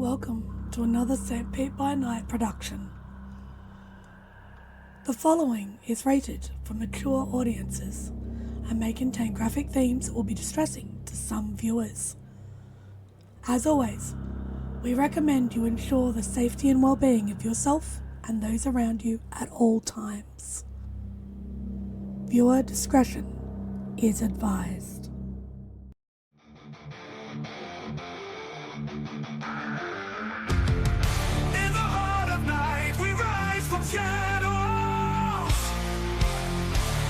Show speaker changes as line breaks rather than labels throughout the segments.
Welcome to another SPbN production. The following is rated for mature audiences and may contain graphic themes that will be distressing to some viewers. As always, we recommend you ensure the safety and well-being of yourself and those around you at all times. Viewer discretion is advised.
In the heart of night, we rise from shadows,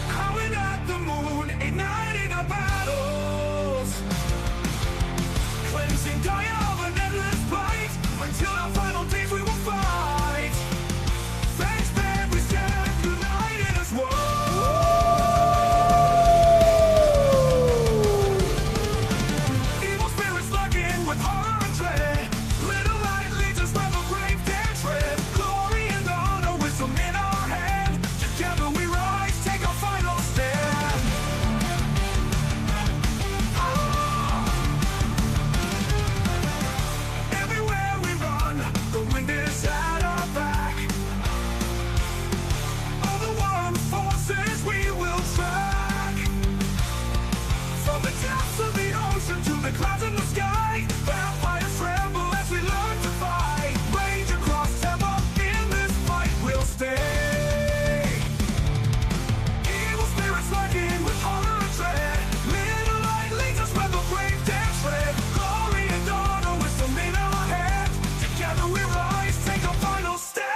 calling at the moon, igniting our battles, cleansing Gaia of an endless fight, until our final days we will fight. Thanks, man, we stand united as one. Evil spirits lurking with horror and dread. Little light leads us where the brave dare tread. Glory and honor, wisdom in our hand. Together we rise, take our final stand. Everywhere we run, the wind is at our back. All the warm forces we will track. From the depths of the ocean to the clouds in the sky, vampires tremble as we learn to fight. Rage across Tampa, in this fight we'll stay. Evil spirits lurking with horror and dread. Little light leads us where the brave dare tread. Glory and honor, wisdom in our hands. Together we rise, take our final stand.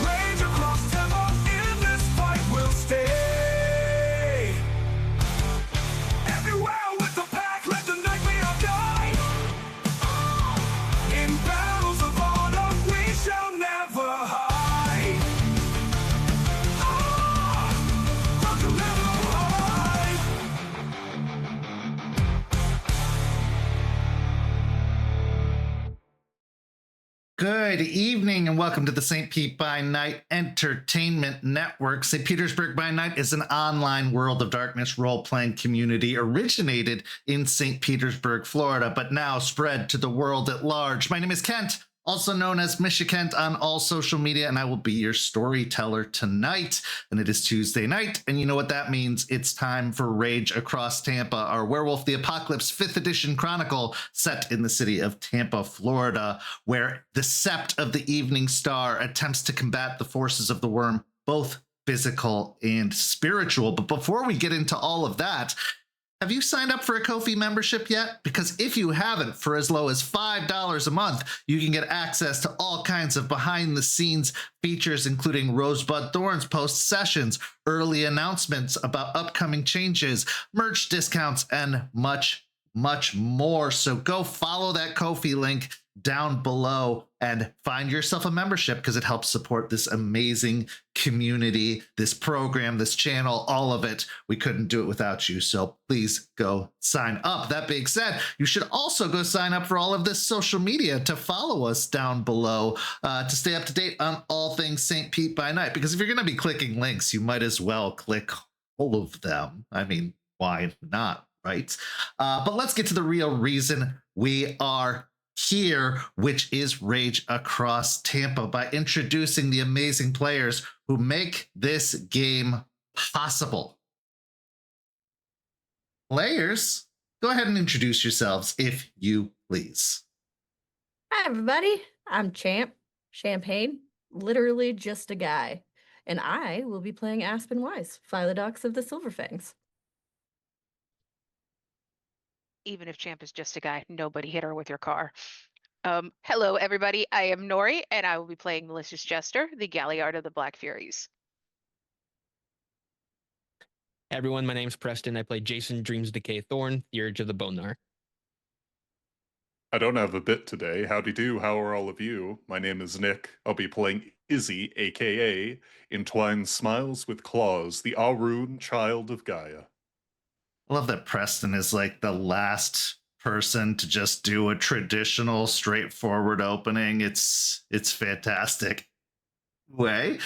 Rage across Tampa, in this fight we'll stay. Everywhere with the pack, let the night be our guide. In battles of honor, we shall never hide. Rock will never hide.
Good evening and welcome to the St. Pete by Night Entertainment Network. St. Petersburg by Night is an online World of Darkness role-playing community originated in St. Petersburg, Florida, but now spread to the world at large. My name is Kent, also known as Misha Kent on all social media, and I will be your storyteller tonight. And it is Tuesday night, and you know what that means. It's time for Rage Across Tampa, our Werewolf the Apocalypse 5th edition chronicle set in the city of Tampa, Florida, where the Sept of the Evening Star attempts to combat the forces of the worm, both physical and spiritual. But before we get into all of that, have you signed up for a Ko-fi membership yet? Because if you haven't, for as low as $5 a month, you can get access to all kinds of behind-the-scenes features, including Rosebud Thorns post sessions, early announcements about upcoming changes, merch discounts, and much, much more. So go follow that Ko-fi link down below and find yourself a membership, because it helps support this amazing community, this program, this channel, all of it. We couldn't do it without you, so please go sign up. That being said, you should also go sign up for all of this social media to follow us down below, to stay up to date on all things St. Pete by Night, because if you're going to be clicking links, you might as well click all of them. I mean, why not, right? But let's get to the real reason we are here, which is Rage Across Tampa, by introducing the amazing players who make this game possible. Players, go ahead and introduce yourselves, if you please.
Hi, everybody. I'm Champ, Champagne, literally just a guy, and I will be playing Aspen Wise, Philodox of the Silverfangs.
Even if Champ is just a guy, nobody hit her with your car. Hello, everybody. I am Nori, and I will be playing Malicious Jester, the Galliard of the Black Furies.
Hey everyone, my name's Preston. I play Jason Dreams Decay Thorn, the Urge of the Bonar.
I don't have a bit today. Howdy do, how are all of you? My name is Nick. I'll be playing Izzy, aka Entwined Smiles with Claws, the Arun child of Gaia.
I love that Preston is like the last person to just do a traditional straightforward opening. It's fantastic. Way.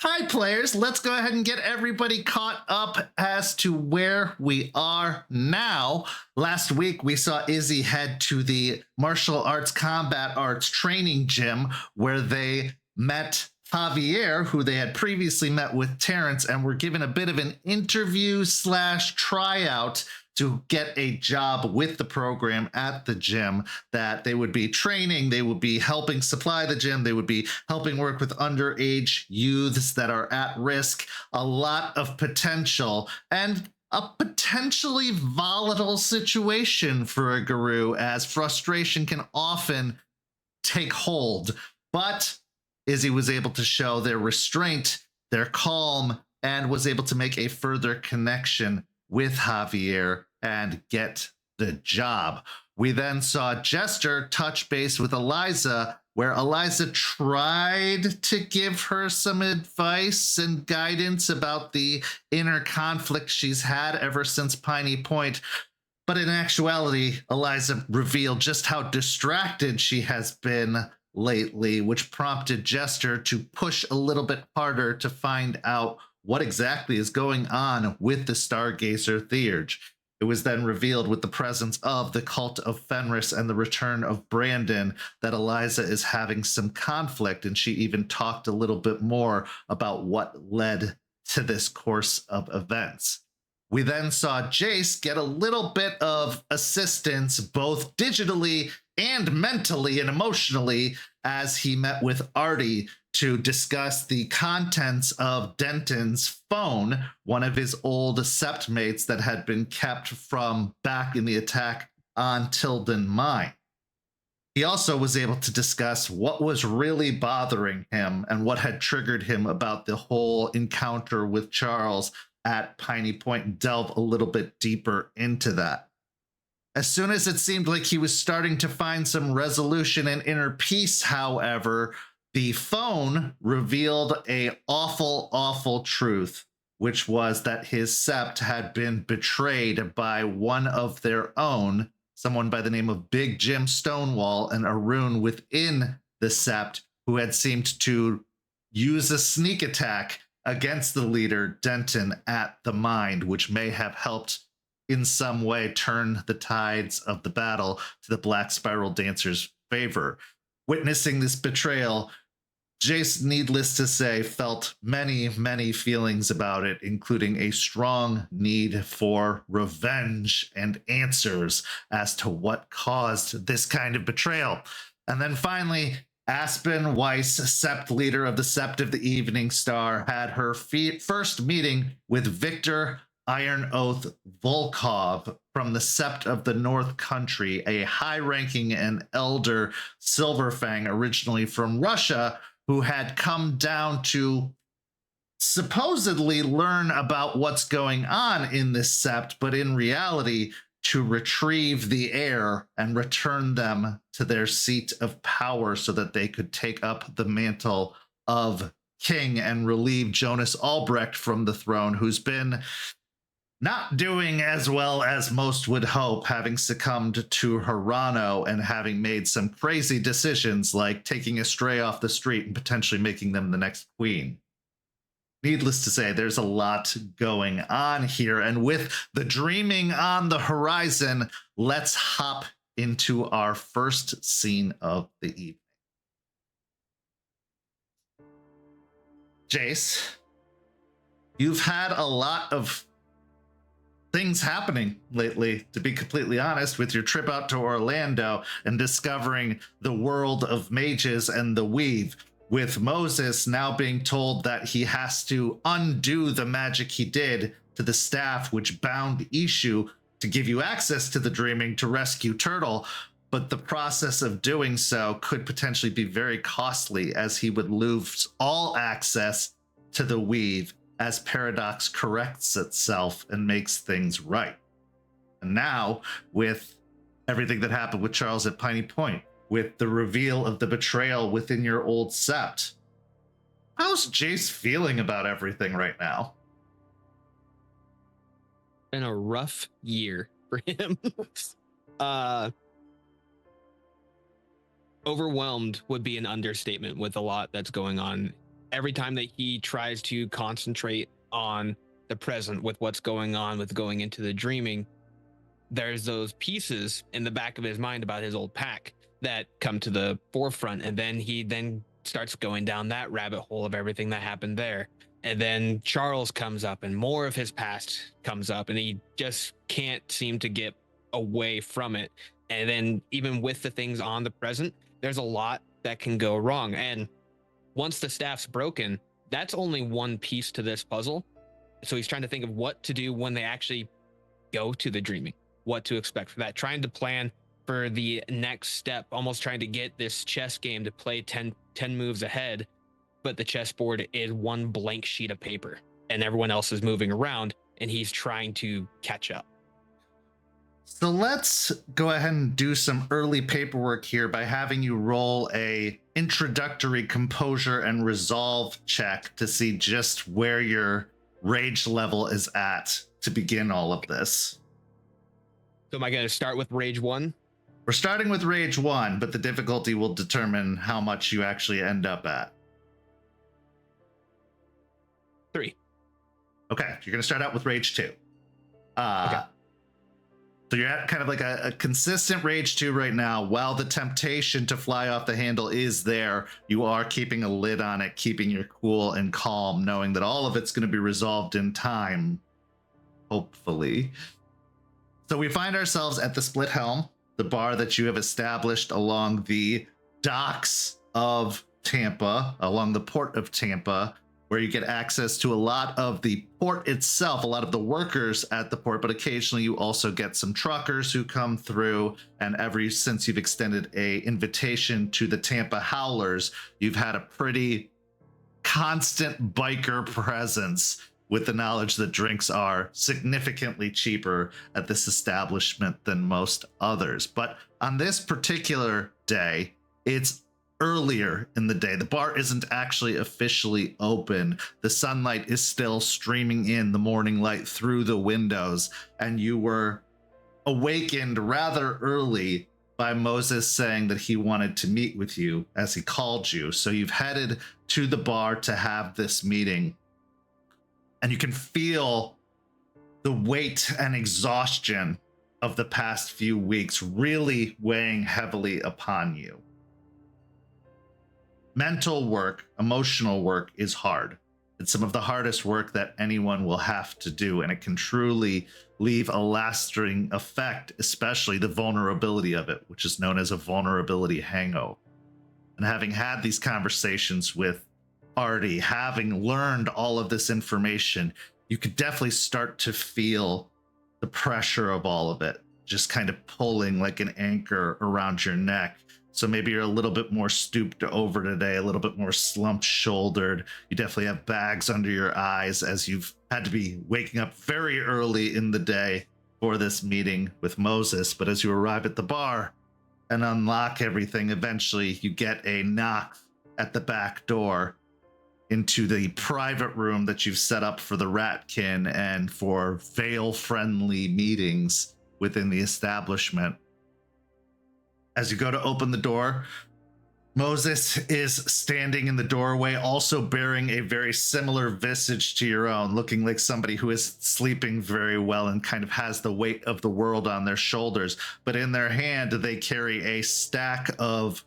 Hi, players. Let's go ahead and get everybody caught up as to where we are now. Last week, we saw Izzy head to the martial arts combat arts training gym where they met Javier, who they had previously met with Terrence, and were given a bit of an interview / tryout to get a job with the program at the gym, that they would be training, they would be helping supply the gym, they would be helping work with underage youths that are at risk. A lot of potential and a potentially volatile situation for a guru, as frustration can often take hold. But Izzy was able to show their restraint, their calm, and was able to make a further connection with Javier and get the job. We then saw Jester touch base with Eliza, where Eliza tried to give her some advice and guidance about the inner conflict she's had ever since Piney Point. But in actuality, Eliza revealed just how distracted she has been lately, which prompted Jester to push a little bit harder to find out what exactly is going on with the Stargazer Theurge. It was then revealed with the presence of the cult of Fenris and the return of Brandon that Eliza is having some conflict, and she even talked a little bit more about what led to this course of events. We then saw Jace get a little bit of assistance, both digitally and mentally and emotionally, as he met with Artie to discuss the contents of Denton's phone, one of his old sept mates that had been kept from back in the attack on Tilden Mine. He also was able to discuss what was really bothering him and what had triggered him about the whole encounter with Charles at Piney Point, and delve a little bit deeper into that. As soon as it seemed like he was starting to find some resolution and inner peace, however, the phone revealed a awful truth, which was that his sept had been betrayed by one of their own, someone by the name of Big Jim Stonewall, and Arun within the sept, who had seemed to use a sneak attack against the leader, Denton, at the mine, which may have helped in some way turn the tides of the battle to the Black Spiral Dancer's favor. Witnessing this betrayal, Jace, needless to say, felt many feelings about it, including a strong need for revenge and answers as to what caused this kind of betrayal. And then finally, Aspen Weiss, sept leader of the Sept of the Evening Star, had her first meeting with Victor Iron Oath Volkov from the Sept of the North Country, a high-ranking and elder Silverfang originally from Russia, who had come down to supposedly learn about what's going on in this sept, but in reality to retrieve the heir and return them to their seat of power so that they could take up the mantle of king and relieve Jonas Albrecht from the throne, who's been not doing as well as most would hope, having succumbed to Hirano and having made some crazy decisions like taking a stray off the street and potentially making them the next queen. Needless to say, there's a lot going on here. And with the dreaming on the horizon, let's hop into our first scene of the evening. Jace, you've had a lot of things happening lately, to be completely honest, with your trip out to Orlando and discovering the world of mages and the weave, with Moses now being told that he has to undo the magic he did to the staff which bound Eshu to give you access to the dreaming to rescue Turtle, but the process of doing so could potentially be very costly, as he would lose all access to the weave as Paradox corrects itself and makes things right. And now, with everything that happened with Charles at Piney Point, with the reveal of the betrayal within your old sept, how's Jace feeling about everything right now?
Been a rough year for him. Overwhelmed would be an understatement with a lot that's going on. every time that he tries to concentrate on the present with what's going on with going into the dreaming, there's those pieces in the back of his mind about his old pack that come to the forefront, and then he starts going down that rabbit hole of everything that happened there. And then Charles comes up and more of his past comes up, and he just can't seem to get away from it. And then even with the things on the present, there's a lot that can go wrong. And once the staff's broken, that's only one piece to this puzzle. So he's trying to think of what to do when they actually go to the dreaming, what to expect for that, trying to plan for the next step, almost trying to get this chess game to play 10 moves ahead. But the chessboard is one blank sheet of paper and everyone else is moving around and he's trying to catch up.
So let's go ahead and do some early paperwork here by having you roll a introductory composure and resolve check to see just where your rage level is at to begin all of this.
So am I going to start with rage 1?
We're starting with rage 1, but the difficulty will determine how much you actually end up at.
3.
Okay, you're going to start out with rage 2. Okay. So you're at kind of like a consistent rage 2 right now. While the temptation to fly off the handle is there, you are keeping a lid on it, keeping your cool and calm, knowing that all of it's going to be resolved in time, hopefully. So we find ourselves at the Split Helm, the bar that you have established along the docks of Tampa, along the port of Tampa, where you get access to a lot of the port itself, a lot of the workers at the port, but occasionally you also get some truckers who come through. And since you've extended a invitation to the Tampa Howlers, you've had a pretty constant biker presence with the knowledge that drinks are significantly cheaper at this establishment than most others. But on this particular day, it's earlier in the day. The bar isn't actually officially open. The sunlight is still streaming in, the morning light through the windows, and you were awakened rather early by Moses saying that he wanted to meet with you as he called you. So you've headed to the bar to have this meeting, and you can feel the weight and exhaustion of the past few weeks really weighing heavily upon you. Mental work, emotional work is hard. It's some of the hardest work that anyone will have to do, and it can truly leave a lasting effect, especially the vulnerability of it, which is known as a vulnerability hangover. And having had these conversations with Artie, having learned all of this information, you could definitely start to feel the pressure of all of it, just kind of pulling like an anchor around your neck. So maybe you're a little bit more stooped over today, a little bit more slumped shouldered. You definitely have bags under your eyes as you've had to be waking up very early in the day for this meeting with Moses. But as you arrive at the bar and unlock everything, eventually you get a knock at the back door into the private room that you've set up for the Ratkin and for Vale-friendly meetings within the establishment. As you go to open the door, Moses is standing in the doorway, also bearing a very similar visage to your own, looking like somebody who is sleeping very well and kind of has the weight of the world on their shoulders. But in their hand, they carry a stack of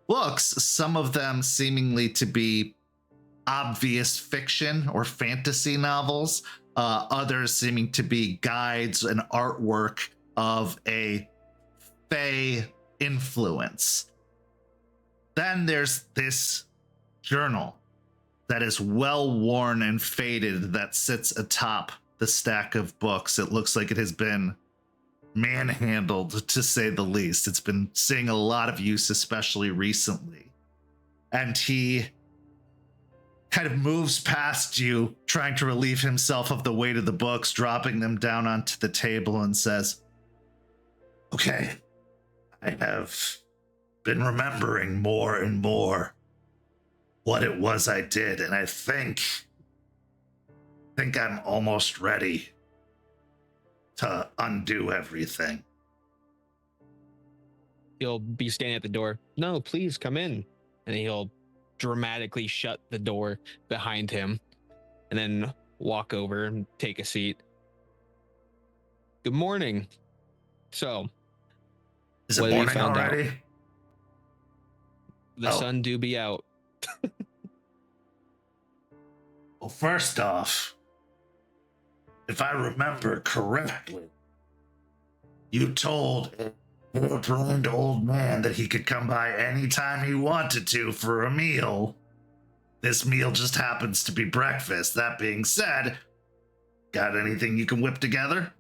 books, some of them seemingly to be obvious fiction or fantasy novels, others seeming to be guides and artwork of a fae influence. Then there's this journal that is well worn and faded that sits atop the stack of books. It looks like it has been manhandled, to say the least. It's been seeing a lot of use, especially recently. And he kind of moves past you, trying to relieve himself of the weight of the books, dropping them down onto the table, and says, "Okay, I have been remembering more and more what it was I did, and I think I'm almost ready to undo everything."
He'll be standing at the door. "No, please come in." And he'll dramatically shut the door behind him and then walk over and take a seat. Good morning. So,
Is it
what have you
morning
found out?
already?
The
Oh.
sun do be out.
Well, first off, if I remember correctly, you told a poor-brained old man that he could come by anytime he wanted to for a meal. This meal just happens to be breakfast. That being said, got anything you can whip together?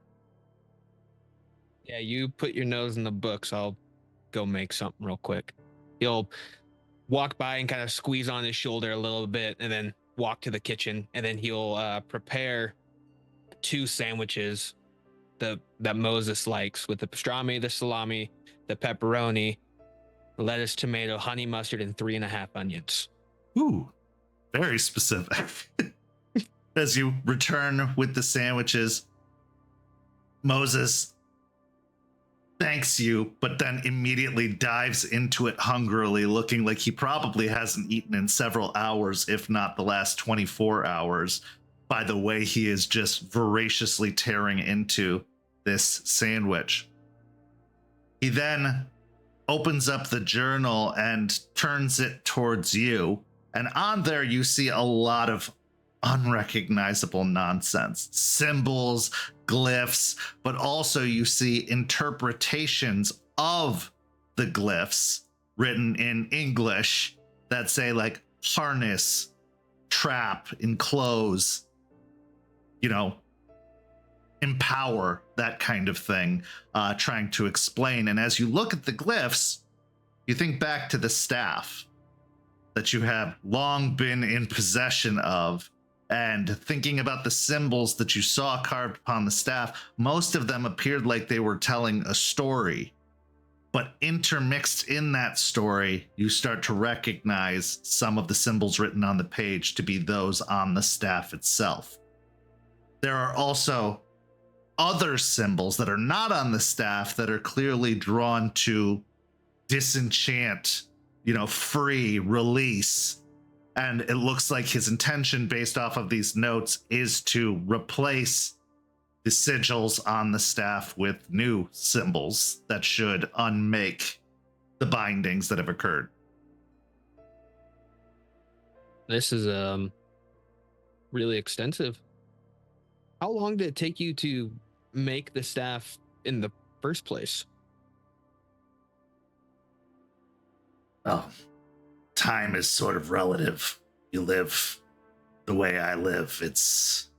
Yeah, you put your nose in the books. I'll go make something real quick. He'll walk by and kind of squeeze on his shoulder a little bit and then walk to the kitchen, and then he'll prepare 2 sandwiches that Moses likes, with the pastrami, the salami, the pepperoni, lettuce, tomato, honey mustard, and 3.5 onions.
Ooh, very specific. As you return with the sandwiches, Moses thanks you, but then immediately dives into it hungrily, looking like he probably hasn't eaten in several hours, if not the last 24 hours, by the way he is just voraciously tearing into this sandwich. He then opens up the journal and turns it towards you, and on there you see a lot of unrecognizable nonsense, symbols, glyphs, but also you see interpretations of the glyphs written in English that say like harness, trap, enclose, empower, that kind of thing, trying to explain. And as you look at the glyphs, you think back to the staff that you have long been in possession of, and thinking about the symbols that you saw carved upon the staff, most of them appeared like they were telling a story. But intermixed in that story, you start to recognize some of the symbols written on the page to be those on the staff itself. There are also other symbols that are not on the staff that are clearly drawn to disenchant, free, release. And it looks like his intention, based off of these notes, is to replace the sigils on the staff with new symbols that should unmake the bindings that have occurred.
This is really extensive. How long did it take you to make the staff in the first place?
Well, time is sort of relative. You live the way I live. It's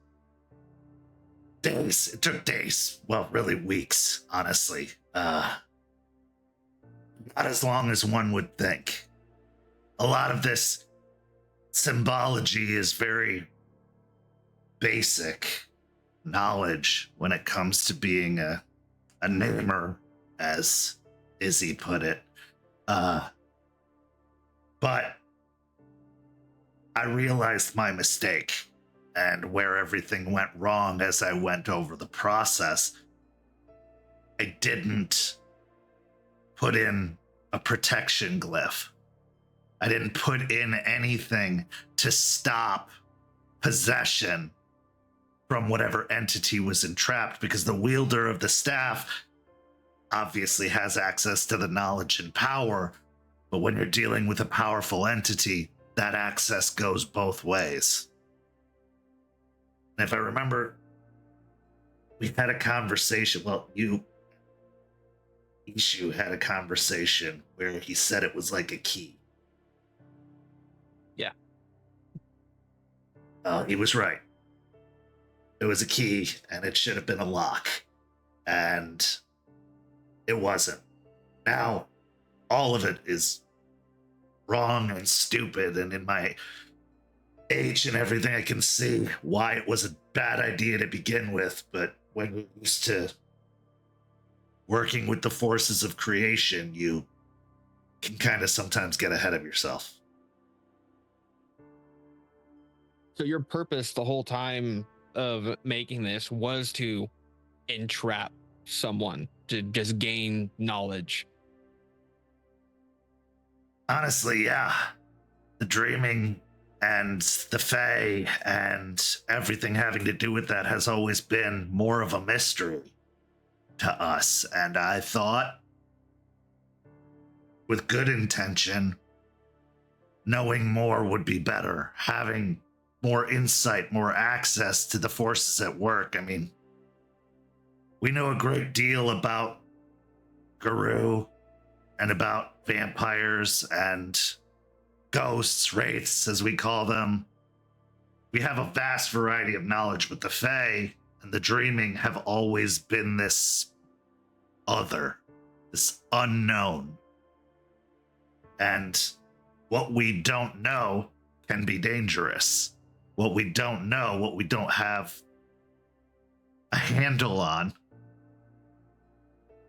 days. It took days. Well, really weeks, honestly. Not as long as one would think. A lot of this symbology is very basic knowledge when it comes to being a namer, as Izzy put it. But I realized my mistake and where everything went wrong as I went over the process. I didn't put in a protection glyph. I didn't put in anything to stop possession from whatever entity was entrapped, because the wielder of the staff obviously has access to the knowledge and power. But when you're dealing with a powerful entity, that access goes both ways. And if I remember, we had a conversation. Well, Eshu had a conversation where he said it was like a key.
Yeah.
He was right. It was a key, and it should have been a lock. And it wasn't. Now, all of it is wrong and stupid, and in my age and everything, I can see why it was a bad idea to begin with. But when you're used to working with the forces of creation, you can kind of sometimes get ahead of yourself.
So your purpose the whole time of making this was to entrap someone, to just gain knowledge.
Honestly, yeah. the dreaming and the Fae and everything having to do with that has always been more of a mystery to us. And I thought, with good intention, knowing more would be better. Having more insight, more access to the forces at work. I mean, we know a great deal about Guru and about vampires and ghosts, wraiths, as we call them. We have a vast variety of knowledge, but the Fae and the dreaming have always been this other, this unknown. And what we don't know can be dangerous. What we don't know, what we don't have a handle on,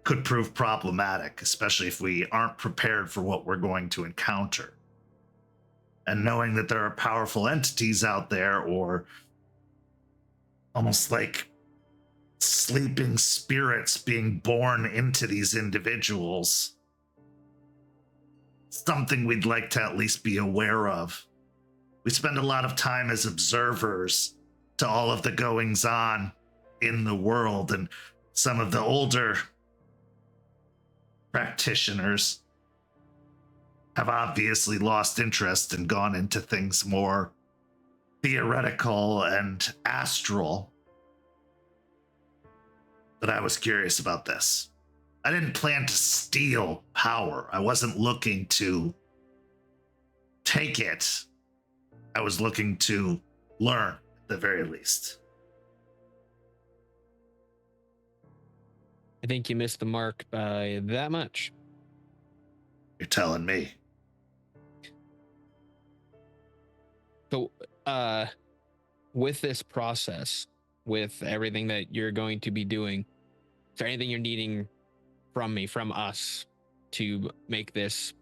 could prove problematic, especially if we aren't prepared for what we're going to encounter. And knowing that there are powerful entities out there, or almost like sleeping spirits being born into these individuals, something we'd like to at least be aware of. We spend a lot of time as observers to all of the goings on in the world, and some of the older practitioners have obviously lost interest and gone into things more theoretical and astral. But I was curious about this. I didn't plan to steal power. I wasn't looking to take it. I was looking to learn, at the very least.
I think you missed the mark by that much.
You're telling me.
So, with this process, with everything that you're going to be doing, is there anything you're needing from me, from us, to make this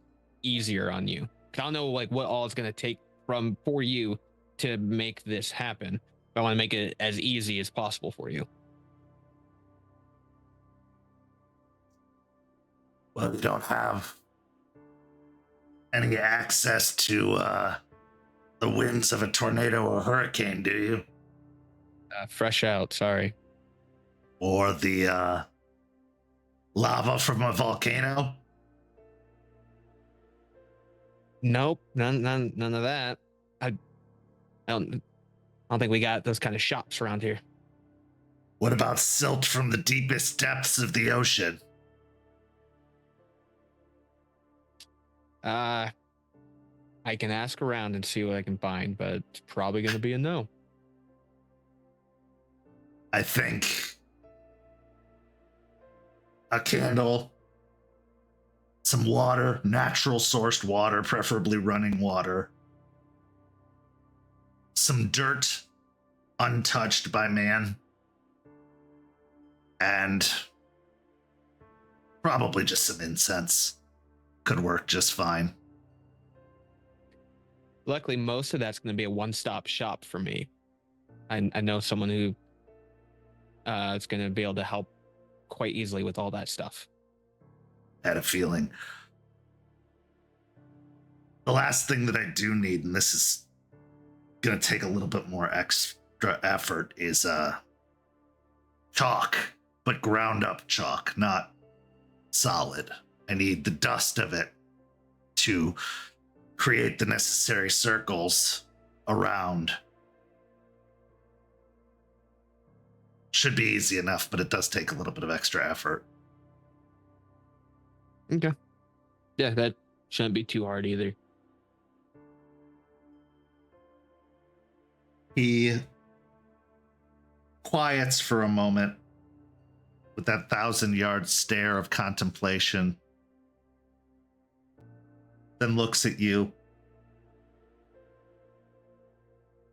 easier on you? 'Cause I don't know like what all it's going to take for you to make this happen. But I want to make it as easy as possible for you.
Well, you don't have any access to the winds of a tornado or hurricane, do you?
Fresh out, sorry.
Or the lava from a volcano?
Nope, none of that. I don't think we got those kind of shops around here.
What about silt from the deepest depths of the ocean?
I can ask around and see what I can find, but it's probably going to be a no.
I think a candle, some water, natural sourced water, preferably running water, some dirt untouched by man, and probably just some incense could work just fine.
Luckily, most of that's going to be a one-stop shop for me. I know someone who is going to be able to help quite easily with all that stuff.
Had a feeling. The last thing that I do need, and this is going to take a little bit more extra effort, is chalk, but ground up chalk, not solid. I need the dust of it to create the necessary circles around. Should be easy enough, but it does take a little bit of extra effort.
Okay. Yeah, that shouldn't be too hard either.
He quiets for a moment with that 1,000-yard stare of contemplation, then looks at you.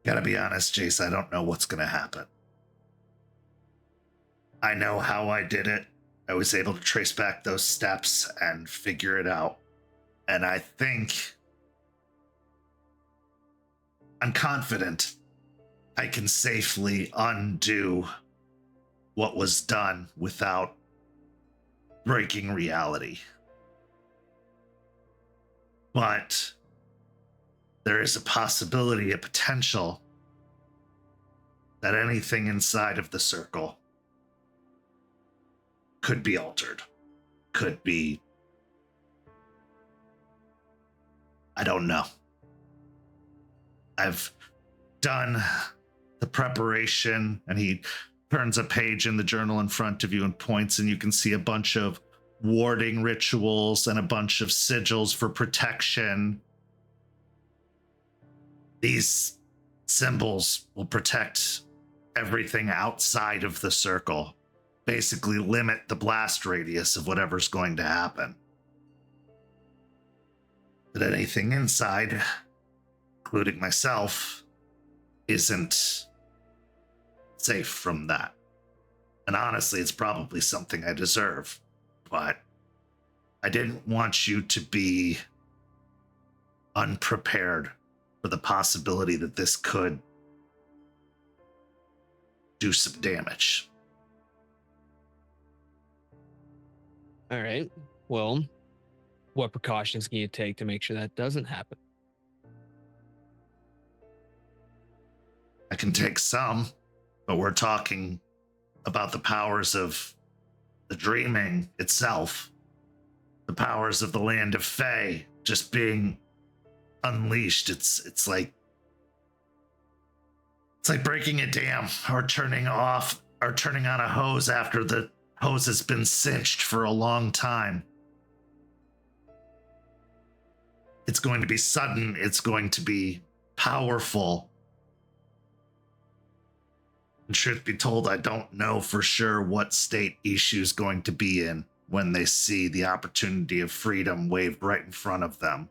Gotta be honest, Jace, I don't know what's gonna happen. I know how I did it. I was able to trace back those steps and figure it out. And I think I'm confident I can safely undo what was done without breaking reality. But there is a possibility, a potential, that anything inside of the circle could be altered. Could be... I don't know. I've done the preparation, and he turns a page in the journal in front of you and points, and you can see a bunch of warding rituals and a bunch of sigils for protection. These symbols will protect everything outside of the circle, basically limit the blast radius of whatever's going to happen. But anything inside, including myself, isn't safe from that. And honestly, it's probably something I deserve, but I didn't want you to be unprepared for the possibility that this could do some damage.
All right. Well, what precautions can you take to make sure that doesn't happen?
I can take some, but we're talking about the powers of the dreaming itself, the powers of the land of Fae just being unleashed. It's like breaking a dam or turning on a hose after the hose has been cinched for a long time. It's going to be sudden, it's going to be powerful. And truth be told, I don't know for sure what state Eshu's going to be in when they see the opportunity of freedom waved right in front of them.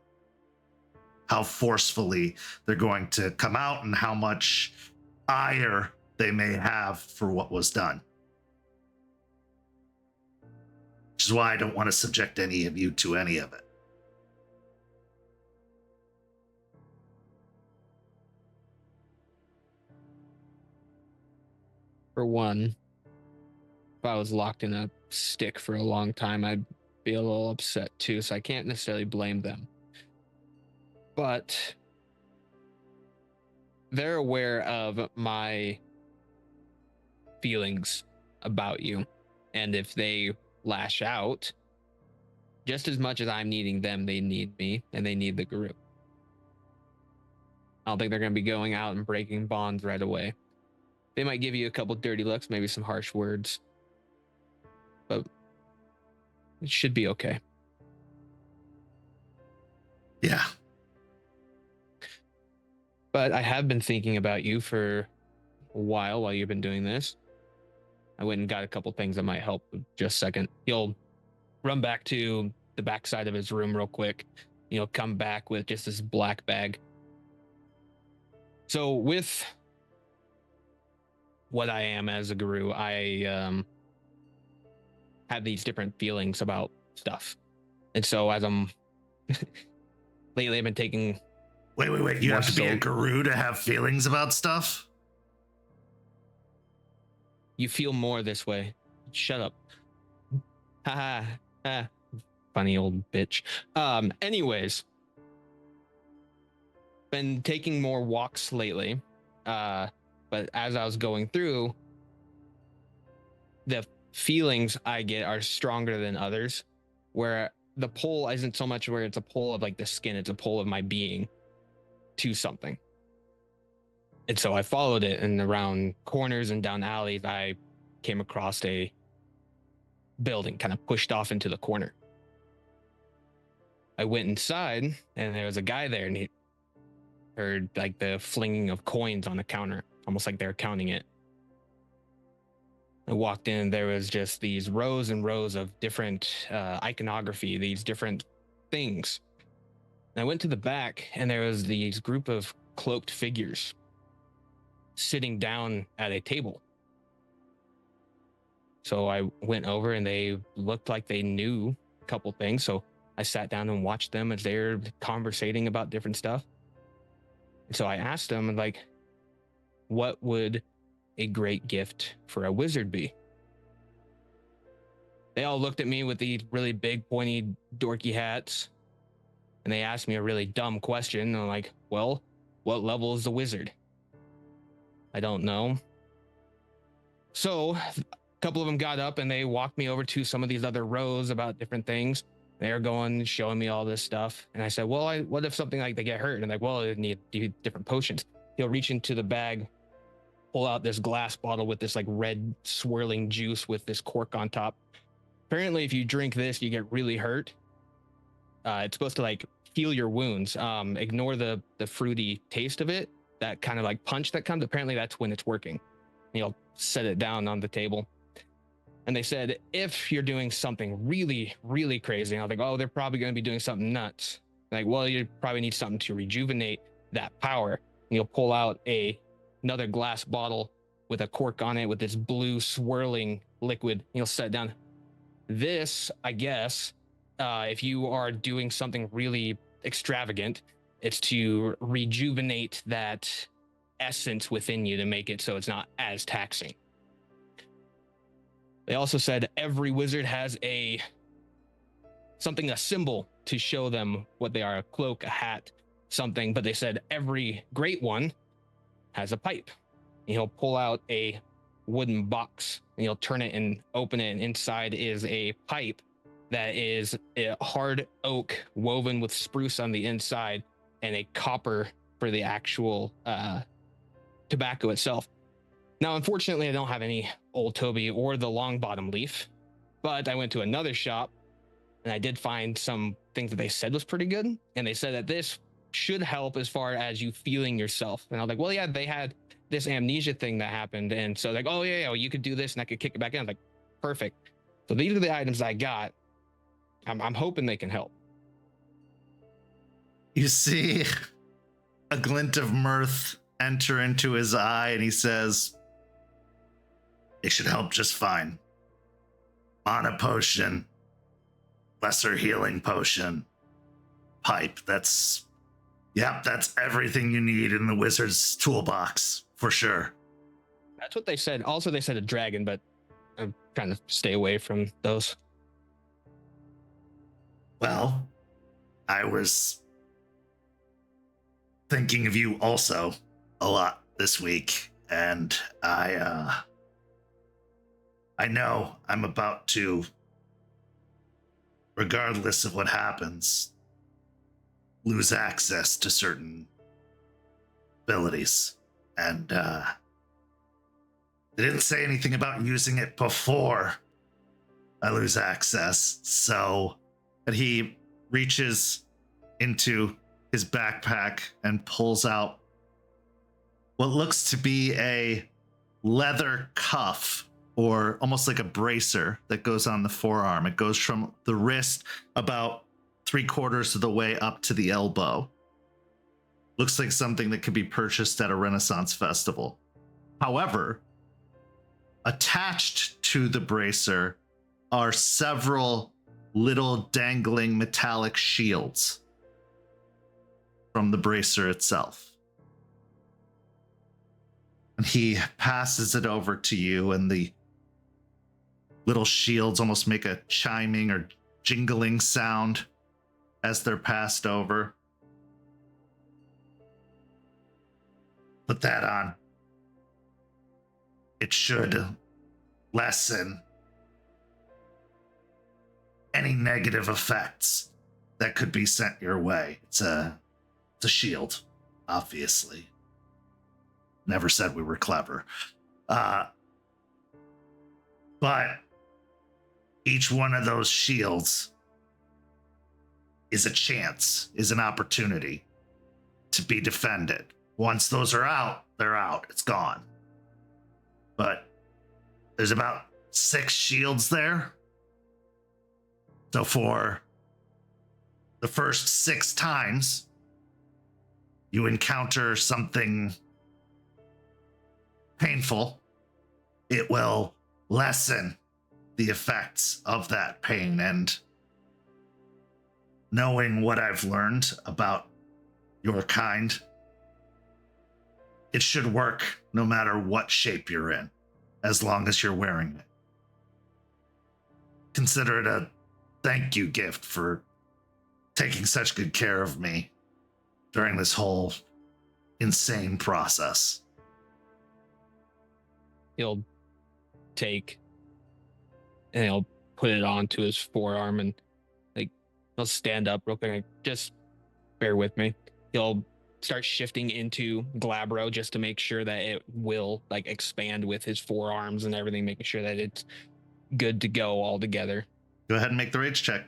How forcefully they're going to come out and how much ire they may have for what was done. Which is why I don't want to subject any of you to any of it.
For one, if I was locked in a stick for a long time, I'd be a little upset too, so I can't necessarily blame them. But they're aware of my feelings about you, and if they lash out, just as much as I'm needing them, they need me, and they need the group. I don't think they're going to be going out and breaking bonds right away. They might give you a couple dirty looks, maybe some harsh words, but it should be okay.
Yeah.
But I have been thinking about you for a while you've been doing this. I went and got a couple things that might help. Just a second. He'll run back to the back side of his room real quick. He'll come back with just this black bag. So with what I am as a guru, I have these different feelings about stuff. And so as I'm lately I've been taking...
Wait. You have to be a guru to have feelings about stuff?
You feel more this way. Shut up. Ha ha. Funny old bitch. Anyways, been taking more walks lately. But as I was going through, the feelings I get are stronger than others, where the pull isn't so much where it's a pull of like the skin, it's a pull of my being to something. And so I followed it, and around corners and down alleys, I came across a building kind of pushed off into the corner. I went inside, and there was a guy there, and he heard like the flinging of coins on the counter, almost like they were counting it. I walked in, there was just these rows and rows of different iconography, these different things. And I went to the back, and there was these group of cloaked figures sitting down at a table. So I went over, and they looked like they knew a couple things. So I sat down and watched them as they're conversating about different stuff. And so I asked them, like, what would a great gift for a wizard be? They all looked at me with these really big, pointy, dorky hats. and they asked me a really dumb question. And I'm like, well, what level is the wizard? I don't know. So a couple of them got up and they walked me over to some of these other rows about different things. They're going, showing me all this stuff. And I said, well, what if something like they get hurt? And like, well, they need different potions. He'll reach into the bag, pull out this glass bottle with this like red swirling juice with this cork on top. Apparently, if you drink this, you get really hurt. It's supposed to like heal your wounds. Ignore the fruity taste of it. That kind of like punch that comes. Apparently, that's when it's working. And you'll set it down on the table. And they said, if you're doing something really, really crazy, and I was like, oh, they're probably going to be doing something nuts. Like, well, you probably need something to rejuvenate that power. And you'll pull out another glass bottle with a cork on it with this blue swirling liquid. And you'll set it down. This, I guess, if you are doing something really extravagant, it's to rejuvenate that essence within you to make it so it's not as taxing. They also said every wizard has a symbol to show them what they are, a cloak, a hat, something. But they said every great one has a pipe. And he'll pull out a wooden box and he'll turn it and open it. And inside is a pipe that is a hard oak woven with spruce on the inside and a copper for the actual tobacco itself. Now, unfortunately, I don't have any Old Toby or the long bottom leaf, but I went to another shop and I did find some things that they said was pretty good. And they said that this should help as far as you feeling yourself. And I was like, well, yeah, they had this amnesia thing that happened. And so like, oh yeah, well, you could do this and I could kick it back in. I was like, perfect. So these are the items I got. I'm hoping they can help.
You see a glint of mirth enter into his eye and he says, they should help just fine. Mana potion, lesser healing potion, pipe. That's everything you need in the wizard's toolbox, for sure.
That's what they said. Also, they said a dragon, but I'm trying to stay away from those.
Well, I was thinking of you also a lot this week, and I know I'm about to, regardless of what happens, lose access to certain abilities. And they didn't say anything about using it before I lose access. So, but he reaches into his backpack and pulls out what looks to be a leather cuff, or almost like a bracer that goes on the forearm. It goes from the wrist about 3/4 of the way up to the elbow. Looks like something that could be purchased at a Renaissance festival. However, attached to the bracer are several little dangling metallic shields from the bracer itself. And he passes it over to you, and the little shields almost make a chiming or jingling sound as they're passed over. Put that on. It should lessen any negative effects that could be sent your way. It's a shield, obviously. Never said we were clever. But each one of those shields is a chance, is an opportunity to be defended. Once those are out, they're out. It's gone. But there's about 6 shields there. So for the first 6 times you encounter something painful, it will lessen the effects of that pain. And knowing what I've learned about your kind, it should work no matter what shape you're in, as long as you're wearing it. Consider it a thank you gift for taking such good care of me during this whole insane process.
He'll take and he'll put it onto his forearm and like he'll stand up real quick. Like, just bear with me. He'll start shifting into Glabro just to make sure that it will like expand with his forearms and everything, making sure that it's good to go all together.
Go ahead and make the rage check.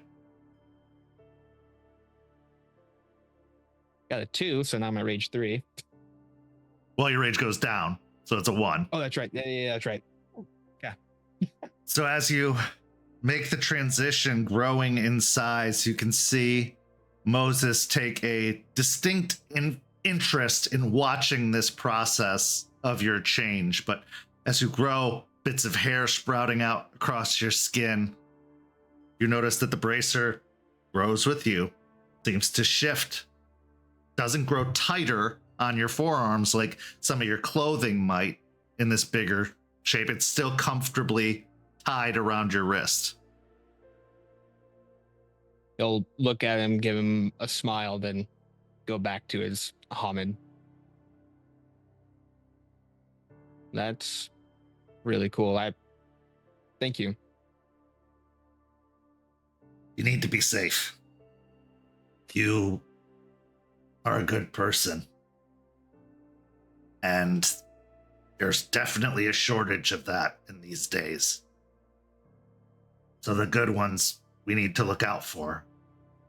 Got a 2, so now I'm at rage 3.
Well, your rage goes down, so it's a 1.
Oh, that's right. Yeah, that's right. Yeah.
So as you make the transition, growing in size, you can see Moses take a distinct interest in watching this process of your change. But as you grow, bits of hair sprouting out across your skin, you notice that the bracer grows with you, seems to shift, doesn't grow tighter on your forearms like some of your clothing might in this bigger shape. It's still comfortably tied around your wrist.
He'll look at him, give him a smile, then go back to his Hamid. That's really cool. Thank you.
You need to be safe. You are a good person. And there's definitely a shortage of that in these days. So the good ones we need to look out for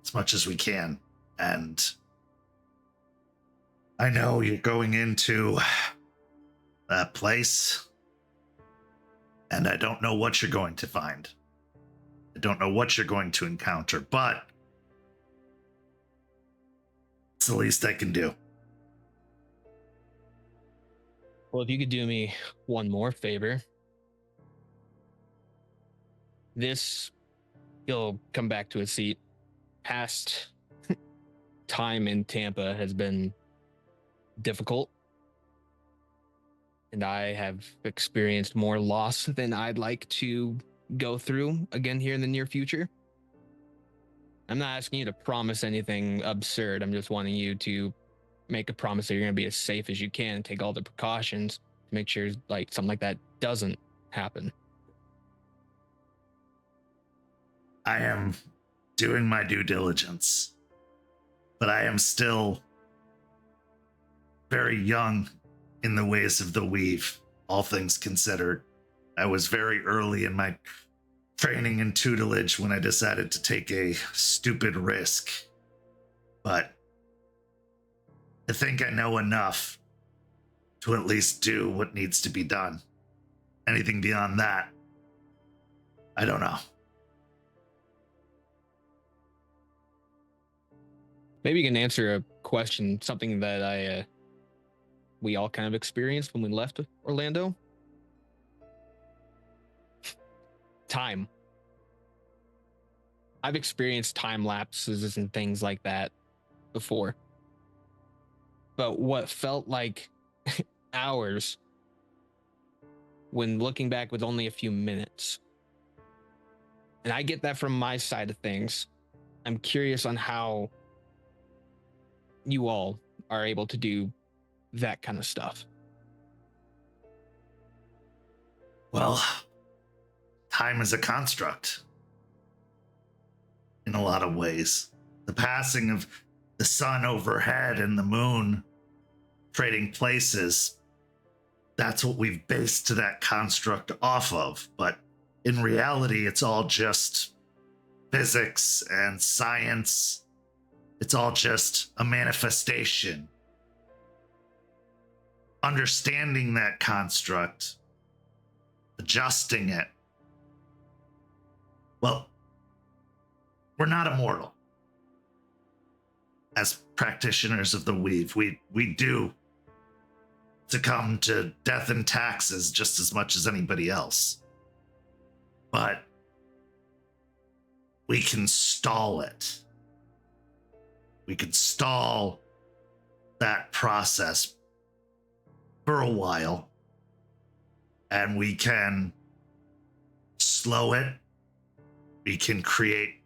as much as we can. And I know you're going into that place, and I don't know what you're going to find. I don't know what you're going to encounter, but it's the least I can do.
Well, if you could do me one more favor. He'll come back to his seat. Past time in Tampa has been difficult, and I have experienced more loss than I'd like to go through again here in the near future. I'm not asking you to promise anything absurd. I'm just wanting you to make a promise that you're going to be as safe as you can and take all the precautions to make sure like something like that doesn't happen.
I am doing my due diligence, but I am still very young in the ways of the weave, all things considered. I was very early in my training and tutelage when I decided to take a stupid risk, but I think I know enough to at least do what needs to be done. Anything beyond that, I don't know.
Maybe you can answer a question, something that we all kind of experienced when we left Orlando. Time. I've experienced time lapses and things like that before. But what felt like hours when looking back was only a few minutes. And I get that from my side of things. I'm curious on how you all are able to do that kind of stuff.
Well, time is a construct in a lot of ways. The passing of the sun overhead and the moon trading places, that's what we've based that construct off of. But in reality, it's all just physics and science. It's all just a manifestation. Understanding that construct, adjusting it. Well, we're not immortal. As practitioners of the weave, we do succumb to death and taxes just as much as anybody else. But we can stall it. We can stall that process for a while, and we can slow it. We can create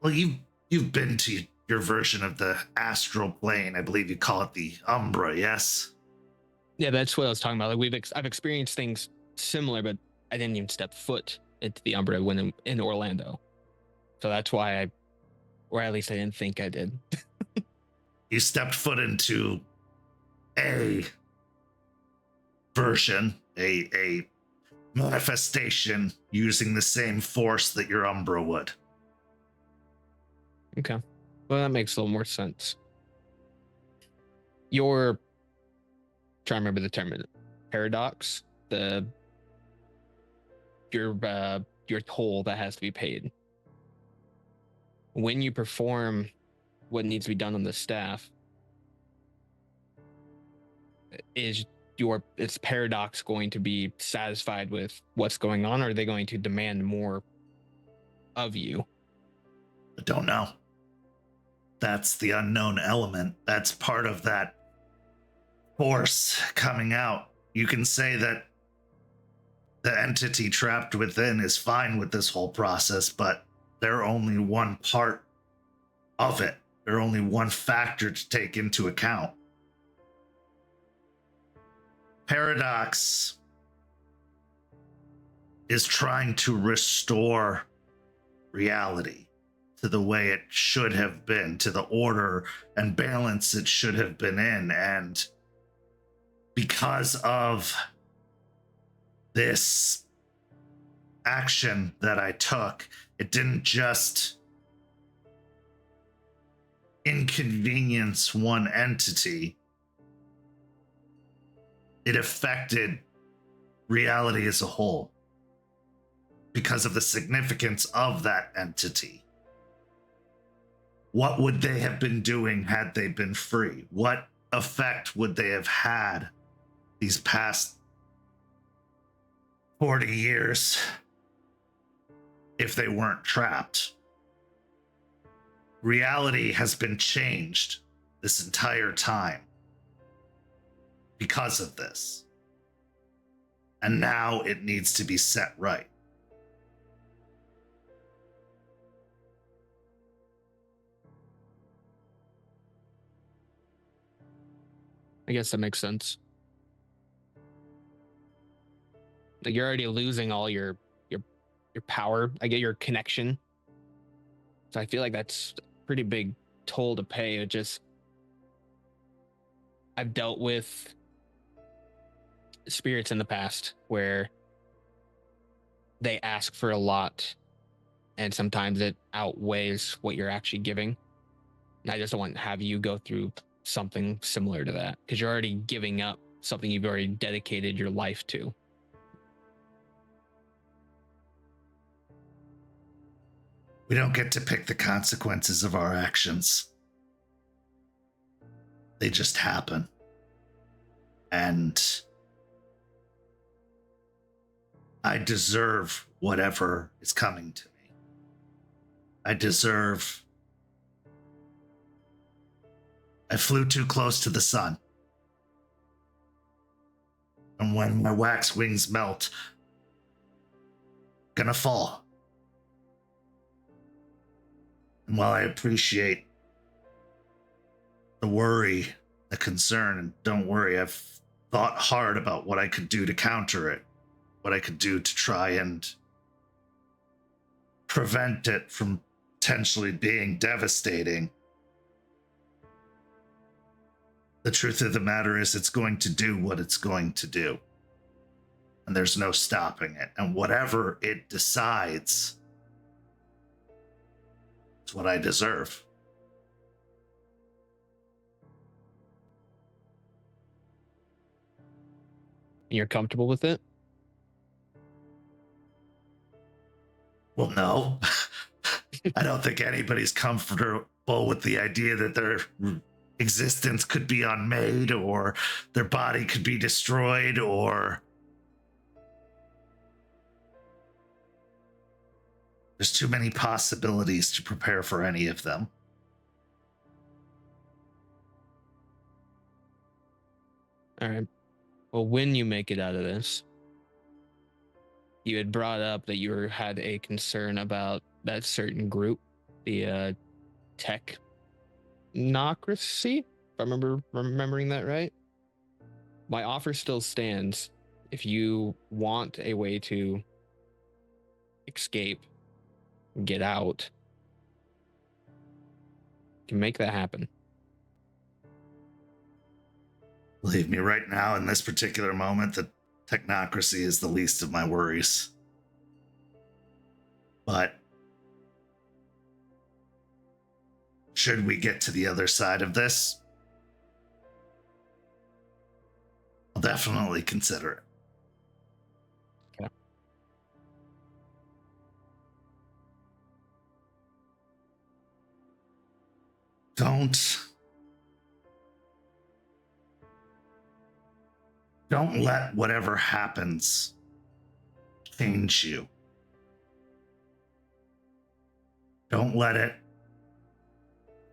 Well, you've been to your version of the astral plane. I believe you call it the Umbra, yes?
Yeah, that's what I was talking about. Like I've experienced things similar, but I didn't even step foot into the Umbra when in Orlando. So that's why or at least I didn't think I did.
You stepped foot into a version, a manifestation using the same force that your Umbra would.
Okay. Well, that makes a little more sense. Your, trying to remember the term, paradox, your toll that has to be paid. When you perform what needs to be done on the staff, is its paradox going to be satisfied with what's going on, or are they going to demand more of you?
I don't know. That's the unknown element. That's part of that force coming out. You can say that the entity trapped within is fine with this whole process, but they're only one part of it. They're only one factor to take into account. Paradox is trying to restore reality to the way it should have been, to the order and balance it should have been in. And because of this action that I took, it didn't just inconvenience one entity, it affected reality as a whole because of the significance of that entity. What would they have been doing had they been free? What effect would they have had these past 40 years if they weren't trapped? Reality has been changed this entire time because of this. And now it needs to be set right.
I guess that makes sense. Like, you're already losing all your power. I get your connection. So I feel like that's a pretty big toll to pay. I've dealt with spirits in the past where they ask for a lot, and sometimes it outweighs what you're actually giving. And I just don't want to have you go through something similar to that, because you're already giving up something you've already dedicated your life to.
We don't get to pick the consequences of our actions. They just happen. And I deserve whatever is coming to me. I flew too close to the sun. And when my wax wings melt, I'm gonna fall. And while I appreciate the worry, the concern, and don't worry, I've thought hard about what I could do to counter it, what I could do to try and prevent it from potentially being devastating. The truth of the matter is it's going to do what it's going to do. And there's no stopping it. And whatever it decides, it's what I deserve.
You're comfortable with it?
Well, no. I don't think anybody's comfortable with the idea that their existence could be unmade, or their body could be destroyed, or there's too many possibilities to prepare for any of them.
All right. Well, when you make it out of this, you had brought up that you had a concern about that certain group the technocracy, if I remembering that right. My offer still stands. If you want a way to escape, get out, you can make that happen.
Believe me, right now, in this particular moment, the technocracy is the least of my worries. But should we get to the other side of this, I'll definitely consider it.
Okay.
Don't let whatever happens change you. Don't let it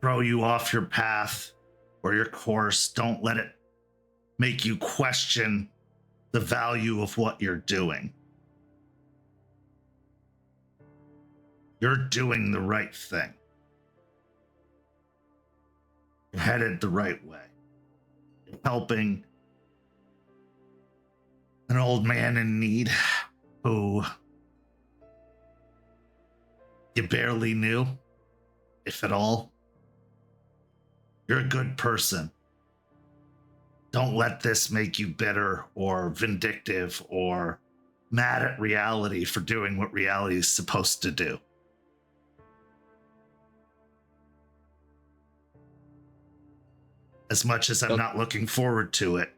throw you off your path or your course. Don't let it make you question the value of what you're doing. You're doing the right thing. You're headed the right way. You're helping an old man in need who you barely knew, if at all. You're a good person. Don't let this make you bitter or vindictive or mad at reality for doing what reality is supposed to do. As much as I'm not looking forward to it,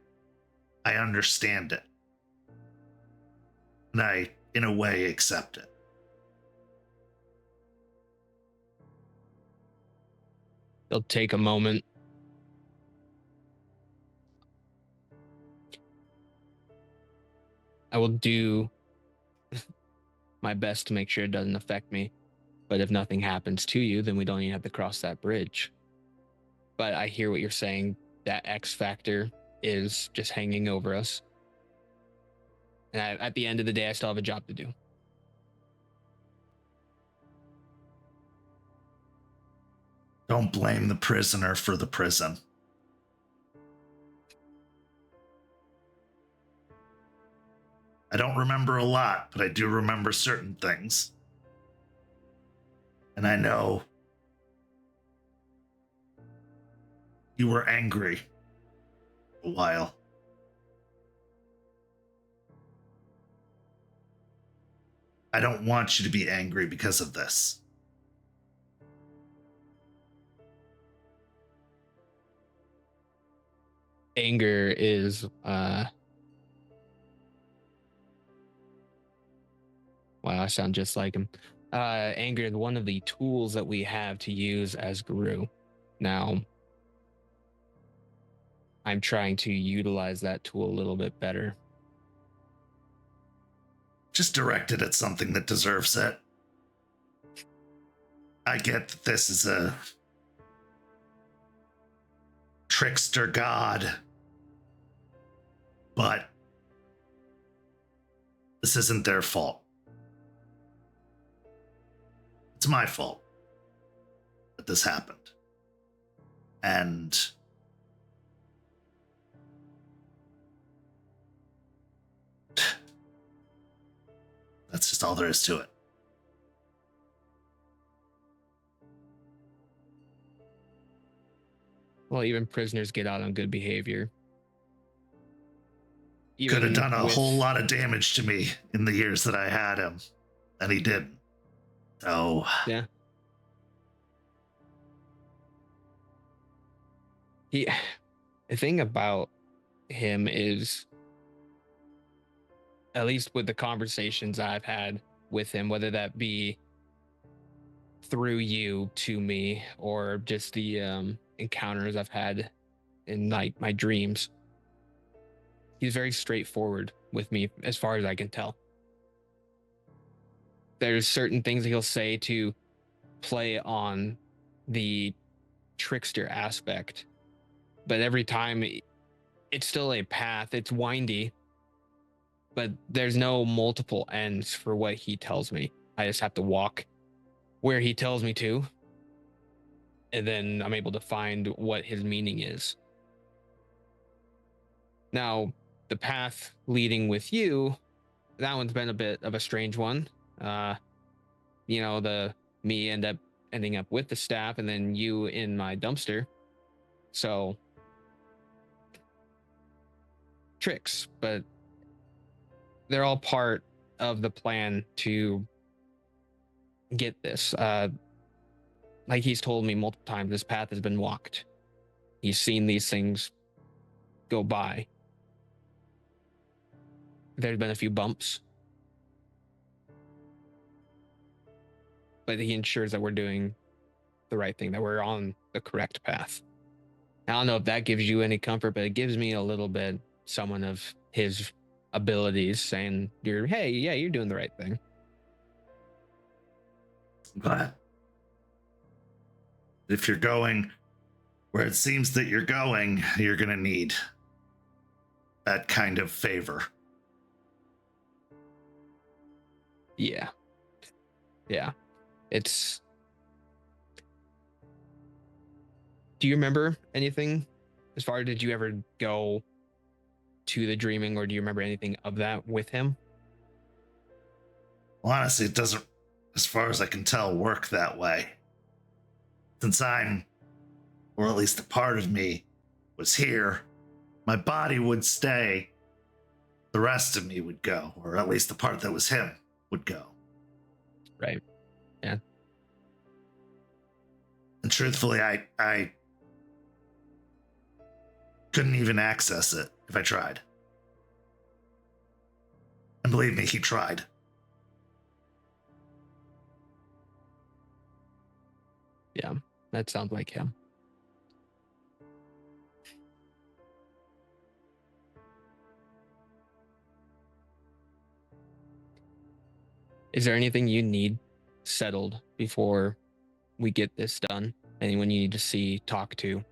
I understand it. And I, in a way, accept it.
They'll take a moment. I will do my best to make sure it doesn't affect me. But if nothing happens to you, then we don't even have to cross that bridge. But I hear what you're saying. That X factor is just hanging over us. And at the end of the day, I still have a job to do.
Don't blame the prisoner for the prison. I don't remember a lot, but I do remember certain things. And I know you were angry a while. I don't want you to be angry because of this.
Anger is wow, I sound just like him. Anger is one of the tools that we have to use as Guru. Now, I'm trying to utilize that tool a little bit better.
Just direct it at something that deserves it. I get that this is a trickster god, but this isn't their fault. It's my fault that this happened. And that's just all there is to it.
Well, even prisoners get out on good behavior.
Could have done a whole lot of damage to me in the years that I had him, and he didn't. So
yeah. The thing about him is, at least with the conversations I've had with him, whether that be through you to me or just the encounters I've had in like my dreams, he's very straightforward with me as far as I can tell. There's certain things that he'll say to play on the trickster aspect, but every time it's still a path. It's windy, but there's no multiple ends for what he tells me. I just have to walk where he tells me to, and then I'm able to find what his meaning is. Now, the path leading with you, that one's been a bit of a strange one. Me ending up with the staff, and then you in my dumpster. So tricks, but they're all part of the plan to get this. Like he's told me multiple times, this path has been walked. He's seen these things go by. There's been a few bumps, but he ensures that we're doing the right thing, that we're on the correct path. I don't know if that gives you any comfort, but it gives me a little bit someone of his abilities saying, you're doing the right thing.
But if you're going where it seems that you're going, you're going to need that kind of favor.
Yeah. Do you remember anything as far as, did you ever go to the dreaming, or do you remember anything of that with him?
Well, honestly, it doesn't, as far as I can tell, work that way. Since I'm, or at least a part of me, was here, my body would stay. The rest of me would go, or at least the part that was him would go.
Right. Yeah.
And truthfully, I couldn't even access it if I tried. And believe me, he tried.
Yeah, that sounds like him. Is there anything you need settled before we get this done? Anyone you need to see, talk to?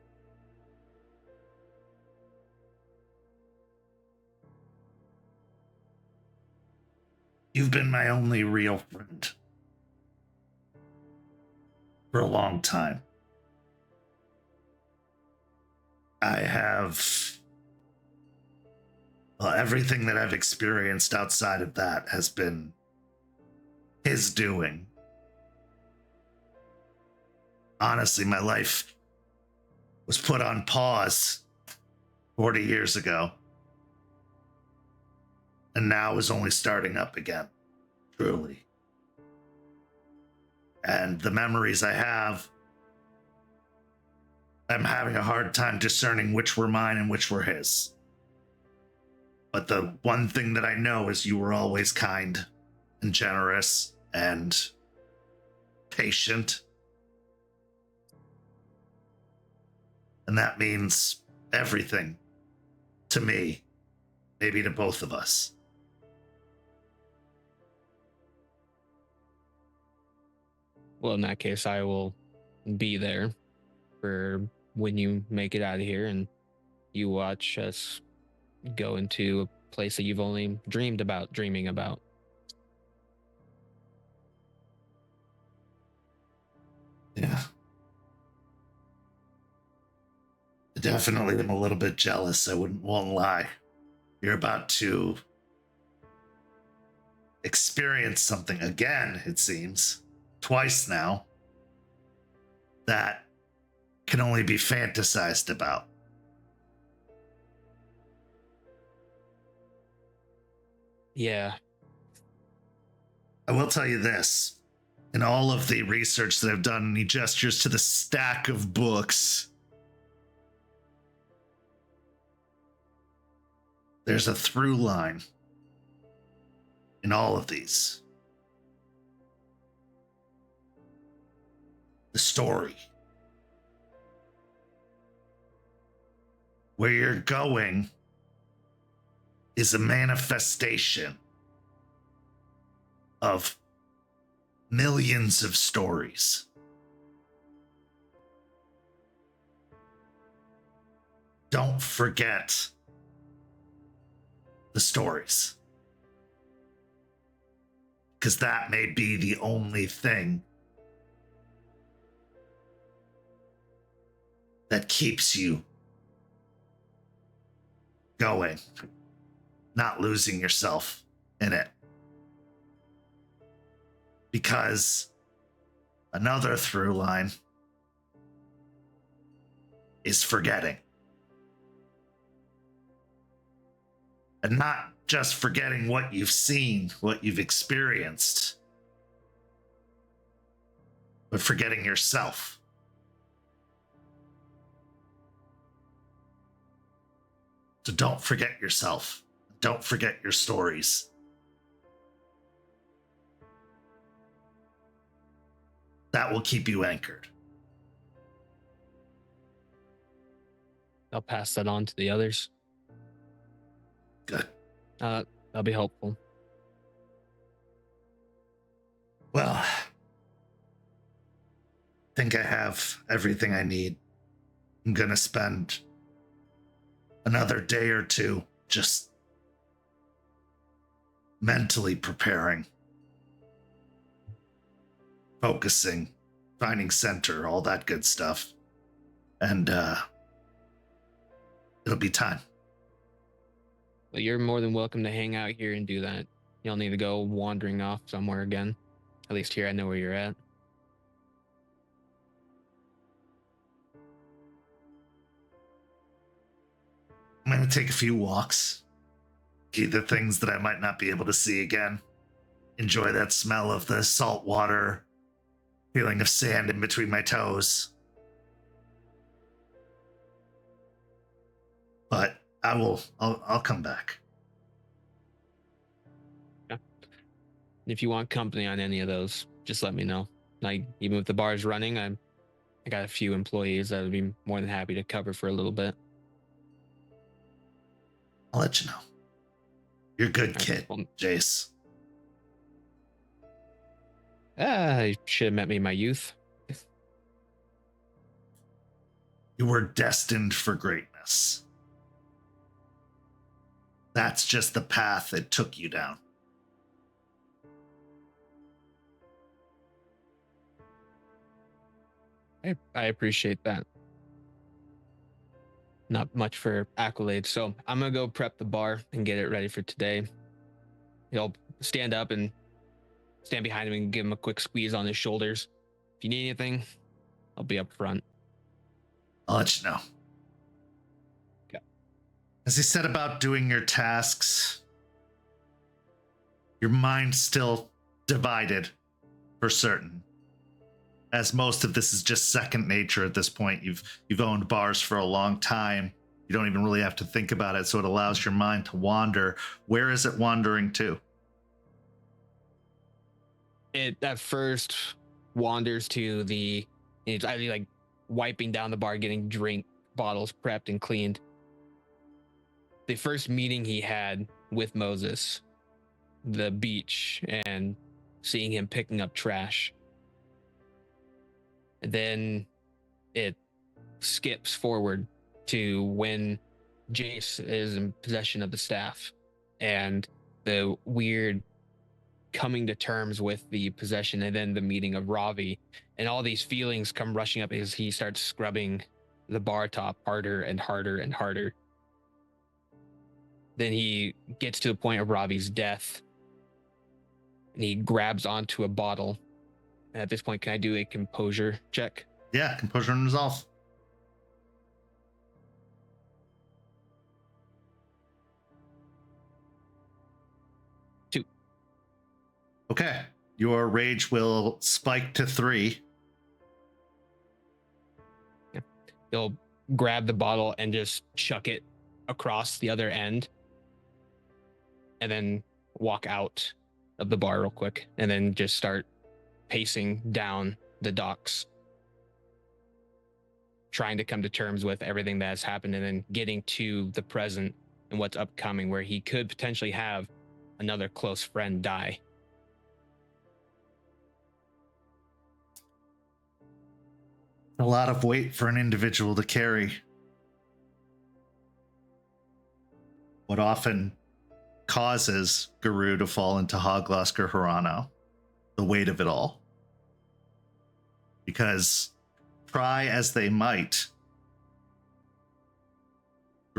You've been my only real friend for a long time. I have, well, everything that I've experienced outside of that has been his doing. Honestly, my life was put on pause 40 years ago, and now is only starting up again, truly. And the memories I have, I'm having a hard time discerning which were mine and which were his. But the one thing that I know is you were always kind and generous and patient. And that means everything to me, maybe to both of us.
Well, in that case, I will be there for when you make it out of here and you watch us go into a place that you've only dreaming about.
Yeah. I definitely am a little bit jealous, I won't lie. You're about to experience something again, it seems. Twice now. That can only be fantasized about.
Yeah.
I will tell you this. In all of the research that I've done, and he gestures to the stack of books, there's a through line in all of these. The story. Where you're going is a manifestation of millions of stories. Don't forget the stories, because that may be the only thing that keeps you going, not losing yourself in it. Because another through line is forgetting. And not just forgetting what you've seen, what you've experienced, but forgetting yourself. So don't forget yourself. Don't forget your stories. That will keep you anchored.
I'll pass that on to the others.
Good.
That'll be helpful.
Well, I think I have everything I need. I'm gonna spend another day or two just mentally preparing, focusing, finding center, all that good stuff. And it'll be time.
But you're more than welcome to hang out here and do that. You don't need to go wandering off somewhere again. At least here I know where you're at.
I'm going to take a few walks, see the things that I might not be able to see again, enjoy that smell of the salt water, feeling of sand in between my toes. But I'll come back.
Yeah. If you want company on any of those, just let me know. Like, even if the bar's running, I got a few employees that would be more than happy to cover for a little bit.
I'll let you know. You're a good kid,
Well,
Jace.
you should have met me in my youth.
You were destined for greatness. That's just the path it took you down.
I appreciate that. Not much for accolades, so I'm gonna go prep the bar and get it ready for today. He'll stand up and stand behind him and give him a quick squeeze on his shoulders. If you need anything, I'll be up front.
I'll let you know.
Okay.
As he said about doing your tasks, your mind's still divided for certain. As most of this is just second nature at this point. You've owned bars for a long time. You don't even really have to think about it, so it allows your mind to wander. Where is it wandering to?
It at first wanders to it's either like wiping down the bar, getting drink bottles prepped and cleaned. The first meeting he had with Moses, the beach, and seeing him picking up trash. Then it skips forward to when Jace is in possession of the staff and the weird coming to terms with the possession, and then the meeting of Ravi, and all these feelings come rushing up as he starts scrubbing the bar top harder and harder and harder. Then he gets to the point of Ravi's death and he grabs onto a bottle. And at this point, can I do a composure check?
Yeah, composure and resolve.
Two.
Okay. Your rage will spike to 3.
Yeah. He'll grab the bottle and just chuck it across the other end. And then walk out of the bar real quick. And then just start pacing down the docks, trying to come to terms with everything that has happened, and then getting to the present and what's upcoming, where he could potentially have another close friend die.
A lot of weight for an individual to carry. What often causes Guru to fall into Hoglasker Harano, the weight of it all. Because try as they might,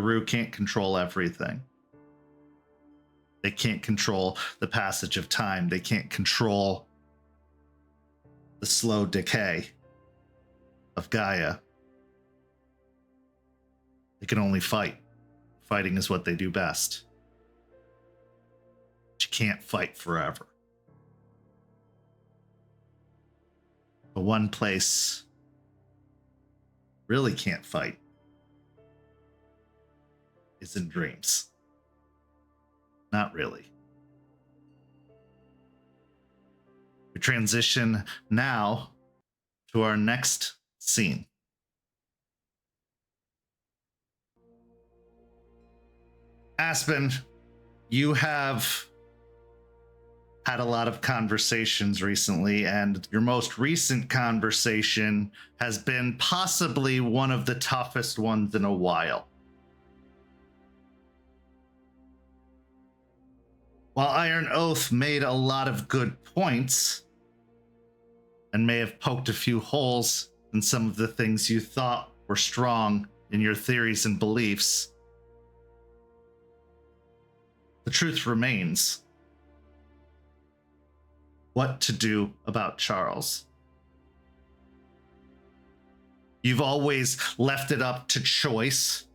Guru can't control everything. They can't control the passage of time. They can't control the slow decay of Gaia. They can only fight. Fighting is what they do best. But you can't fight forever. The one place really can't fight is in dreams. Not really. We transition now to our next scene. Aspen, you have had a lot of conversations recently, and your most recent conversation has been possibly one of the toughest ones in a while. While Iron Oath made a lot of good points and may have poked a few holes in some of the things you thought were strong in your theories and beliefs, the truth remains. What to do about Charles. You've always left it up to choice,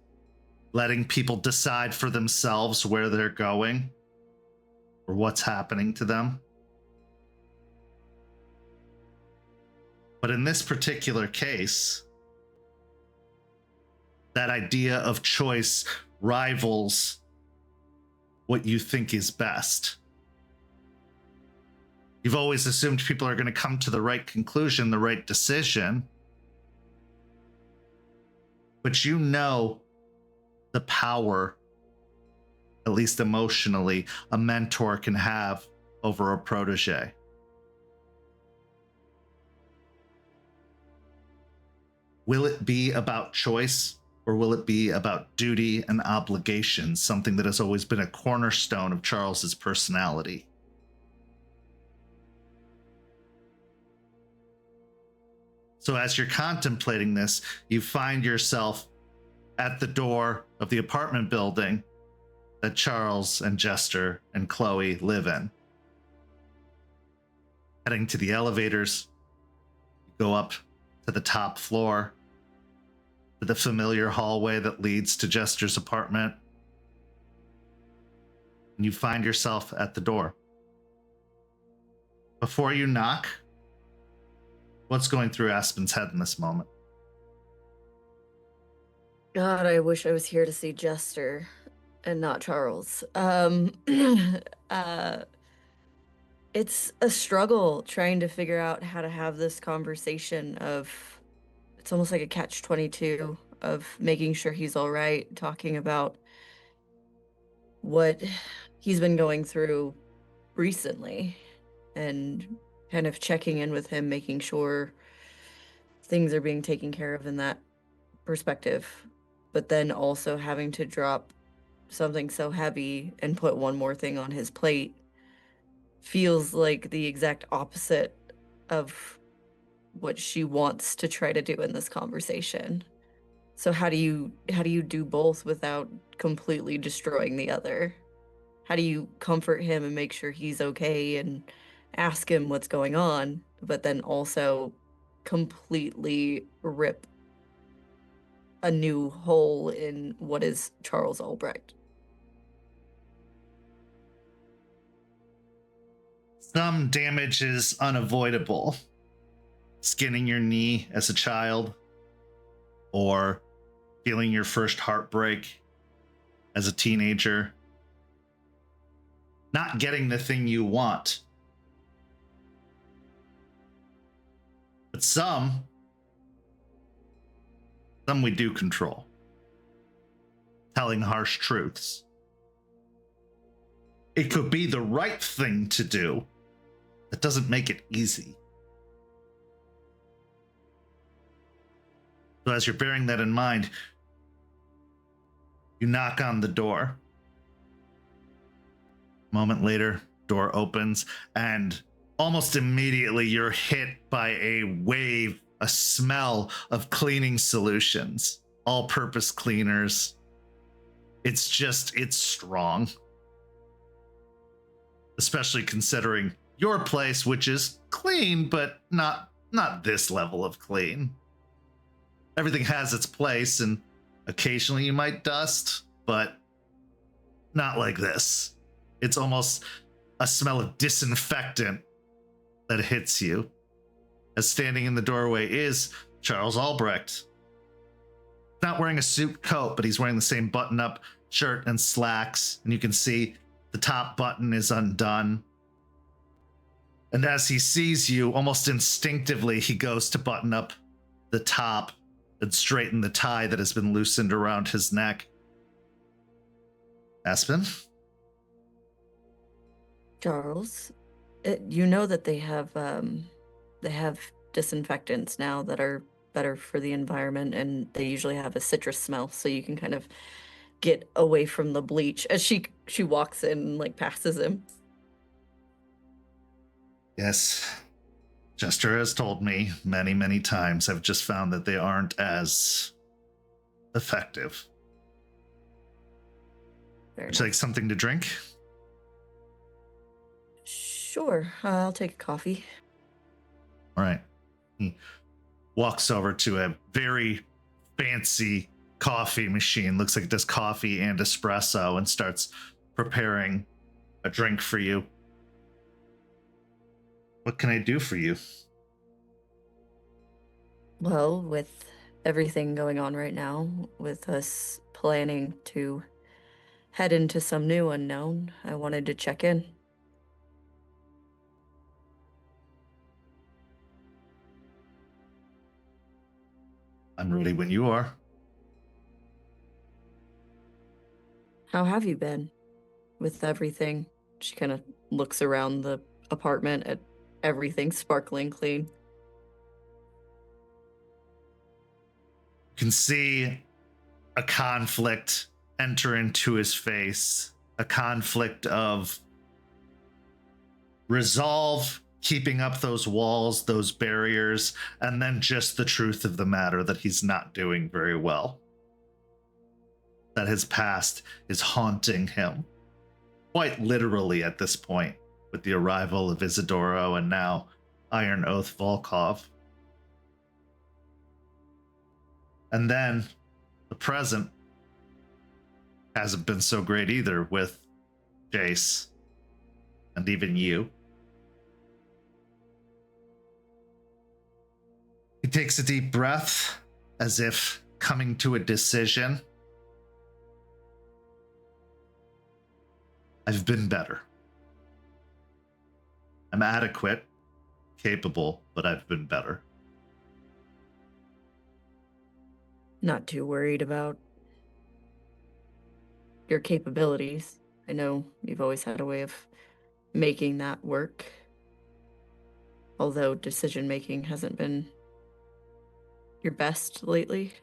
letting people decide for themselves where they're going or what's happening to them. But in this particular case, that idea of choice rivals what you think is best. You've always assumed people are going to come to the right conclusion, the right decision. But you know the power, at least emotionally, a mentor can have over a protege. Will it be about choice, or will it be about duty and obligation, something that has always been a cornerstone of Charles's personality? So as you're contemplating this, you find yourself at the door of the apartment building that Charles and Jester and Chloe live in. Heading to the elevators, you go up to the top floor, to the familiar hallway that leads to Jester's apartment, and you find yourself at the door. Before you knock, what's going through Aspen's head in this moment?
God, I wish I was here to see Jester and not Charles. It's a struggle trying to figure out how to have this conversation of, it's almost like a catch-22 of making sure he's all right, talking about what he's been going through recently and kind of checking in with him, making sure things are being taken care of in that perspective, but then also having to drop something so heavy and put one more thing on his plate feels like the exact opposite of what she wants to try to do in this conversation. So how do you do both without completely destroying the other? How do you comfort him and make sure he's okay and ask him what's going on, but then also completely rip a new hole in what is Charles Albrecht?
Some damage is unavoidable. Skinning your knee as a child, or feeling your first heartbreak as a teenager, not getting the thing you want. But some we do control. Telling harsh truths. It could be the right thing to do. That doesn't make it easy. So as you're bearing that in mind, you knock on the door. A moment later, door opens, and almost immediately you're hit by a wave, a smell of cleaning solutions, all-purpose cleaners, it's strong. Especially considering your place, which is clean, but not this level of clean. Everything has its place, and occasionally you might dust, but not like this. It's almost a smell of disinfectant that hits you. As standing in the doorway is Charles Albrecht. Not wearing a suit coat, but he's wearing the same button-up shirt and slacks, and you can see the top button is undone. And as he sees you, almost instinctively, he goes to button up the top and straighten the tie that has been loosened around his neck. Aspen?
Charles, you know that they have disinfectants now that are better for the environment, and they usually have a citrus smell, so you can kind of get away from the bleach. As she walks in and like passes him.
Yes. Jester has told me many, many times. I've just found that they aren't as effective. Would you like something to drink?
Sure, I'll take a coffee.
All right. He walks over to a very fancy coffee machine. Looks like it does coffee and espresso, and starts preparing a drink for you. What can I do for you?
Well, with everything going on right now, with us planning to head into some new unknown, I wanted to check in.
I'm ready when you are.
How have you been with everything? She kind of looks around the apartment at everything sparkling clean.
You can see a conflict enter into his face, a conflict of resolve, keeping up those walls, those barriers, and then just the truth of the matter that he's not doing very well. That his past is haunting him, quite literally at this point, with the arrival of Isidoro and now Iron Oath Volkov. And then the present hasn't been so great either, with Jace and even you. He takes a deep breath, as if coming to a decision. I've been better. I'm adequate, capable, but I've been better.
Not too worried about your capabilities. I know you've always had a way of making that work, although decision making hasn't been your best lately.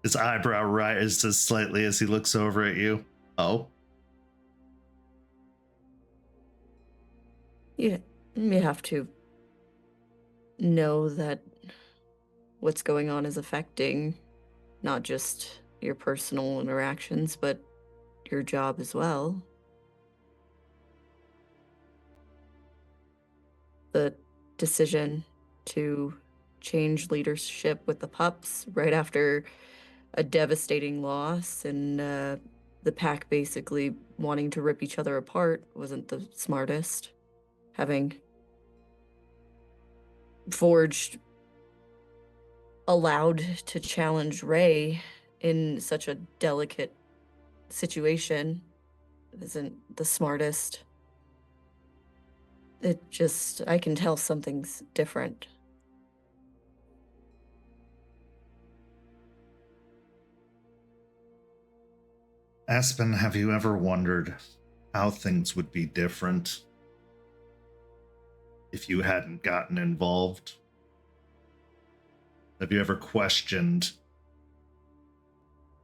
His eyebrow rises slightly as he looks over at you. Oh?
You have to know that what's going on is affecting not just your personal interactions, but your job as well. The decision to change leadership with the pups right after a devastating loss, and the pack basically wanting to rip each other apart wasn't the smartest. Having forged allowed to challenge Ray in such a delicate situation isn't the smartest. It just, I can tell something's different.
Aspen, have you ever wondered how things would be different if you hadn't gotten involved? Have you ever questioned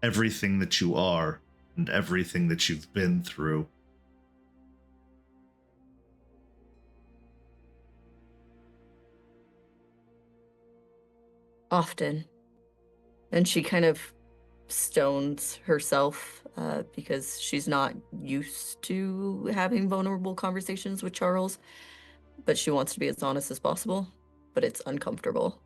everything that you are and everything that you've been through?
Often. And she kind of stones herself because she's not used to having vulnerable conversations with Charles, but she wants to be as honest as possible, but it's uncomfortable.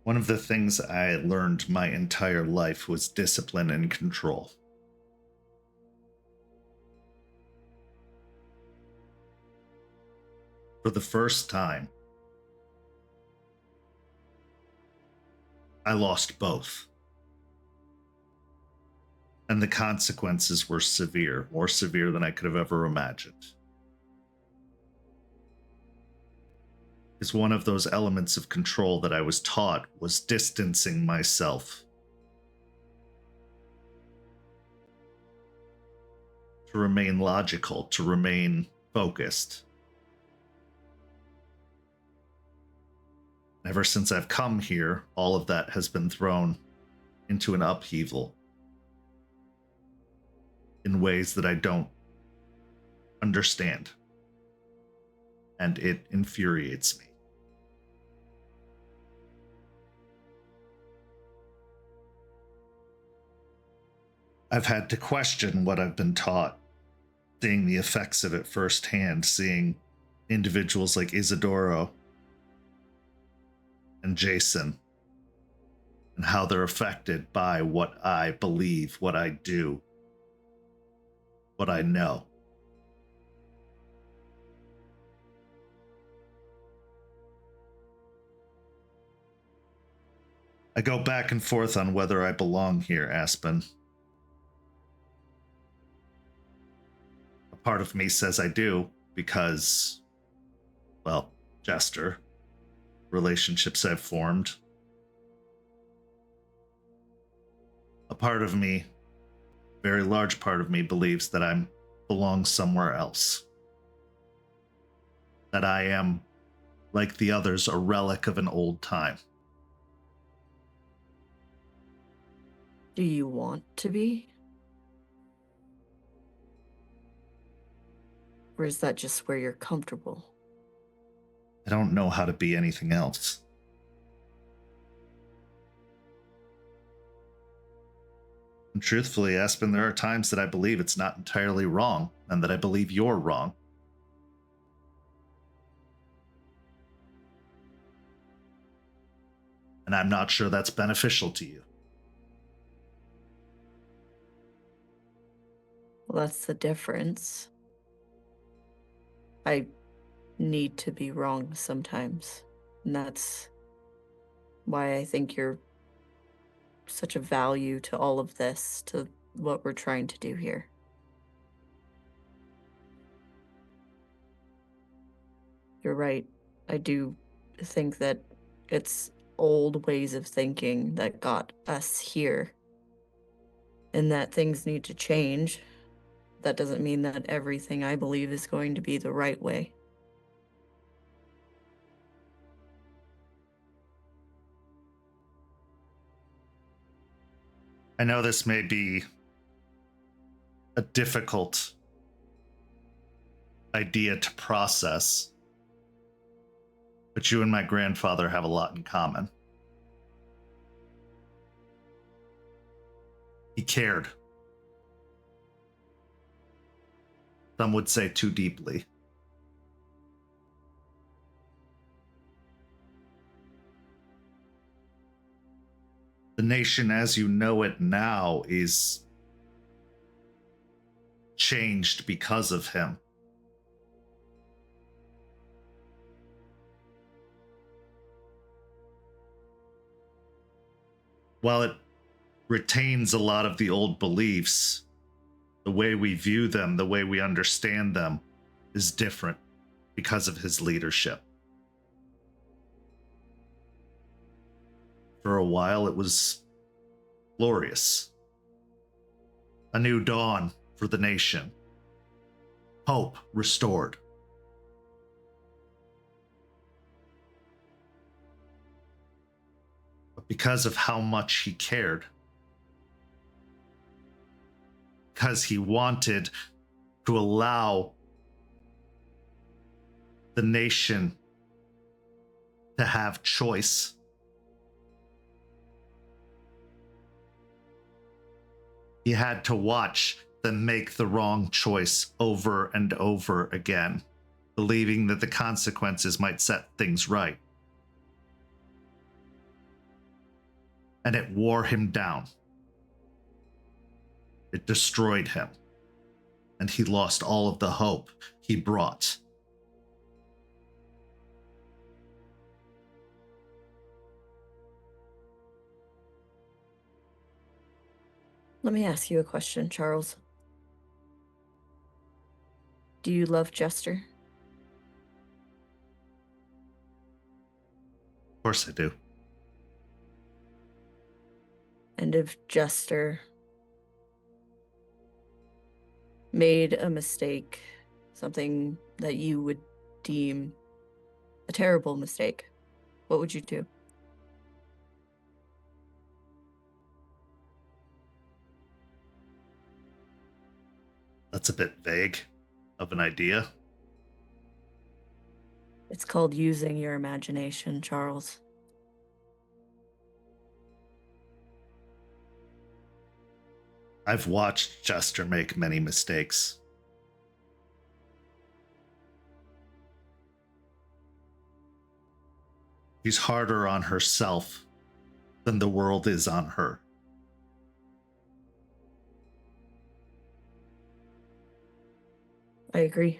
One of the things I learned my entire life was discipline and control. For the first time, I lost both. And the consequences were severe, more severe than I could have ever imagined. Is one of those elements of control that I was taught was distancing myself. To remain logical, to remain focused. Ever since I've come here, all of that has been thrown into an upheaval in ways that I don't understand. And it infuriates me. I've had to question what I've been taught, seeing the effects of it firsthand, seeing individuals like Isidoro and Jason, and how they're affected by what I believe, what I do, what I know. I go back and forth on whether I belong here, Aspen. A part of me says I do because, well, Jester, relationships I've formed. A part of me, very large part of me, believes that I belong somewhere else. That I am, like the others, a relic of an old time.
Do you want to be? Or is that just where you're comfortable?
I don't know how to be anything else. And truthfully, Aspen, there are times that I believe it's not entirely wrong, and that I believe you're wrong. And I'm not sure that's beneficial to you.
Well, that's the difference. I need to be wrong sometimes. And that's why I think you're such a value to all of this, to what we're trying to do here. You're right. I do think that it's old ways of thinking that got us here, and that things need to change. That doesn't mean that everything I believe is going to be the right way.
I know this may be a difficult idea to process, but you and my grandfather have a lot in common. He cared. Some would say too deeply. The nation as you know it now is changed because of him. While it retains a lot of the old beliefs, the way we view them, the way we understand them is different because of his leadership. For a while, it was glorious. A new dawn for the nation. Hope restored. But because of how much he cared, because he wanted to allow the nation to have choice. He had to watch them make the wrong choice over and over again, believing that the consequences might set things right. And it wore him down. It destroyed him. And he lost all of the hope he brought.
Let me ask you a question, Charles. Do you love Jester?
Of course I do.
And if Jester made a mistake, something that you would deem a terrible mistake, what would you do?
That's a bit vague of an idea.
It's called using your imagination, Charles.
I've watched Jester make many mistakes. She's harder on herself than the world is on her.
I agree.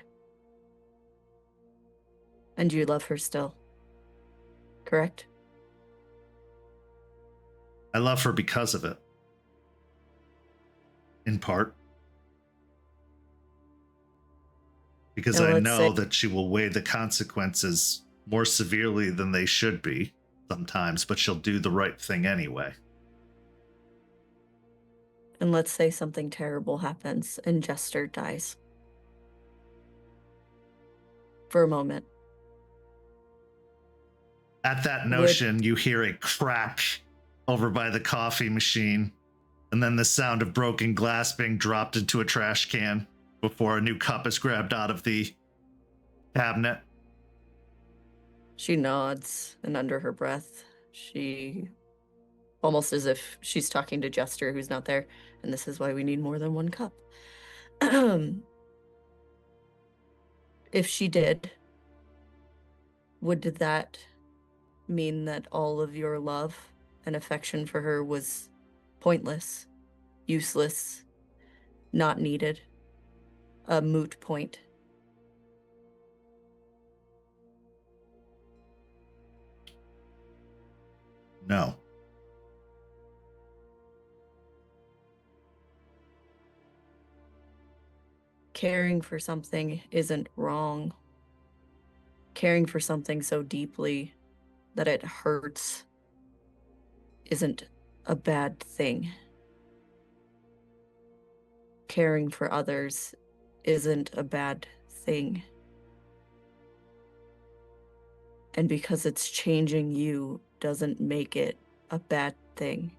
And you love her still, correct?
I love her because of it. In part. Because
And
I
let's
know
say-
that she will weigh the consequences more severely than they should be sometimes, but she'll do the right thing anyway.
And let's say something terrible happens and Jester dies. For a moment.
At that notion, you hear a crack over by the coffee machine, and then the sound of broken glass being dropped into a trash can before a new cup is grabbed out of the cabinet.
She nods, and under her breath, she, almost as if she's talking to Jester, who's not there, and this is why we need more than one cup. If she did, would that mean that all of your love and affection for her was pointless, useless, not needed, a moot point?
No.
Caring for something isn't wrong. Caring for something so deeply that it hurts isn't a bad thing. Caring for others isn't a bad thing. And because it's changing you doesn't make it a bad thing.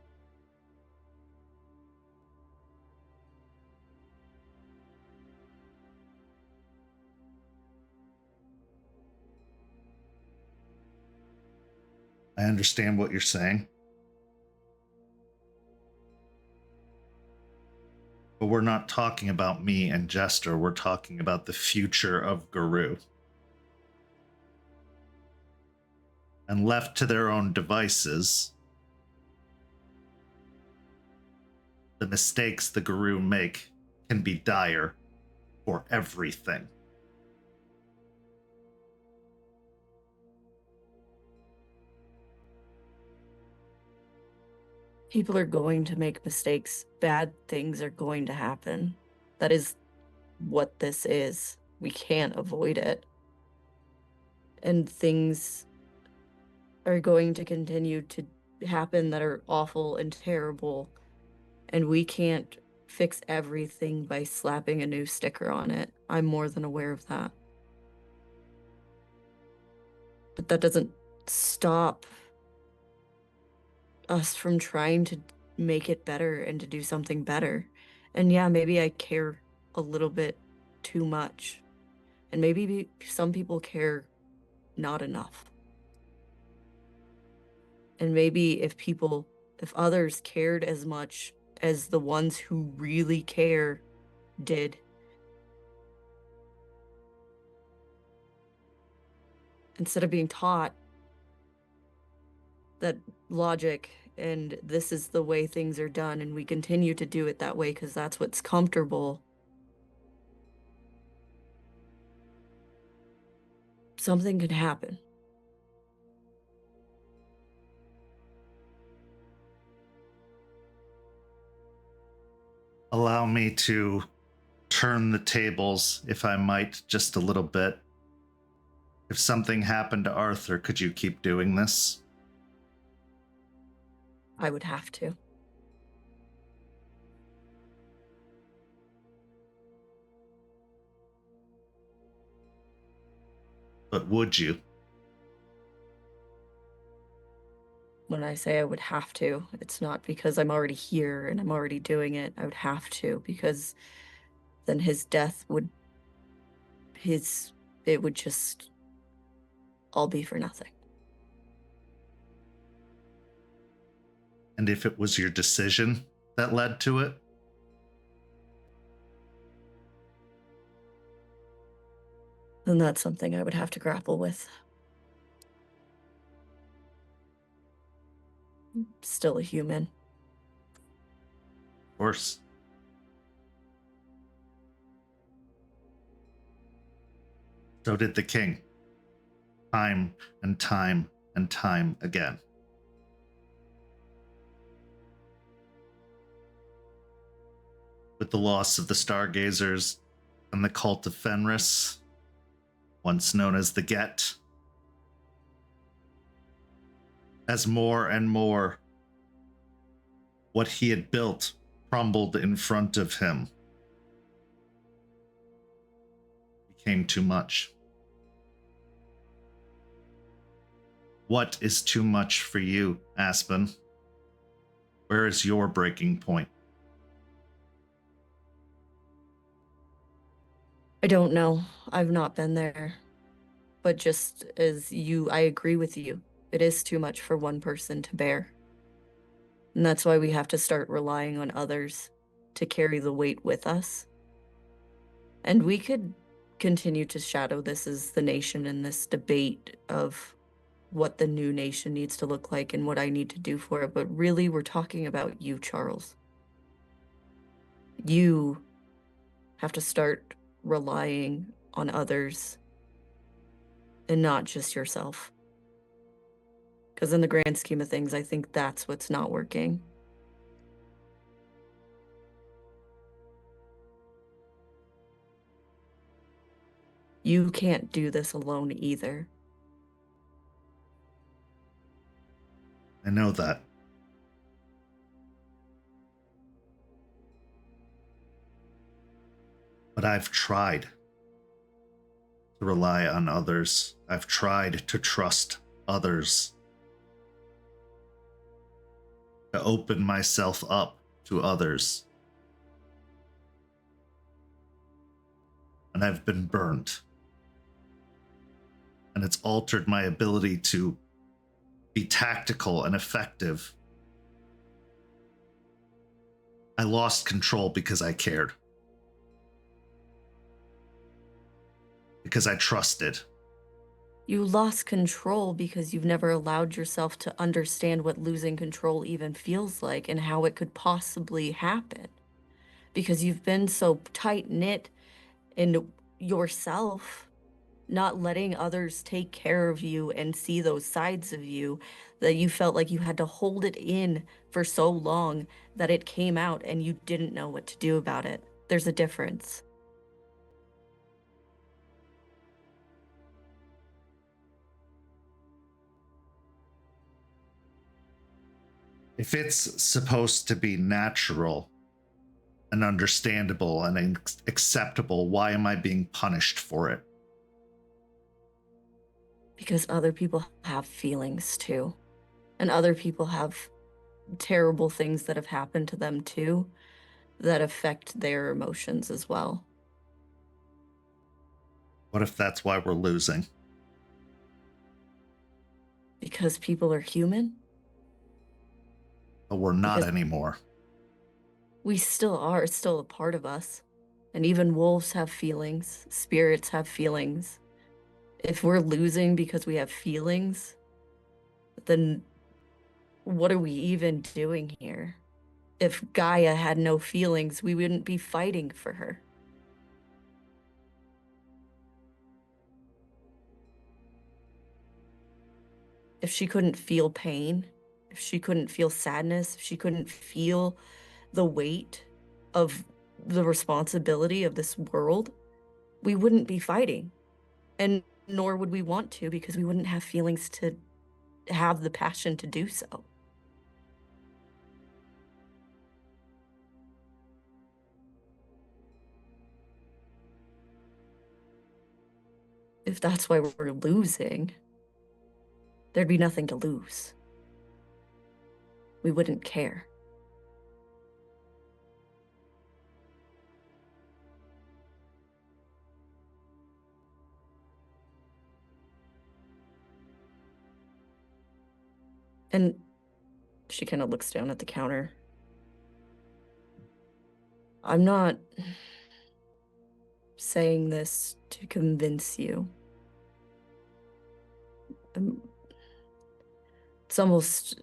I understand what you're saying. But we're not talking about me and Jester. We're talking about the future of Guru. And left to their own devices, the mistakes the Guru make can be dire for everything.
People are going to make mistakes. Bad things are going to happen. That is what this is. We can't avoid it. And things are going to continue to happen that are awful and terrible. And we can't fix everything by slapping a new sticker on it. I'm more than aware of that. But that doesn't stop us from trying to make it better and to do something better. And yeah, maybe I care a little bit too much. And maybe some people care not enough. And maybe if others cared as much as the ones who really care did, instead of being taught that logic and this is the way things are done and we continue to do it that way because that's what's comfortable, something could happen.
Allow me to turn the tables, if I might, just a little bit. If something happened to Arthur, could you keep doing this?
I would have to.
But would you?
When I say I would have to, it's not because I'm already here and I'm already doing it. I would have to, because then his death it would just all be for nothing.
And if it was your decision that led to it?
Then that's something I would have to grapple with. I'm still a human.
Of course. So did the king. Time and time and time again. With the loss of the Stargazers and the cult of Fenris, once known as the Get, as more and more what he had built crumbled in front of him, became too much. What is too much for you, Aspen? Where is your breaking point?
I don't know. I've not been there. But just as I agree with you. It is too much for one person to bear. And that's why we have to start relying on others to carry the weight with us. And we could continue to shadow this as the nation in this debate of what the new nation needs to look like and what I need to do for it. But really, we're talking about you, Charles. You have to start relying on others and not just yourself. Because in the grand scheme of things, I think that's what's not working. You can't do this alone either.
I know that. But I've tried to rely on others. I've tried to trust others. To open myself up to others. And I've been burned. And it's altered my ability to be tactical and effective. I lost control because I cared. Because I trusted.
You lost control because you've never allowed yourself to understand what losing control even feels like and how it could possibly happen. Because you've been so tight-knit in yourself, not letting others take care of you and see those sides of you, that you felt like you had to hold it in for so long that it came out and you didn't know what to do about it. There's a difference.
If it's supposed to be natural and understandable and acceptable, why am I being punished for it?
Because other people have feelings too. And other people have terrible things that have happened to them too that affect their emotions as well.
What if that's why we're losing?
because people are human?
But we're not
Because-
anymore.
We still are. It's still a part of us. And even wolves have feelings. Spirits have feelings. If we're losing because we have feelings, then what are we even doing here? If Gaia had no feelings, we wouldn't be fighting for her. If she couldn't feel pain, if she couldn't feel sadness, if she couldn't feel the weight of the responsibility of this world, we wouldn't be fighting. And nor would we want to, because we wouldn't have feelings to have the passion to do so. If that's why we're losing, there'd be nothing to lose. We wouldn't care. And she kind of looks down at the counter. I'm not saying this to convince you. It's almost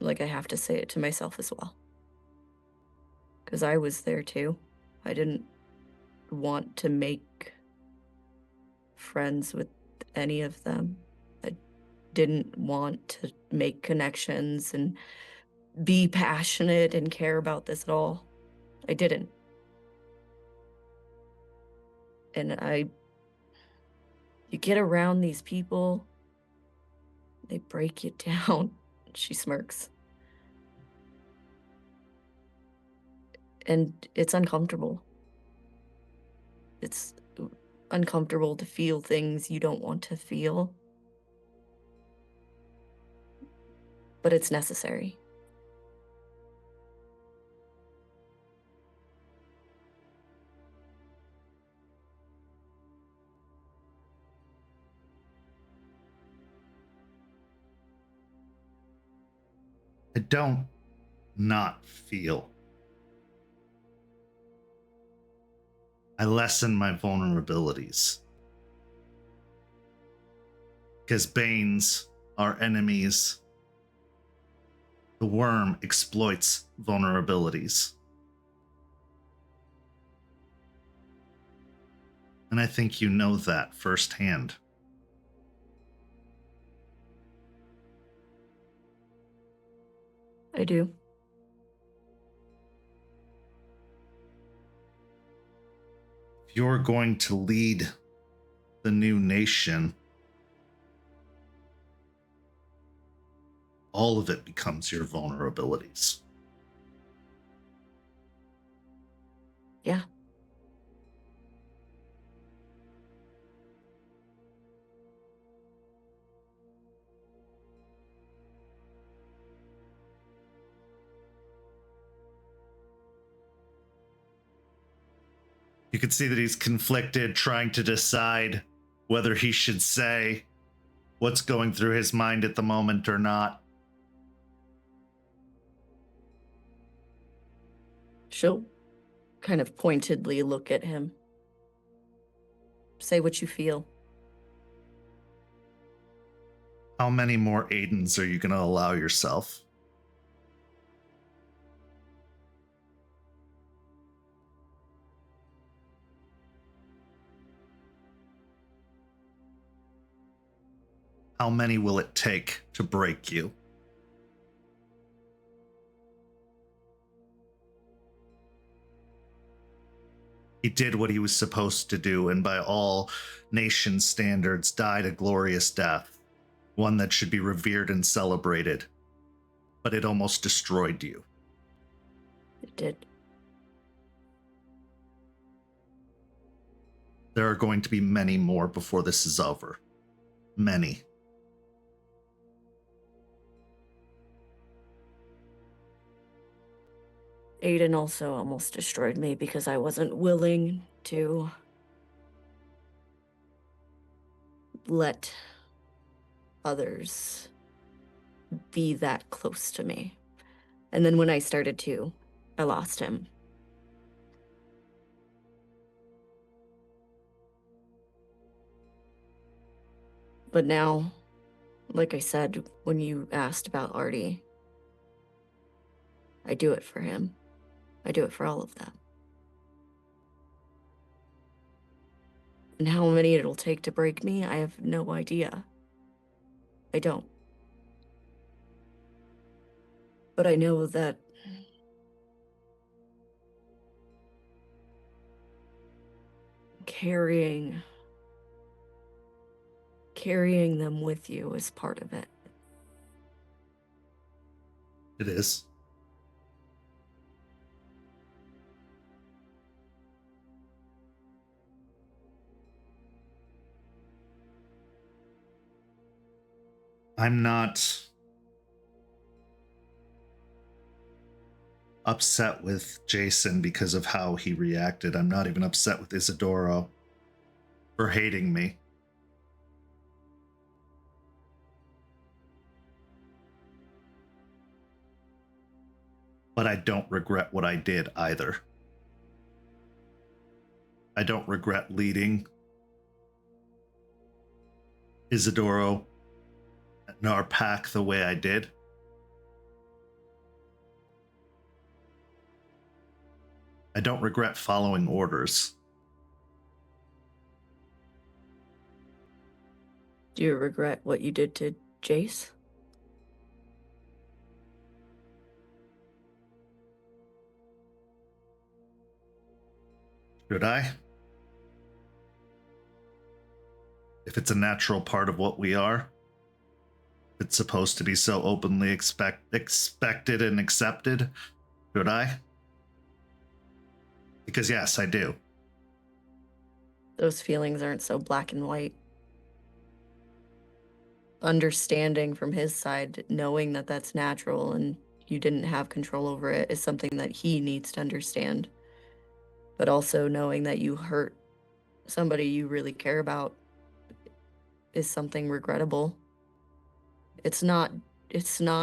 like I have to say it to myself as well. Because I was there too. I didn't want to make friends with any of them. I didn't want to make connections and be passionate and care about this at all. I didn't. And you get around these people, they break you down. She smirks. And it's uncomfortable. It's uncomfortable to feel things you don't want to feel. But it's necessary.
I don't not feel. I lessen my vulnerabilities. Because Banes are enemies. The worm exploits vulnerabilities. And I think you know that firsthand.
I do.
If you're going to lead the new nation, all of it becomes your vulnerabilities.
Yeah.
You can see that he's conflicted, trying to decide whether he should say what's going through his mind at the moment or not.
She'll kind of pointedly look at him. Say what you feel.
How many more Aidens are you going to allow yourself? How many will it take to break you? He did what he was supposed to do, and by all nation standards, died a glorious death, one that should be revered and celebrated. But it almost destroyed you.
It did.
There are going to be many more before this is over. Many.
Aiden also almost destroyed me because I wasn't willing to let others be that close to me. And then when I started to, I lost him. But now, like I said, when you asked about Artie, I do it for him. I do it for all of them. And how many it'll take to break me, I have no idea. I don't. But I know that carrying them with you is part of it.
It is. I'm not upset with Jason because of how he reacted. I'm not even upset with Isidoro for hating me. But I don't regret what I did either. I don't regret leading Isidoro and our pack the way I did. I don't regret following orders.
Do you regret what you did to Jace?
Should I? If it's a natural part of what we are, it's supposed to be so openly expected and accepted, should I? Because yes, I do.
Those feelings aren't so black and white. Understanding from his side, knowing that that's natural and you didn't have control over it, is something that he needs to understand. But also knowing that you hurt somebody you really care about is something regrettable. It's not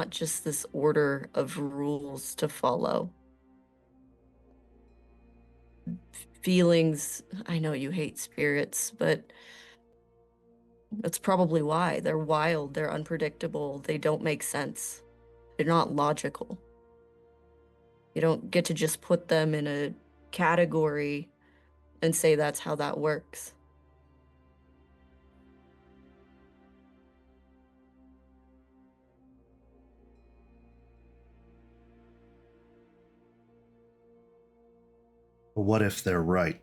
just this order of rules to follow. Feelings, I know you hate spirits, but that's probably why. They're wild, they're unpredictable, they don't make sense. They're not logical. You don't get to just put them in a category and say that's how that works.
But what if they're right?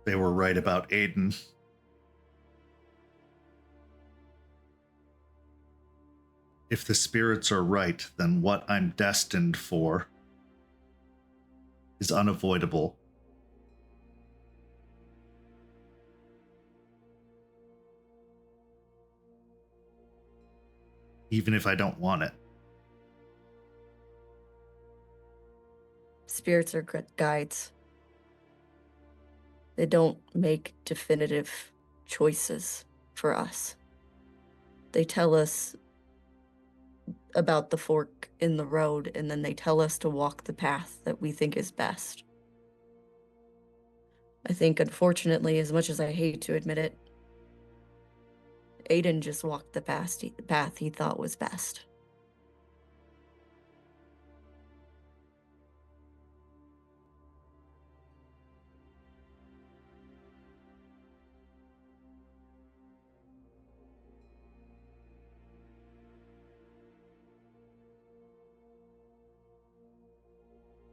They were right about Aiden. If the spirits are right, then what I'm destined for is unavoidable. Even if I don't want it.
Spirits are good guides. They don't make definitive choices for us. They tell us about the fork in the road, and then they tell us to walk the path that we think is best. I think, unfortunately, as much as I hate to admit it, Aiden just walked the path he thought was best.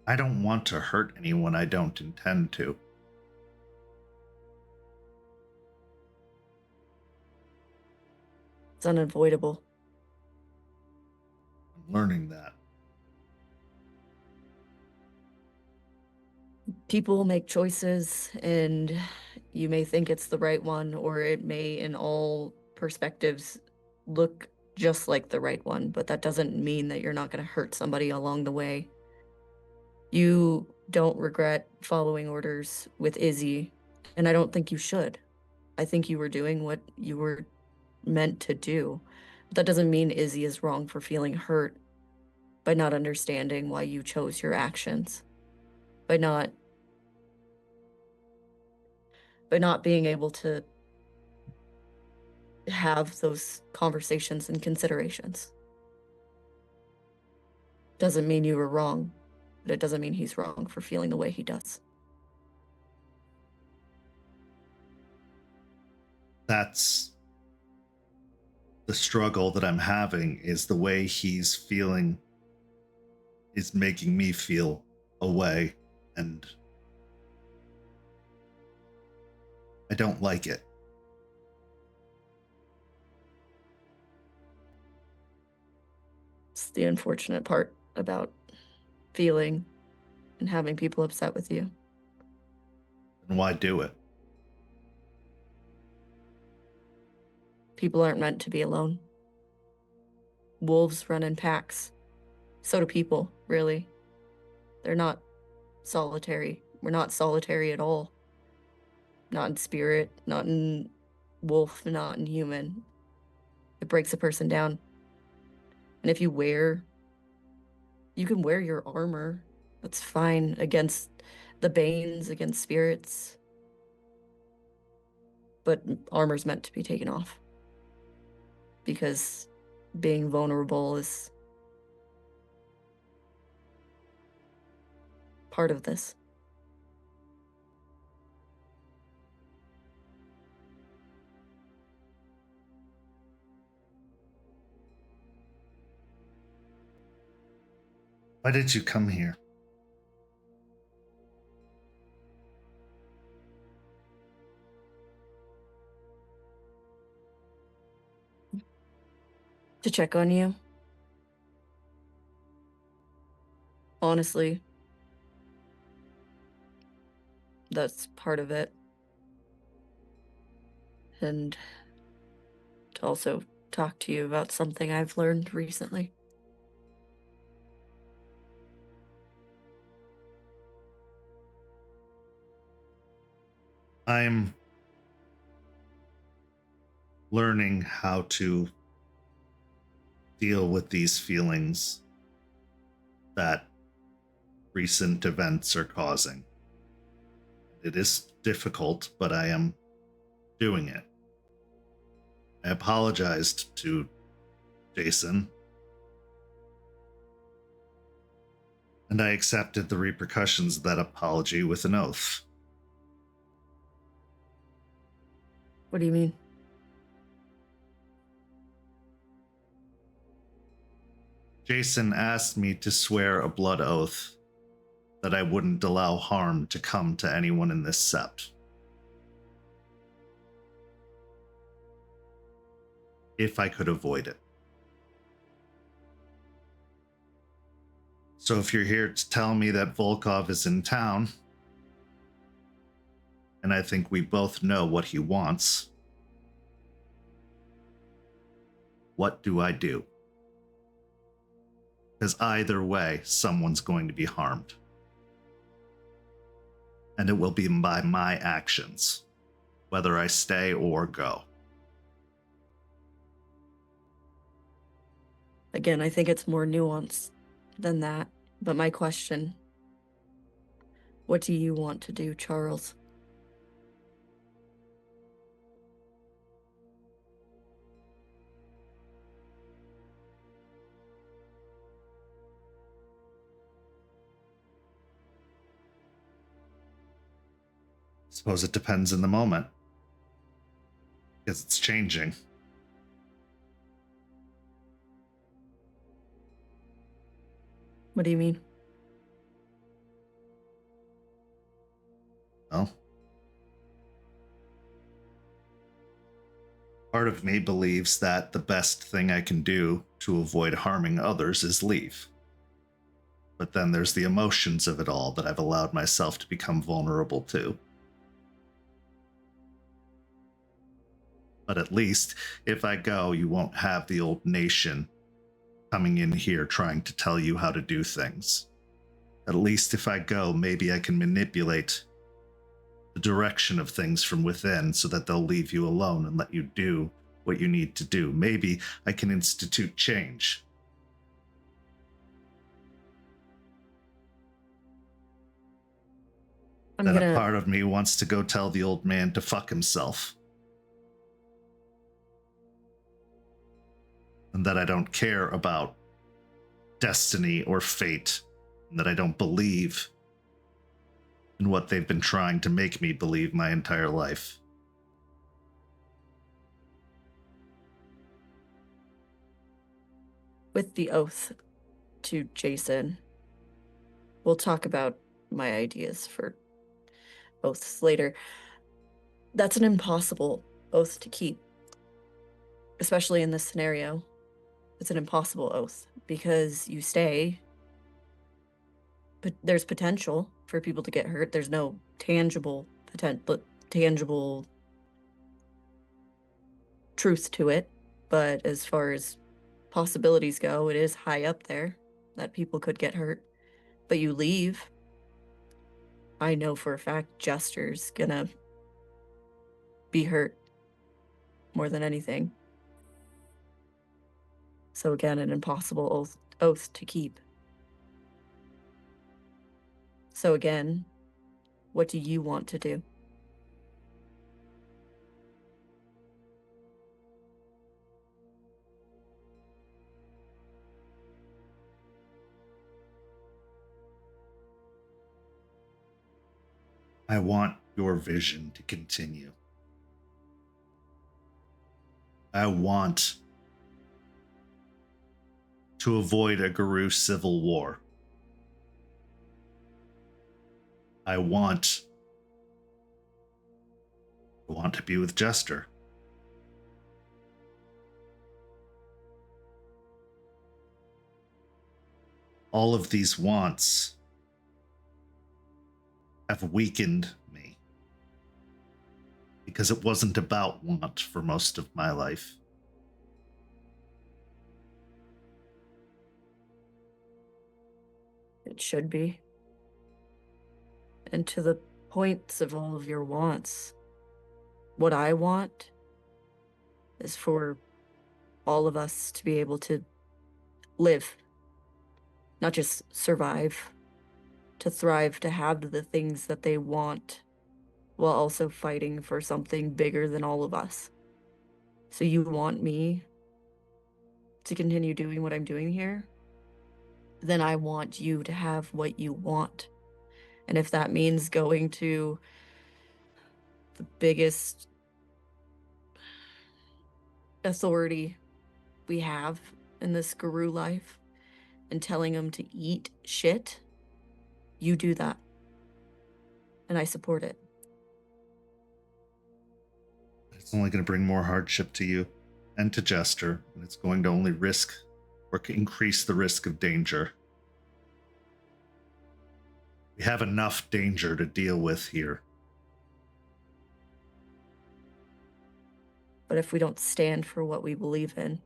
I don't want to hurt anyone I don't intend to.
It's unavoidable.
I'm learning that.
People make choices, and you may think it's the right one, or it may, in all perspectives, look just like the right one, but that doesn't mean that you're not going to hurt somebody along the way. You don't regret following orders with Izzy, And I don't think you should. I think you were doing what you were meant to do. But that doesn't mean Izzy is wrong for feeling hurt by not understanding why you chose your actions, by not being able to have those conversations and considerations. Doesn't mean you were wrong, but it doesn't mean he's wrong for feeling the way he does.
That's the struggle that I'm having, is the way he's feeling is making me feel away, and I don't like it.
It's the unfortunate part about feeling and having people upset with you.
And why do it?
People aren't meant to be alone. Wolves run in packs. So do people, really. They're not solitary. We're not solitary at all. Not in spirit, not in wolf, not in human. It breaks a person down. And if you can wear your armor. That's fine against the banes, against spirits. But armor's meant to be taken off. Because being vulnerable is part of this.
Why did you come here?
To check on you. Honestly, that's part of it. And to also talk to you about something I've learned recently.
I'm learning how to deal with these feelings that recent events are causing. It is difficult, but I am doing it. I apologized to Jason, and I accepted the repercussions of that apology with an oath.
What do you mean?
Jason asked me to swear a blood oath that I wouldn't allow harm to come to anyone in this sept. If I could avoid it. So if you're here to tell me that Volkov is in town, and I think we both know what he wants, what do I do? Because either way, someone's going to be harmed. And it will be by my actions, whether I stay or go.
Again, I think it's more nuanced than that. But my question, what do you want to do, Charles?
Suppose it depends in the moment. Because it's changing.
What do you mean?
Well, part of me believes that the best thing I can do to avoid harming others is leave. But then there's the emotions of it all that I've allowed myself to become vulnerable to. But at least, if I go, you won't have the old nation coming in here trying to tell you how to do things. At least if I go, maybe I can manipulate the direction of things from within so that they'll leave you alone and let you do what you need to do. Maybe I can institute change. A part of me wants to go tell the old man to fuck himself. And that I don't care about destiny or fate, and that I don't believe in what they've been trying to make me believe my entire life.
With the oath to Jason, we'll talk about my ideas for oaths later. That's an impossible oath to keep, especially in this scenario. It's an impossible oath because you stay, but there's potential for people to get hurt. There's no tangible truth to it, but as far as possibilities go, it is high up there that people could get hurt. But you leave, I know for a fact Jester's gonna be hurt more than anything. So again, an impossible oath to keep. So again, what do you want to do?
I want your vision to continue. I want to avoid a Guru civil war. I want to be with Jester. All of these wants have weakened me because it wasn't about want for most of my life.
It should be. And to the points of all of your wants, what I want is for all of us to be able to live, not just survive, to thrive, to have the things that they want, while also fighting for something bigger than all of us. So you want me to continue doing what I'm doing here? Then I want you to have what you want. And if that means going to the biggest authority we have in this guru life and telling them to eat shit, you do that. And I support it.
It's only going to bring more hardship to you and to Jester, and it's going to only risk or increase the risk of danger. We have enough danger to deal with here.
But if we don't stand for what we believe in,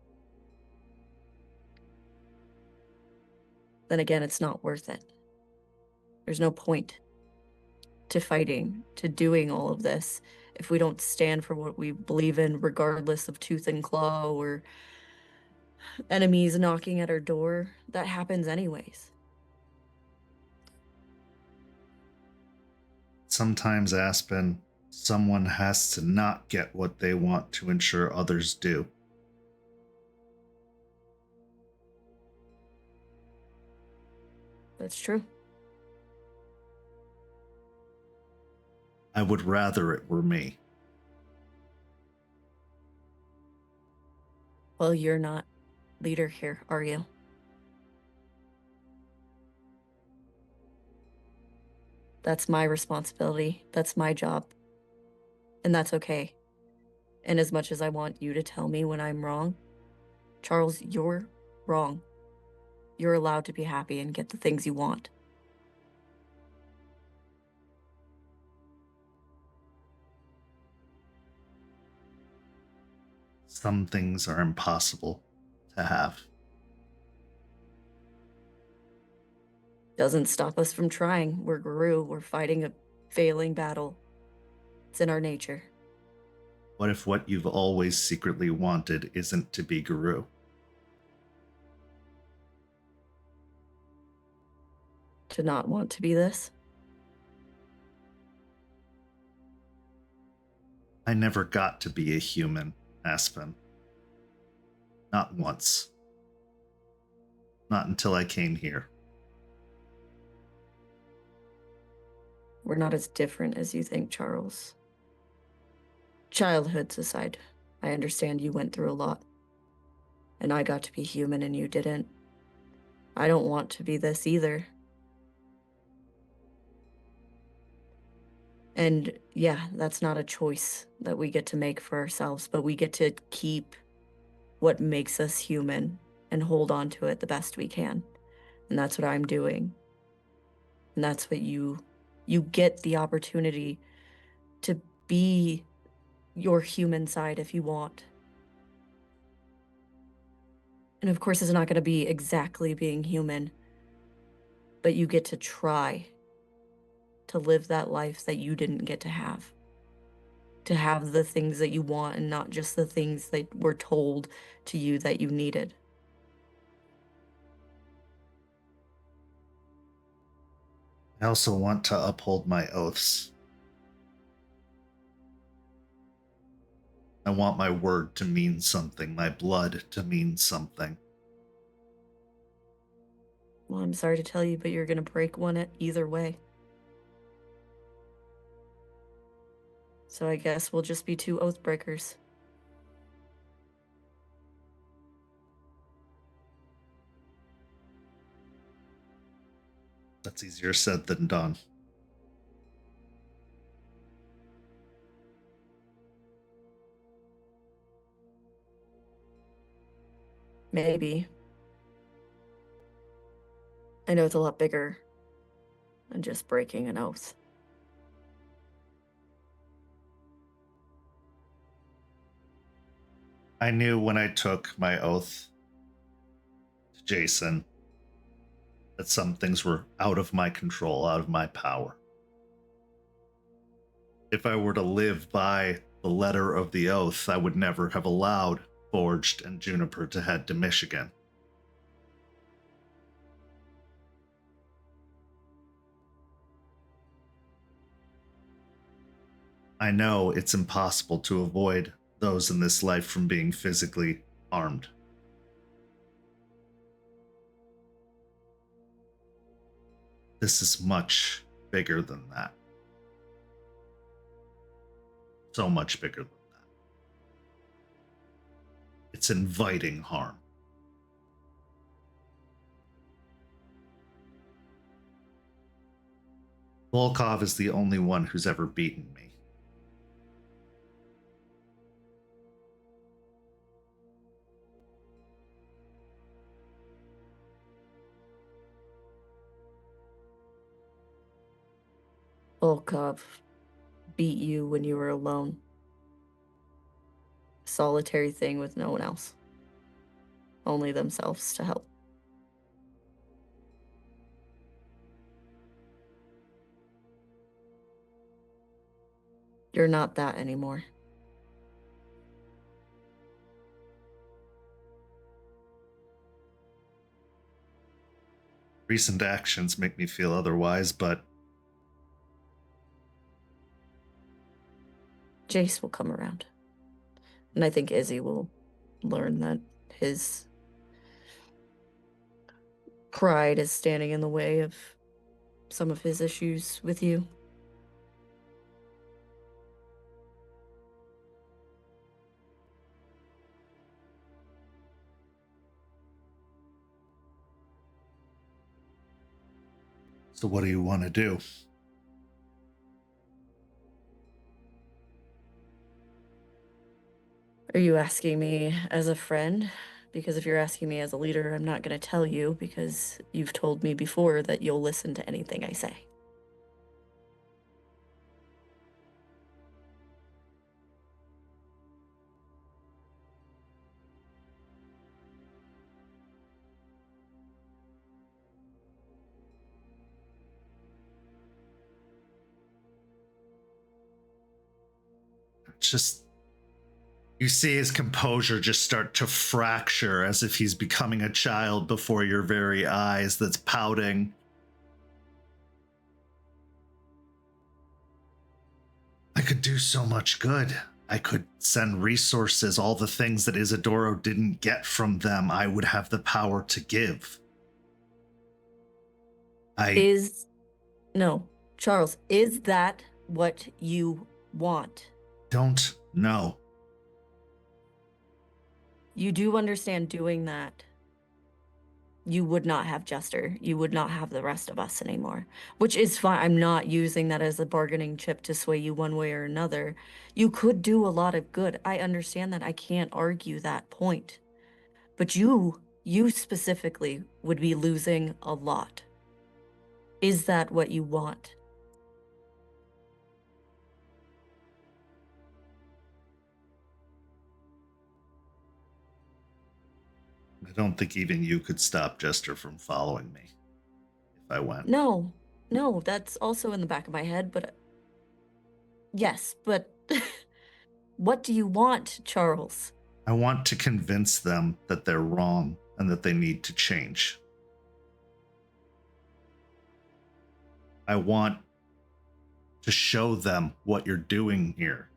then again, it's not worth it. There's no point to fighting, to doing all of this, if we don't stand for what we believe in, regardless of tooth and claw or enemies knocking at our door. That happens anyways.
Sometimes, Aspen, someone has to not get what they want to ensure others do.
That's true.
I would rather it were me.
Well, you're not leader here, are you? That's my responsibility. That's my job. And that's okay. And as much as I want you to tell me when I'm wrong, Charles, you're wrong. You're allowed to be happy and get the things you want.
Some things are impossible to have.
Doesn't stop us from trying. We're Guru. We're fighting a failing battle. It's in our nature.
What if what you've always secretly wanted isn't to be Guru?
To not want to be this?
I never got to be a human, Aspen. Not once. Not until I came here.
We're not as different as you think, Charles. Childhoods aside, I understand you went through a lot. And I got to be human and you didn't. I don't want to be this either. And yeah, that's not a choice that we get to make for ourselves, but we get to keep what makes us human and hold on to it the best we can. And that's what I'm doing. And that's what you get the opportunity to be your human side if you want. And of course, it's not going to be exactly being human, but you get to try to live that life that you didn't get to have the things that you want and not just the things that were told to you that you needed.
I also want to uphold my oaths. I want my word to mean something, my blood to mean something.
Well, I'm sorry to tell you, but you're going to break one either way. So I guess we'll just be two oath breakers.
That's easier said than done.
Maybe. I know it's a lot bigger than just breaking an oath.
I knew when I took my oath to Jason that some things were out of my control, out of my power. If I were to live by the letter of the oath, I would never have allowed Forged and Juniper to head to Michigan. I know it's impossible to avoid those in this life from being physically harmed. This is much bigger than that. So much bigger than that. It's inviting harm. Volkov is the only one who's ever beaten me.
Volkov beat you when you were alone. Solitary thing with no one else. Only themselves to help. You're not that anymore.
Recent actions make me feel otherwise, but
Jace will come around. And I think Izzy will learn that his pride is standing in the way of some of his issues with you.
so what do you want to do?
Are you asking me as a friend? Because if you're asking me as a leader, I'm not going to tell you because you've told me before that you'll listen to anything I say.
just, you see his composure just start to fracture as if he's becoming a child before your very eyes that's pouting. I could do so much good. I could send resources, all the things that Isidoro didn't get from them, I would have the power to give.
No, Charles, is that what you want?
Don't know.
You do understand doing that. You would not have Jester. You would not have the rest of us anymore, which is fine. I'm not using that as a bargaining chip to sway you one way or another. You could do a lot of good. I understand that. I can't argue that point. But you specifically would be losing a lot. Is that what you want?
I don't think even you could stop Jester from following me if I went.
No, that's also in the back of my head, but yes, but what do you want, Charles?
I want to convince them that they're wrong and that they need to change. I want to show them what you're doing here.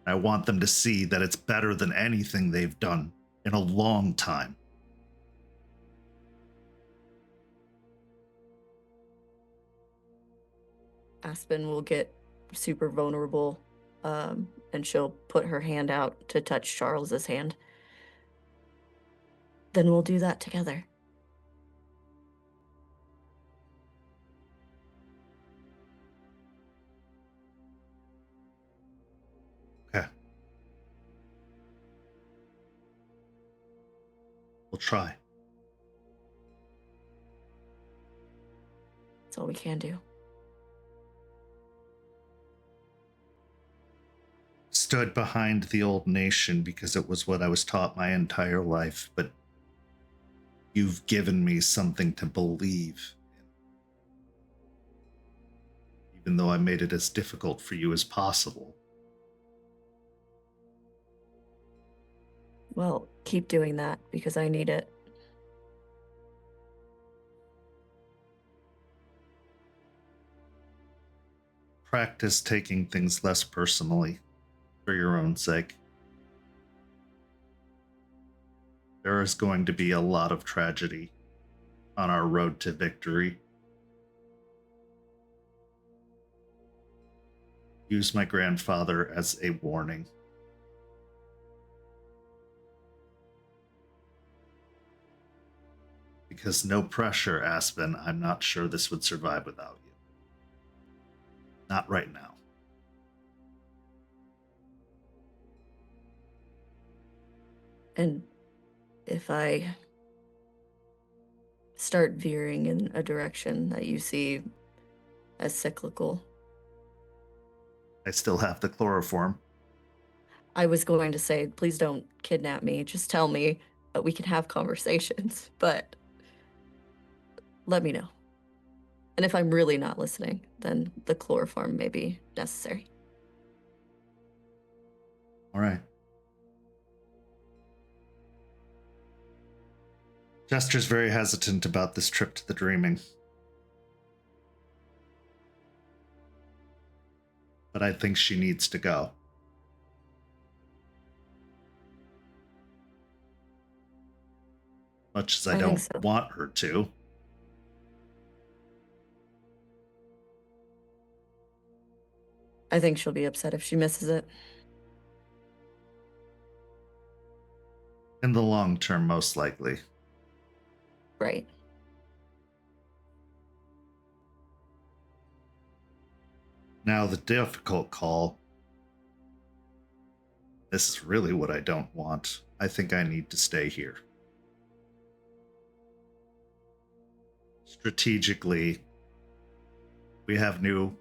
I want them to see that it's better than anything they've done in a long time.
Aspen will get super vulnerable, and she'll put her hand out to touch Charles's hand. Then we'll do that together.
Okay. We'll try.
That's all we can do.
Stood behind the old nation because it was what I was taught my entire life, but you've given me something to believe in, even though I made it as difficult for you as possible.
Well, keep doing that because I need it.
Practice taking things less personally for your own sake. There is going to be a lot of tragedy on our road to victory. Use my grandfather as a warning. Because no pressure, Aspen, I'm not sure this would survive without you. Not right now.
And if I start veering in a direction that you see as cyclical,
I still have the chloroform.
I was going to say, please don't kidnap me. Just tell me that we can have conversations, but let me know. And if I'm really not listening, then the chloroform may be necessary.
All right. Jester's very hesitant about this trip to the Dreaming. But I think she needs to go. Much as I don't
think so.
want her to.
I think she'll be upset if she misses it.
In the long term, most likely.
Right.
Now the difficult call. This is really what I don't want. I think I need to stay here. Strategically, we have new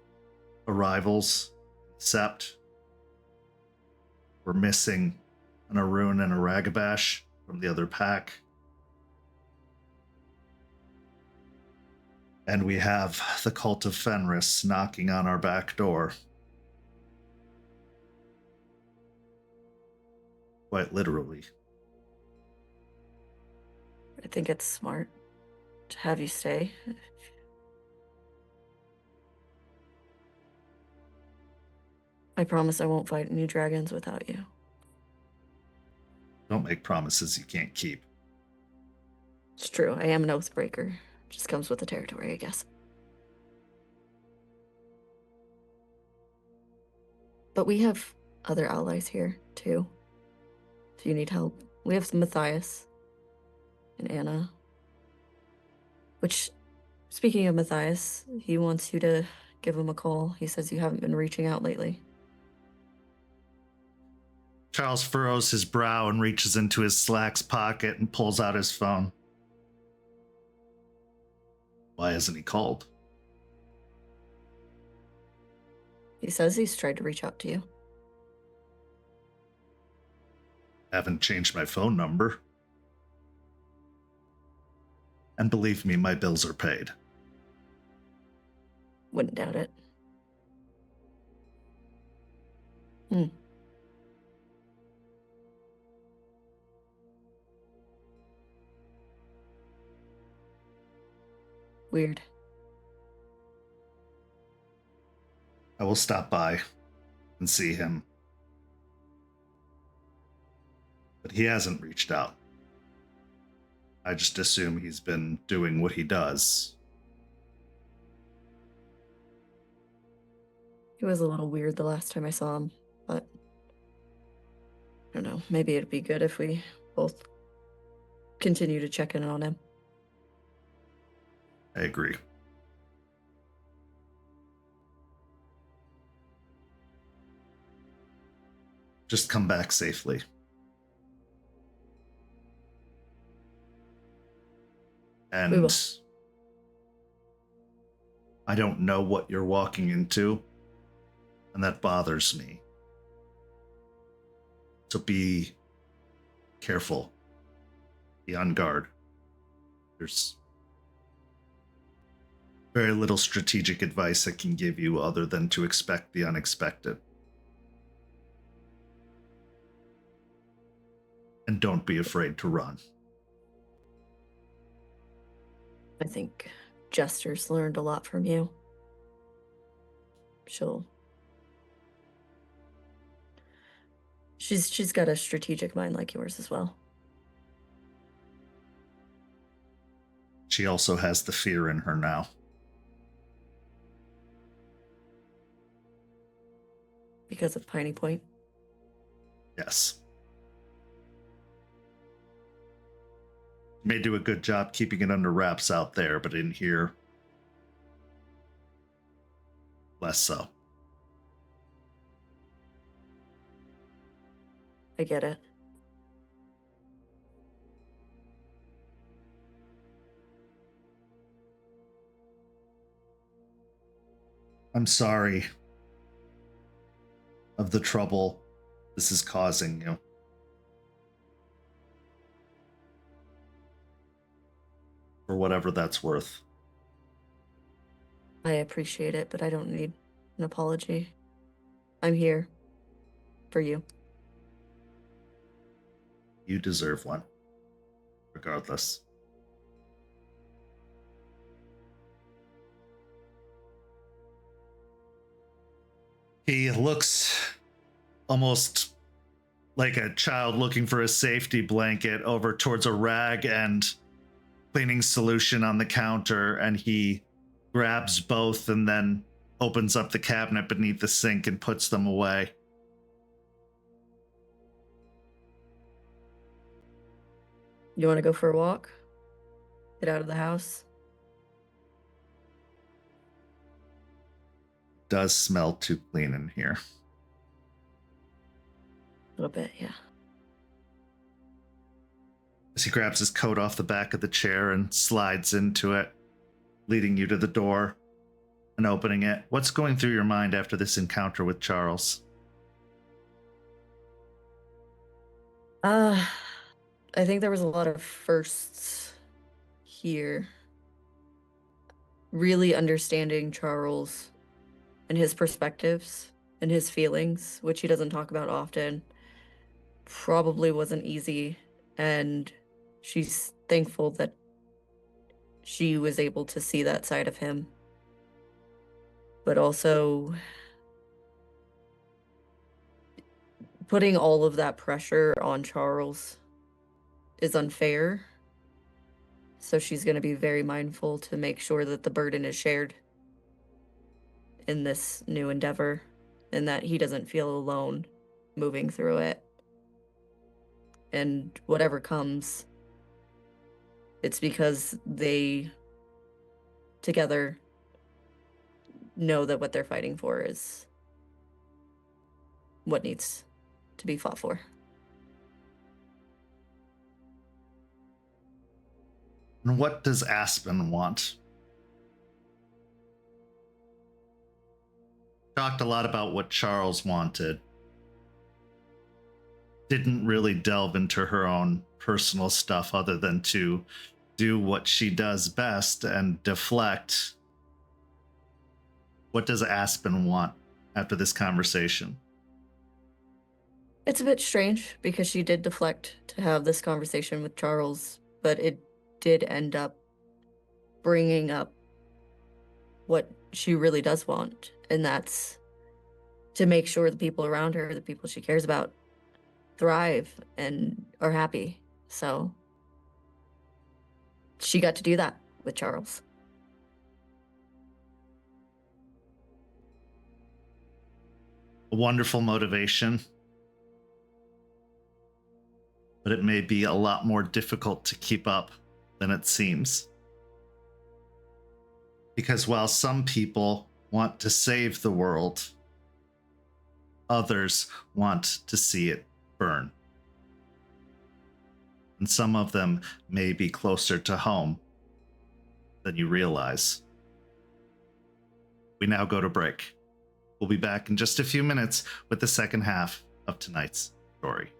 arrivals. Sept. We're missing an Arun and a Ragabash from the other pack. And we have the Cult of Fenris knocking on our back door. quite literally.
I think it's smart to have you stay. I promise I won't fight any dragons without you.
Don't make promises you can't keep.
It's true, I am an oath breaker. Just comes with the territory, I guess. But we have other allies here, too. If you need help. We have Matthias and Anna. Which, speaking of Matthias, he wants you to give him a call. He says you haven't been reaching out lately.
Charles furrows his brow and reaches into his slacks pocket and pulls out his phone. Why hasn't he called?
He says he's tried to reach out to you.
Haven't changed my phone number. And believe me, my bills are paid.
Wouldn't doubt it. Weird.
I will stop by and see him. But he hasn't reached out. I just assume he's been doing what he does.
He was a little weird the last time I saw him, but I don't know. Maybe it'd be good if we both continue to check in on him.
I agree. Just come back safely.
We
And
will.
I don't know what you're walking into, and that bothers me. So be careful. Be on guard. There's very little strategic advice I can give you other than to expect the unexpected. And don't be afraid to run.
I think Jester's learned a lot from you. She's got a strategic mind like yours as well.
She also has the fear in her now.
Because of Piney Point.
Yes. May do a good job keeping it under wraps out there, but in here, less so.
I get it.
I'm sorry of the trouble this is causing you. For whatever that's worth.
I appreciate it, but I don't need an apology. I'm here for you.
You deserve one, regardless. He looks almost like a child looking for a safety blanket over towards a rag and cleaning solution on the counter, and he grabs both and then opens up the cabinet beneath the sink and puts them away.
You want to go for a walk? Get out of the house?
Does smell too clean in here.
A little bit, yeah.
As he grabs his coat off the back of the chair and slides into it, leading you to the door and opening it. What's going through your mind after this encounter with Charles?
I think there was a lot of firsts here. Really understanding Charles and his perspectives and his feelings, which he doesn't talk about often. probably wasn't easy, and she's thankful that she was able to see that side of him. But also, putting all of that pressure on Charles is unfair. So she's going to be very mindful to make sure that the burden is shared in this new endeavor and that he doesn't feel alone moving through it. And whatever comes, it's because they together know that what they're fighting for is what needs to be fought for.
And what does Aspen want? Talked a lot about what Charles wanted. Didn't really delve into her own personal stuff other than to do what she does best and deflect. What does Aspen want after this conversation?
It's a bit strange because she did deflect to have this conversation with Charles, but it did end up bringing up what she really does want, and that's to make sure the people around her, the people she cares about, thrive and are happy. So she got to do that with Charles.
A wonderful motivation, but it may be a lot more difficult to keep up than it seems. Because while some people want to save the world, others want to see it burn. And some of them may be closer to home than you realize. We now go to break. We'll be back in just a few minutes with the second half of tonight's story.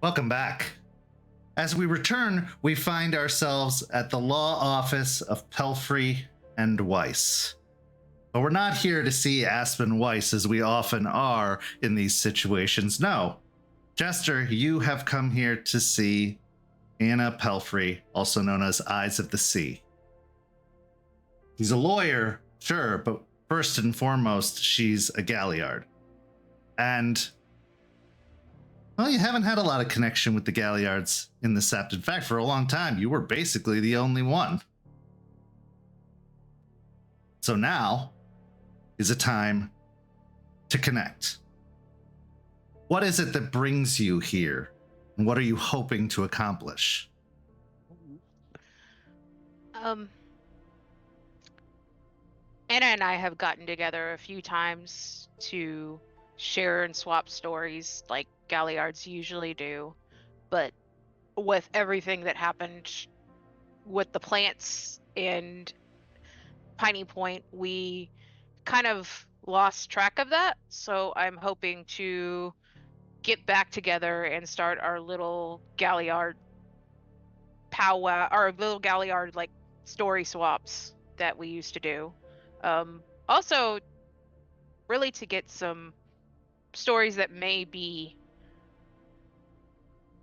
Welcome back. As we return, we find ourselves at the law office of Pelfrey and Weiss. But we're not here to see Aspen Weiss as we often are in these situations. No. Jester, you have come here to see Anna Pelfrey, also known as Eyes of the Sea. He's a lawyer, sure, but first and foremost, she's a Galliard. And, well, you haven't had a lot of connection with the Galliards in the Sept. In fact, for a long time, you were basically the only one. So now is a time to connect. What is it that brings you here? And what are you hoping to accomplish?
Anna and I have gotten together a few times to share and swap stories like Galliards usually do. But with everything that happened with the plants and Piney Point, we kind of lost track of that. So I'm hoping to get back together and start our little Galliard powwow, our little Galliard like story swaps that we used to do. Also, really to get some stories that may be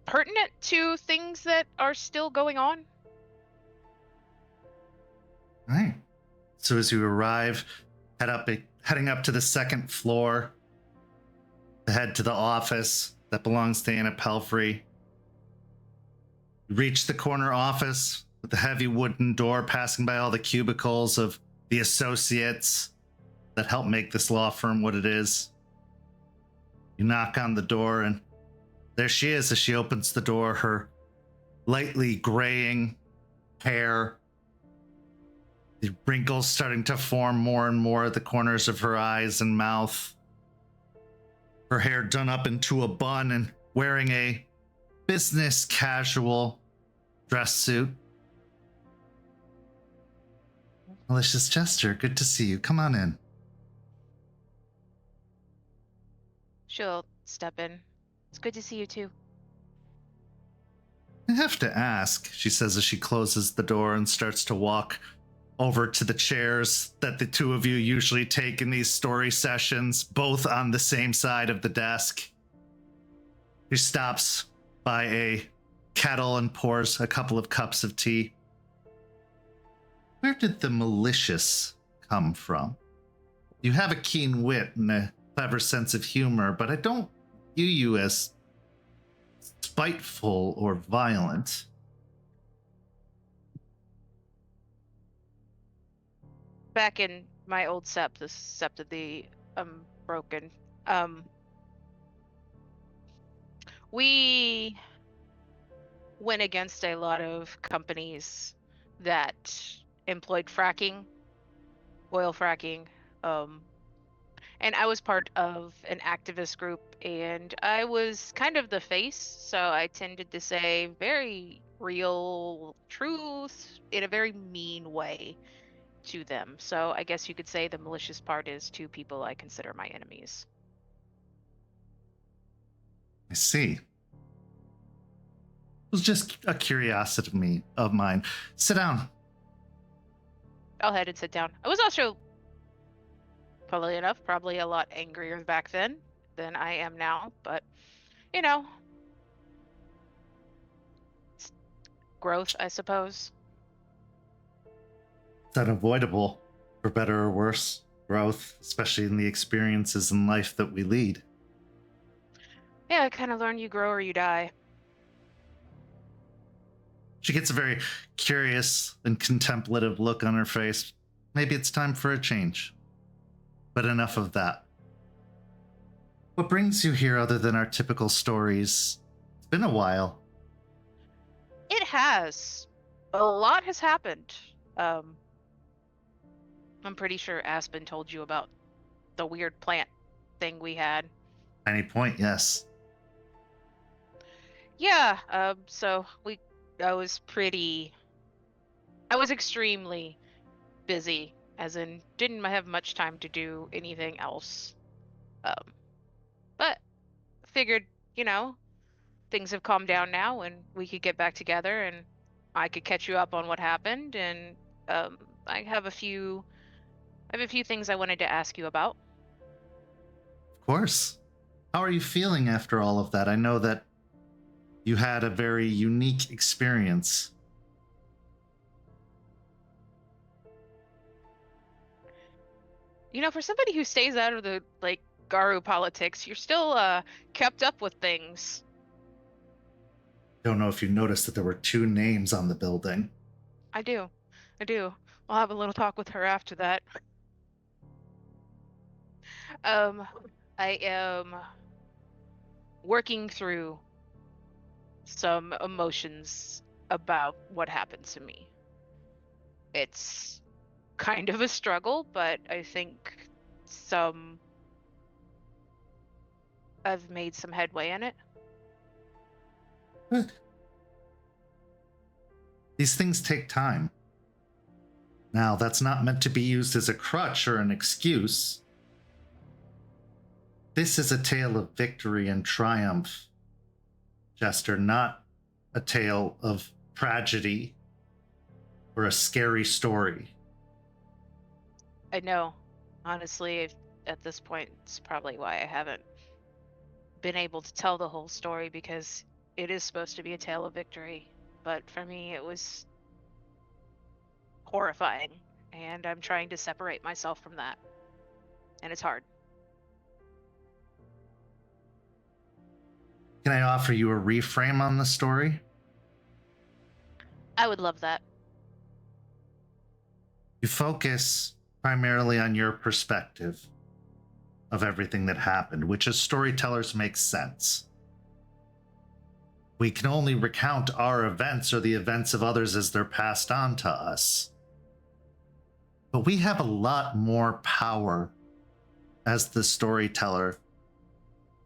pertinent to things that are still going on.
All right. So as you arrive, heading up to the second floor, to head to the office that belongs to Anna Pelfrey. You reach the corner office with the heavy wooden door, passing by all the cubicles of the associates that help make this law firm what it is. You knock on the door, and there she is as she opens the door, her lightly graying hair, the wrinkles starting to form more and more at the corners of her eyes and mouth. Her hair done up into a bun and wearing a business casual dress suit. Malicious Jester, good to see you. Come on in.
She'll step in. It's good to see you too.
I have to ask, she says as she closes the door and starts to walk over to the chairs that the two of you usually take in these story sessions, both on the same side of the desk. She stops by a kettle and pours a couple of cups of tea. Where did the malicious come from? You have a keen wit and a clever sense of humor, but I don't view you as spiteful or violent.
Back in my old sept, the sept of the broken, we went against a lot of companies that employed fracking, oil fracking, and I was part of an activist group, and I was kind of the face, so I tended to say very real truth in a very mean way to them. So I guess you could say the malicious part is two people I consider my enemies.
I see. It was just a curiosity of mine. Sit down.
I'll head and sit down. I was also, funnily enough, probably a lot angrier back then than I am now, but, you know, it's growth, I suppose.
It's unavoidable, for better or worse. Growth, especially in the experiences in life that we lead.
Yeah, I kind of learned you grow or you die.
She gets a very curious and contemplative look on her face. Maybe it's time for a change. But enough of that. What brings you here other than our typical stories? It's been a while.
It has. A lot has happened. I'm pretty sure Aspen told you about the weird plant thing we had.
Any point, yes.
Yeah, so I was extremely busy, as in didn't have much time to do anything else. But figured, things have calmed down now and we could get back together and I could catch you up on what happened. And I have a few things I wanted to ask you about.
Of course. How are you feeling after all of that? I know that you had a very unique experience.
For somebody who stays out of the Garu politics, you're still kept up with things.
Don't know if you noticed that there were 2 names on the building.
I do. I'll have a little talk with her after that. I am working through some emotions about what happened to me. It's kind of a struggle, but I think I've made some headway in it.
Good. These things take time. Now, that's not meant to be used as a crutch or an excuse. This is a tale of victory and triumph, Jester, not a tale of tragedy or a scary story.
I know. Honestly, at this point, it's probably why I haven't been able to tell the whole story, because it is supposed to be a tale of victory. But for me, it was horrifying, and I'm trying to separate myself from that. And it's hard.
Can I offer you a reframe on the story?
I would love that.
You focus primarily on your perspective of everything that happened, which as storytellers makes sense. We can only recount our events or the events of others as they're passed on to us. But we have a lot more power as the storyteller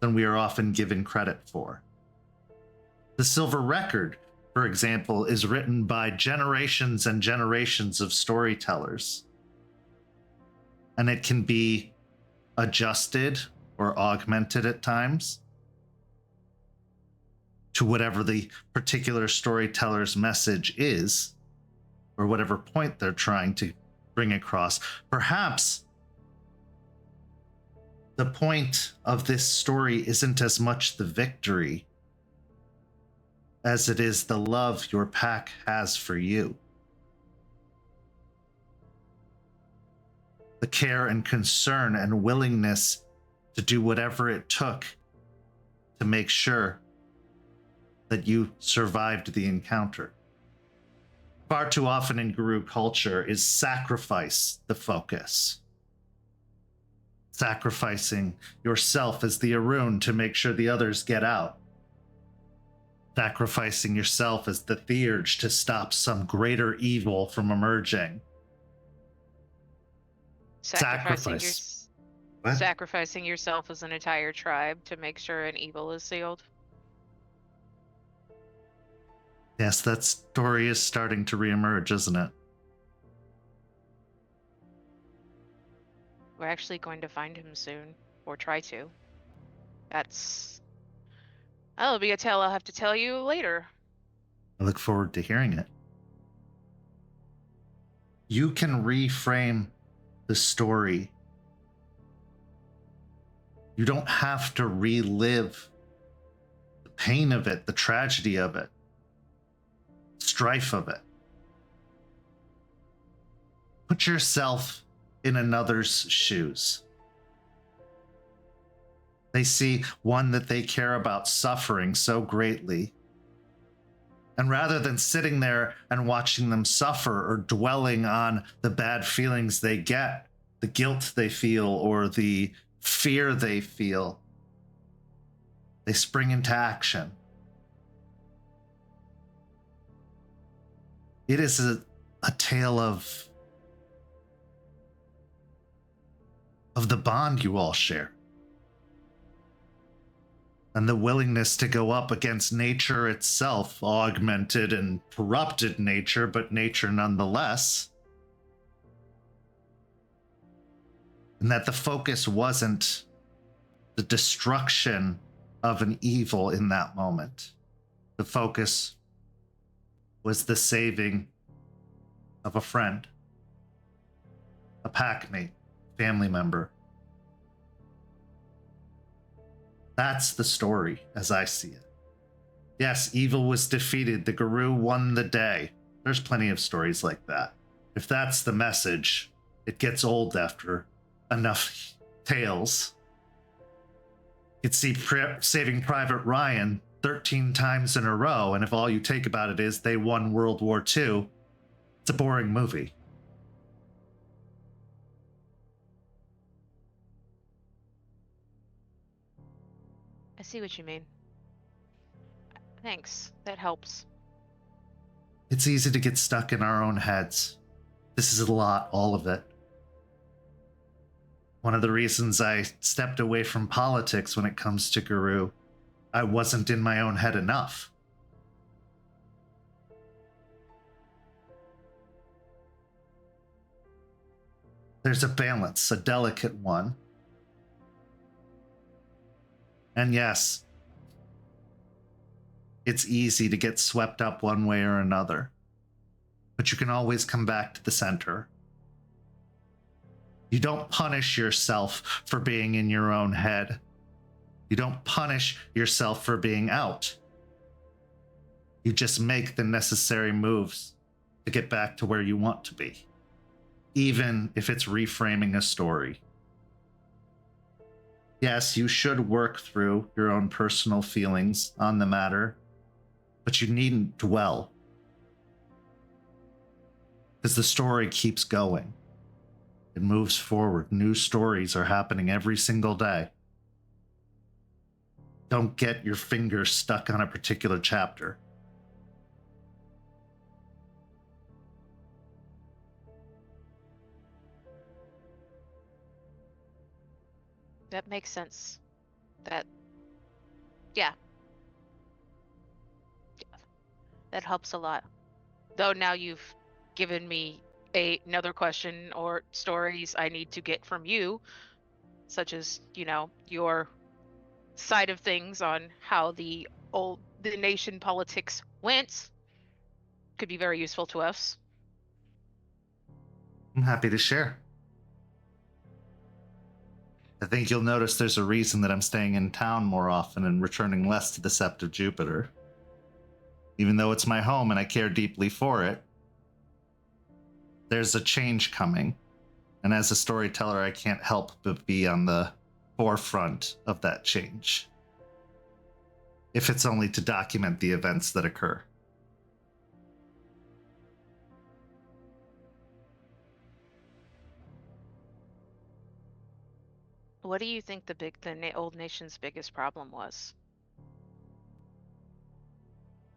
than we are often given credit for. The Silver Record, for example, is written by generations and generations of storytellers. And it can be adjusted or augmented at times to whatever the particular storyteller's message is, or whatever point they're trying to bring across. Perhaps the point of this story isn't as much the victory as it is the love your pack has for you. The care and concern and willingness to do whatever it took to make sure that you survived the encounter. Far too often in Guru culture is sacrifice the focus. Sacrificing yourself as the Arun to make sure the others get out. Sacrificing yourself as the Theurge to stop some greater evil from emerging.
Sacrificing yourself as an entire tribe to make sure an evil is sealed.
Yes, that story is starting to reemerge, isn't it?
We're actually going to find him soon, or try to. That'll be a tale I'll have to tell you later.
I look forward to hearing it. You can reframe the story. You don't have to relive the pain of it, the tragedy of it, strife of it. Put yourself in another's shoes. They see one that they care about suffering so greatly. And rather than sitting there and watching them suffer or dwelling on the bad feelings they get, the guilt they feel or the fear they feel, they spring into action. It is a tale of the bond you all share. And the willingness to go up against nature itself, augmented and corrupted nature, but nature nonetheless. And that the focus wasn't the destruction of an evil in that moment. The focus was the saving of a friend, a packmate, family member. That's the story as I see it. Yes, evil was defeated. The Guru won the day. There's plenty of stories like that. If that's the message, it gets old after enough tales. You'd see Saving Private Ryan 13 times in a row, and if all you take about it is they won World War II, it's a boring movie.
I see what you mean. Thanks. That helps.
It's easy to get stuck in our own heads. This is a lot, all of it. One of the reasons I stepped away from politics when it comes to Guru, I wasn't in my own head enough. There's a balance, a delicate one. And yes, it's easy to get swept up one way or another, but you can always come back to the center. You don't punish yourself for being in your own head. You don't punish yourself for being out. You just make the necessary moves to get back to where you want to be, even if it's reframing a story. Yes, you should work through your own personal feelings on the matter, but you needn't dwell, because the story keeps going. It moves forward. New stories are happening every single day. Don't get your fingers stuck on a particular chapter.
That makes sense. Yeah. That helps a lot. Though now you've given me another question or stories I need to get from you, such as, your side of things on how the nation politics went, could be very useful to us.
I'm happy to share. I think you'll notice there's a reason that I'm staying in town more often and returning less to the Sept of Jupiter. Even though it's my home and I care deeply for it, there's a change coming. And as a storyteller, I can't help but be on the forefront of that change, if it's only to document the events that occur.
What do you think the old nation's biggest problem was?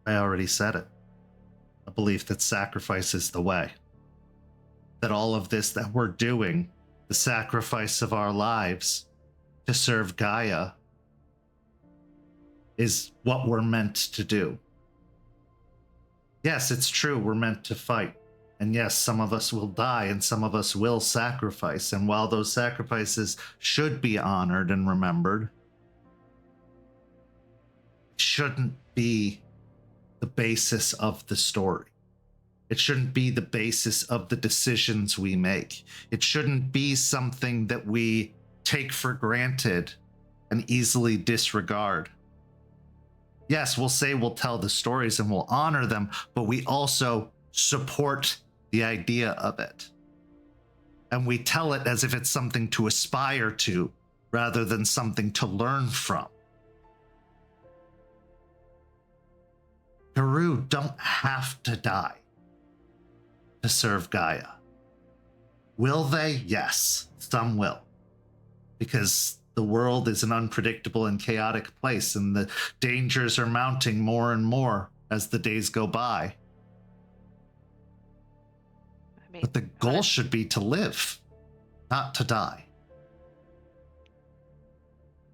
I already said it. A belief that sacrifice is the way. That all of this that we're doing, the sacrifice of our lives to serve Gaia, is what we're meant to do. Yes, it's true, we're meant to fight. And yes, some of us will die and some of us will sacrifice. And while those sacrifices should be honored and remembered, it shouldn't be the basis of the story. It shouldn't be the basis of the decisions we make. It shouldn't be something that we take for granted and easily disregard. Yes, we'll say we'll tell the stories and we'll honor them, but we also support the idea of it. And we tell it as if it's something to aspire to rather than something to learn from. Guru don't have to die to serve Gaia. Will they? Yes, some will. Because the world is an unpredictable and chaotic place, and the dangers are mounting more and more as the days go by. But the goal should be to live, not to die.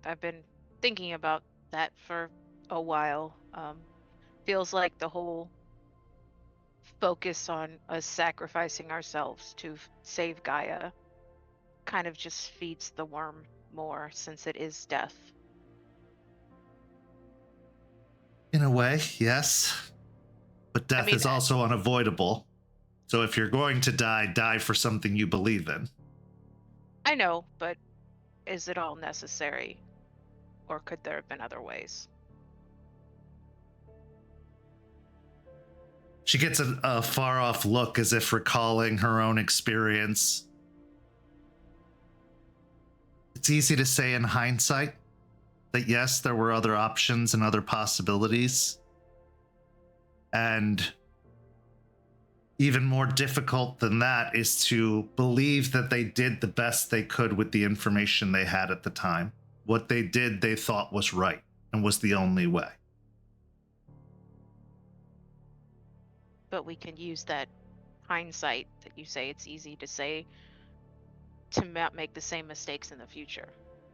I've been thinking about that for a while. Feels like the whole focus on us sacrificing ourselves to save Gaia kind of just feeds the worm more, since it is death.
In a way, yes. But death
mean,
is also unavoidable. So if you're going to die, die for something you believe in.
I know, but is it all necessary? Or could there have been other ways?
She gets a far-off look as if recalling her own experience. It's easy to say in hindsight that yes, there were other options and other possibilities. And even more difficult than that is to believe that they did the best they could with the information they had at the time. What they did, they thought was right and was the only way.
But we can use that hindsight that you say it's easy to say to not make the same mistakes in the future.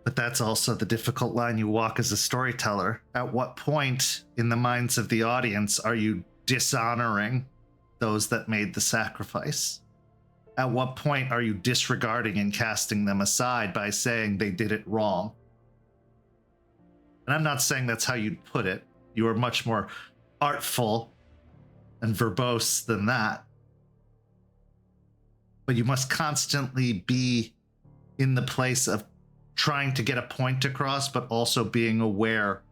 But that's also the difficult line you walk as a storyteller. At what point in the minds of the audience are you dishonoring those that made the sacrifice? At what point are you disregarding and casting them aside by saying they did it wrong? And I'm not saying that's how you'd put it. You are much more artful and verbose than that. But you must constantly be in the place of trying to get a point across, but also being aware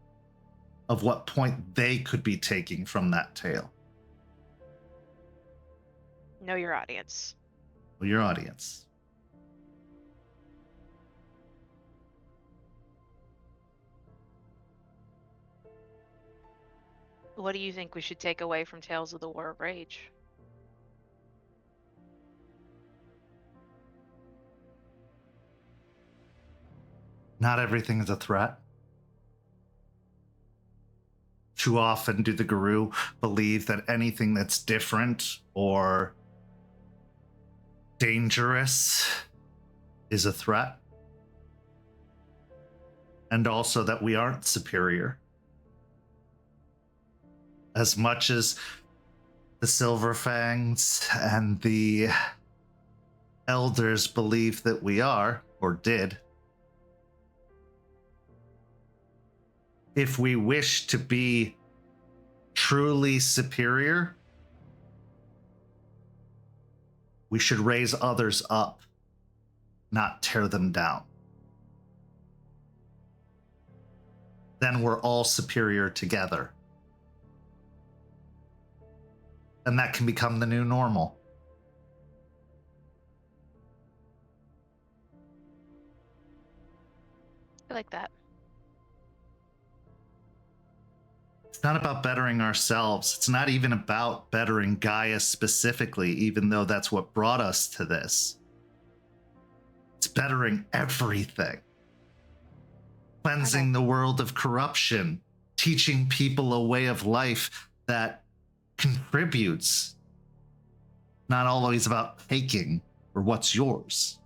of what point they could be taking from that tale.
Know your audience.
Your audience.
What do you think we should take away from Tales of the War of Rage?
Not everything is a threat. Too often do the Guru believe that anything that's different or dangerous is a threat. And also that we aren't superior. As much as the Silverfangs and the elders believe that we are, or did, if we wish to be truly superior, we should raise others up, not tear them down. Then we're all superior together. And that can become the new normal.
I like that.
It's not about bettering ourselves. It's not even about bettering Gaia specifically, even though that's what brought us to this. It's bettering everything. Cleansing the world of corruption, teaching people a way of life that contributes, not always about taking or what's yours.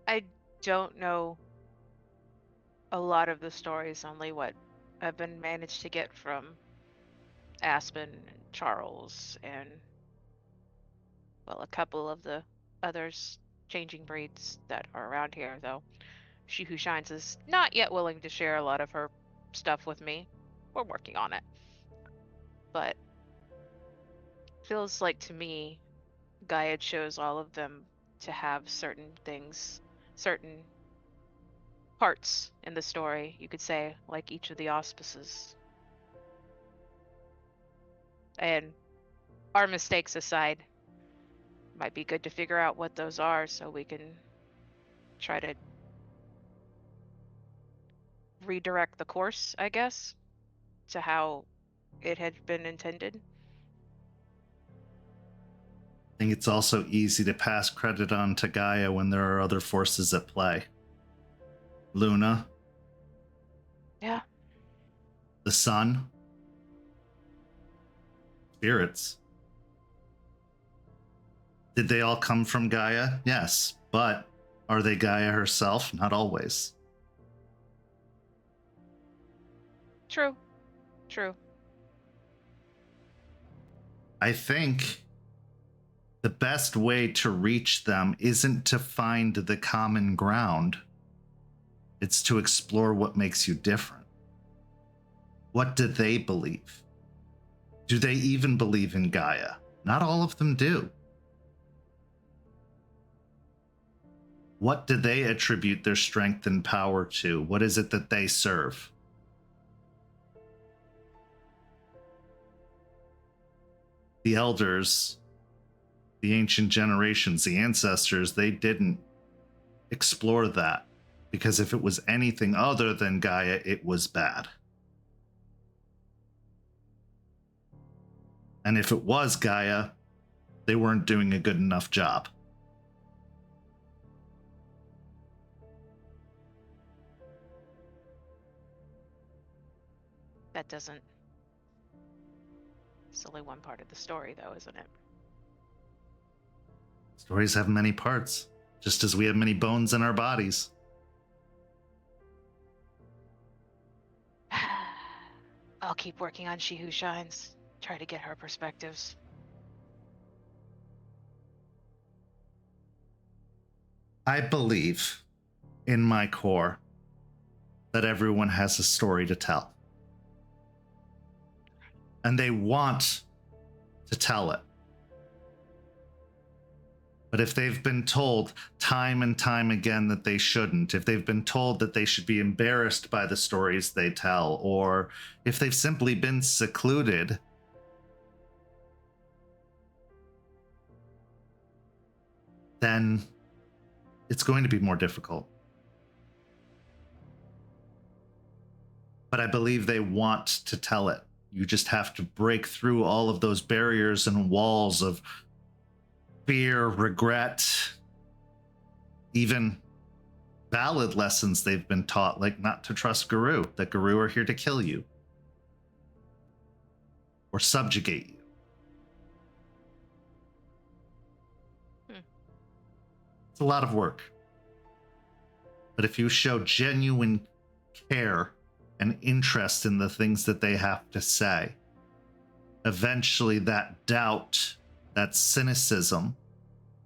I don't know a lot of the stories, only what I've been managed to get from Aspen and Charles and, well, a couple of the others changing breeds that are around here, though She Who Shines is not yet willing to share a lot of her stuff with me. We're working on it. But feels like to me, Gaia chose all of them to have certain things, certain parts in the story, you could say, like each of the auspices. And our mistakes aside, might be good to figure out what those are so we can try to redirect the course, I guess, to how it had been intended.
I think it's also easy to pass credit on to Gaia when there are other forces at play. Luna.
Yeah.
The sun. Spirits. Did they all come from Gaia? Yes, but are they Gaia herself? Not always.
True. True.
I think the best way to reach them isn't to find the common ground. It's to explore what makes you different. What do they believe? Do they even believe in Gaia? Not all of them do. What do they attribute their strength and power to? What is it that they serve? The elders, the ancient generations, the ancestors, they didn't explore that, because if it was anything other than Gaia, it was bad. And if it was Gaia, they weren't doing a good enough job.
That doesn't. It's only one part of the story, though, isn't it?
Stories have many parts, just as we have many bones in our bodies.
I'll keep working on She Who Shines. Try to get her perspectives.
I believe in my core that everyone has a story to tell. And they want to tell it. But if they've been told time and time again that they shouldn't, if they've been told that they should be embarrassed by the stories they tell, or if they've simply been secluded, then it's going to be more difficult. But I believe they want to tell it. You just have to break through all of those barriers and walls of fear, regret, even valid lessons they've been taught, like not to trust Guru, that Guru are here to kill you or subjugate you. It's a lot of work. But if you show genuine care and interest in the things that they have to say, eventually that doubt, that cynicism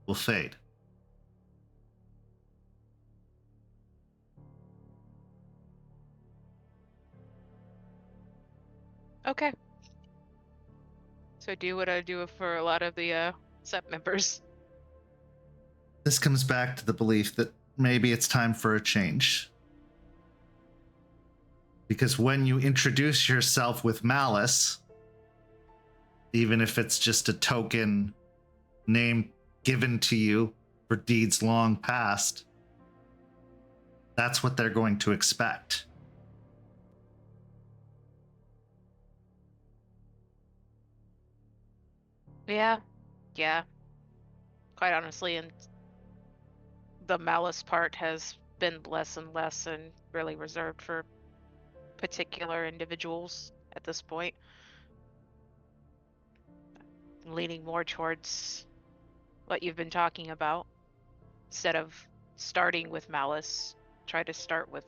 will fade.
Okay. So do what I do for a lot of the SEP members.
This comes back to the belief that maybe it's time for a change. Because when you introduce yourself with malice, even if it's just a token name given to you for deeds long past, that's what they're going to expect.
Yeah. Quite honestly, and the malice part has been less and less and really reserved for particular individuals at this point. I'm leaning more towards what you've been talking about. Instead of starting with malice, try to start with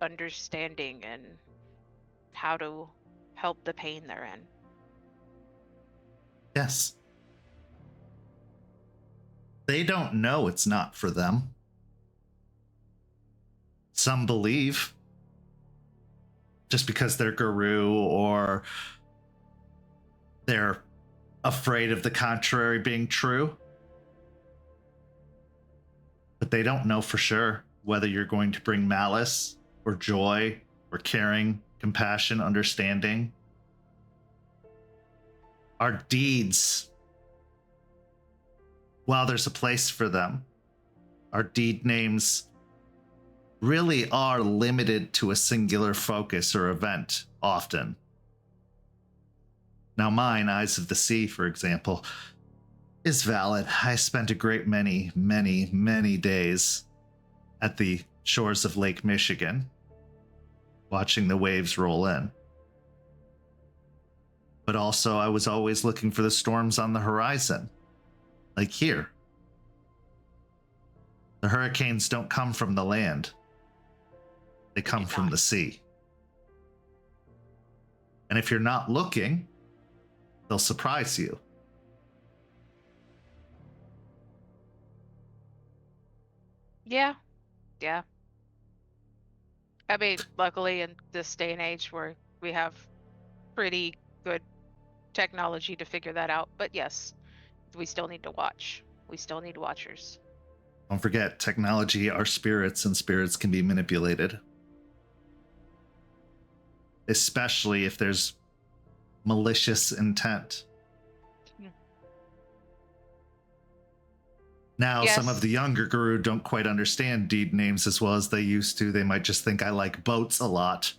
understanding and how to help the pain they're in.
Yes. They don't know it's not for them. Some believe, just because they're Guru or they're afraid of the contrary being true. But they don't know for sure whether you're going to bring malice or joy or caring, compassion, understanding. Our deeds, while there's a place for them, our deed names really are limited to a singular focus or event often. Now mine, Eyes of the Sea, for example, is valid. I spent a great many days at the shores of Lake Michigan, watching the waves roll in. But also I was always looking for the storms on the horizon, like here. The hurricanes don't come from the land. They come from the sea. And if you're not looking, they'll surprise you.
Yeah. Yeah. I mean, luckily in this day and age where we have pretty good technology to figure that out. But yes, we still need to watch. We still need watchers.
Don't forget, technology are spirits, and spirits can be manipulated. Especially if there's malicious intent. Now,
Yes.
some of the younger guru don't quite understand deed names as well as they used to. They might just think I like boats a lot.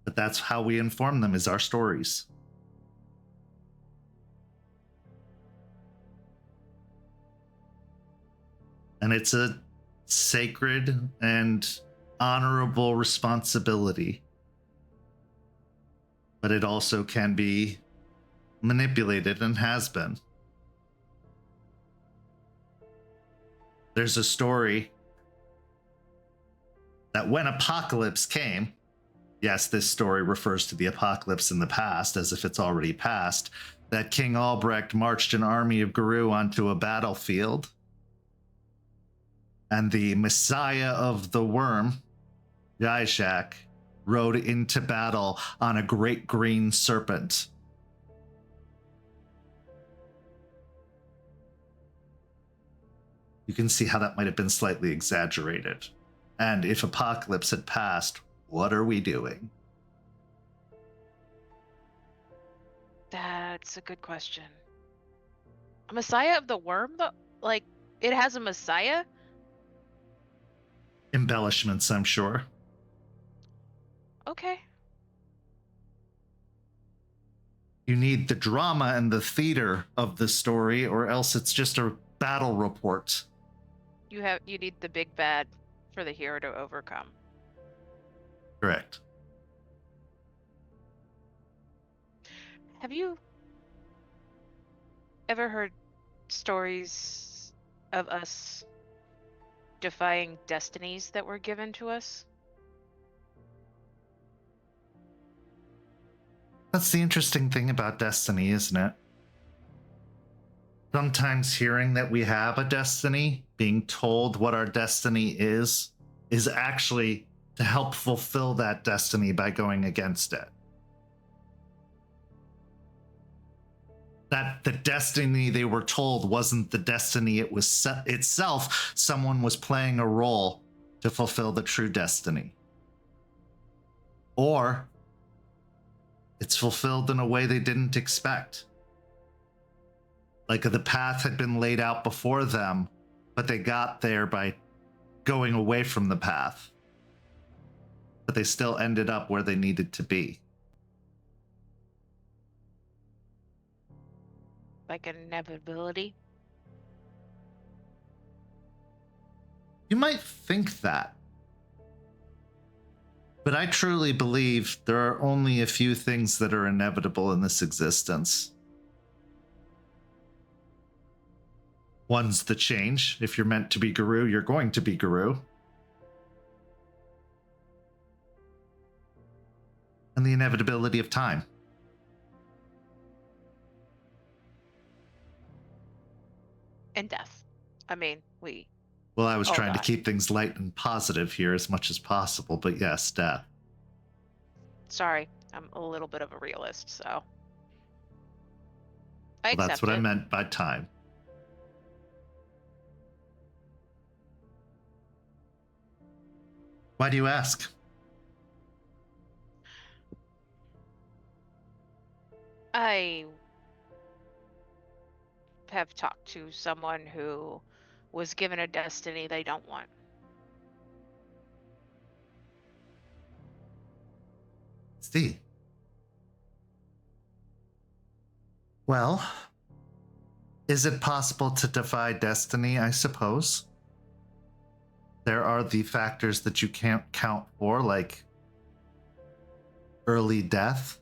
But that's how we inform them, is our stories. And it's a sacred and honorable responsibility. But it also can be manipulated and has been. There's a story that when apocalypse came, yes, this story refers to the apocalypse in the past as if it's already passed, that King Albrecht marched an army of Guru onto a battlefield, and the Messiah of the Worm, Jace, rode into battle on a great green serpent. You can see how that might have been slightly exaggerated. And if apocalypse had passed, what are we doing?
That's a good question. A Messiah of the Worm, though? Like, it has a Messiah?
Embellishments, I'm sure.
Okay.
You need the drama and the theater of the story, or else it's just a battle report.
You need the big bad for the hero to overcome.
Correct.
Have you ever heard stories of us defying destinies that were given to us?
That's the interesting thing about destiny, isn't it? Sometimes hearing that we have a destiny, being told what our destiny is actually to help fulfill that destiny by going against it. That the destiny they were told wasn't the destiny it was itself. Someone was playing a role to fulfill the true destiny. Or it's fulfilled in a way they didn't expect. Like the path had been laid out before them, but they got there by going away from the path. But they still ended up where they needed to be.
Like an inevitability?
You might think that. But I truly believe there are only a few things that are inevitable in this existence. One's the change. If you're meant to be Guru, you're going to be Guru. And the inevitability of time.
And death. I mean, we...
Well, I was
Oh,
trying to
God.
keep things light and positive here as much as possible, but yes, death.
Sorry, I'm a little bit of a realist, so... I
Well,
accept
that's what I
it.
meant by time. Why do you ask?
I have talked to someone who was given a destiny they don't want.
See. Well, is it possible to defy destiny, I suppose? There are the factors that you can't count for, like early death,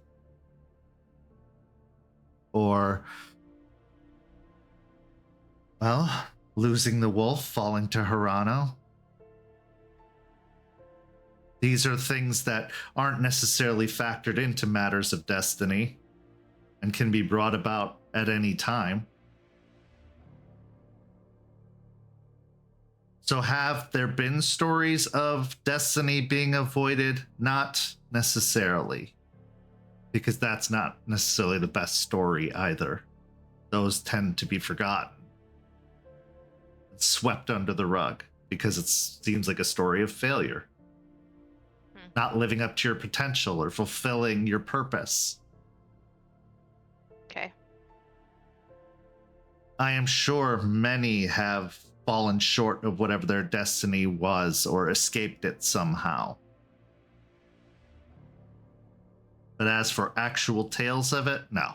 or, well, losing the wolf, falling to Hirano. These are things that aren't necessarily factored into matters of destiny and can be brought about at any time. So have there been stories of destiny being avoided? Not necessarily, because that's not necessarily the best story either. Those tend to be forgotten, swept under the rug, because it seems like a story of failure. Not living up to your potential or fulfilling your purpose.
Okay.
I am sure many have fallen short of whatever their destiny was or escaped it somehow. But as for actual tales of it, no.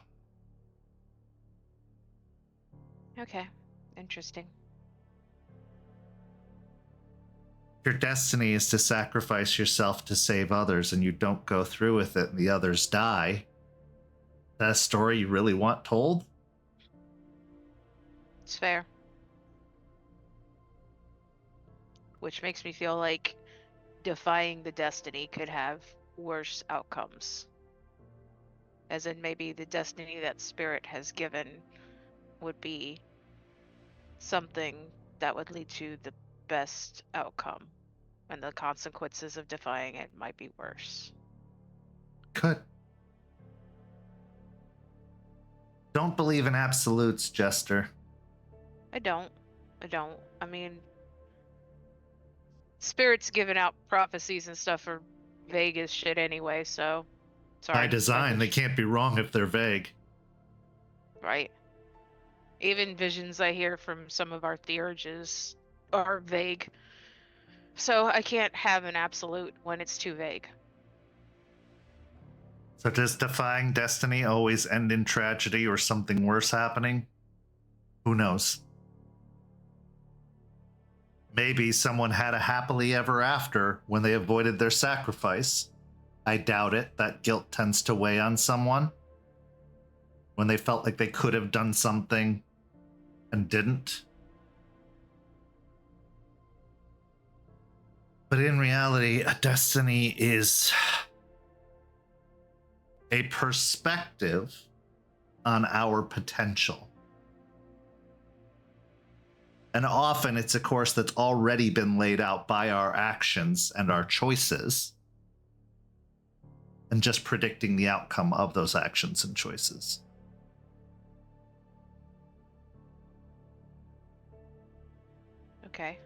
Okay. Interesting.
Your destiny is to sacrifice yourself to save others, and you don't go through with it and the others die. Is that a story you really want told?
It's fair. Which makes me feel like defying the destiny could have worse outcomes. As in, maybe the destiny that Spirit has given would be something that would lead to the best outcome, and the consequences of defying it might be worse.
Could. Don't believe in absolutes, Jester.
I don't. I mean, Spirit's giving out prophecies and stuff are vague as shit anyway, so sorry.
By design, they can't be wrong if they're vague.
Right. Even visions I hear from some of our theurges are vague. So I can't have an absolute when it's too vague.
So does defying destiny always end in tragedy or something worse happening? Who knows? Maybe someone had a happily ever after when they avoided their sacrifice. I doubt it. That guilt tends to weigh on someone when they felt like they could have done something and didn't. But in reality, a destiny is a perspective on our potential. And often it's a course that's already been laid out by our actions and our choices, and just predicting the outcome of those actions and choices.
Okay.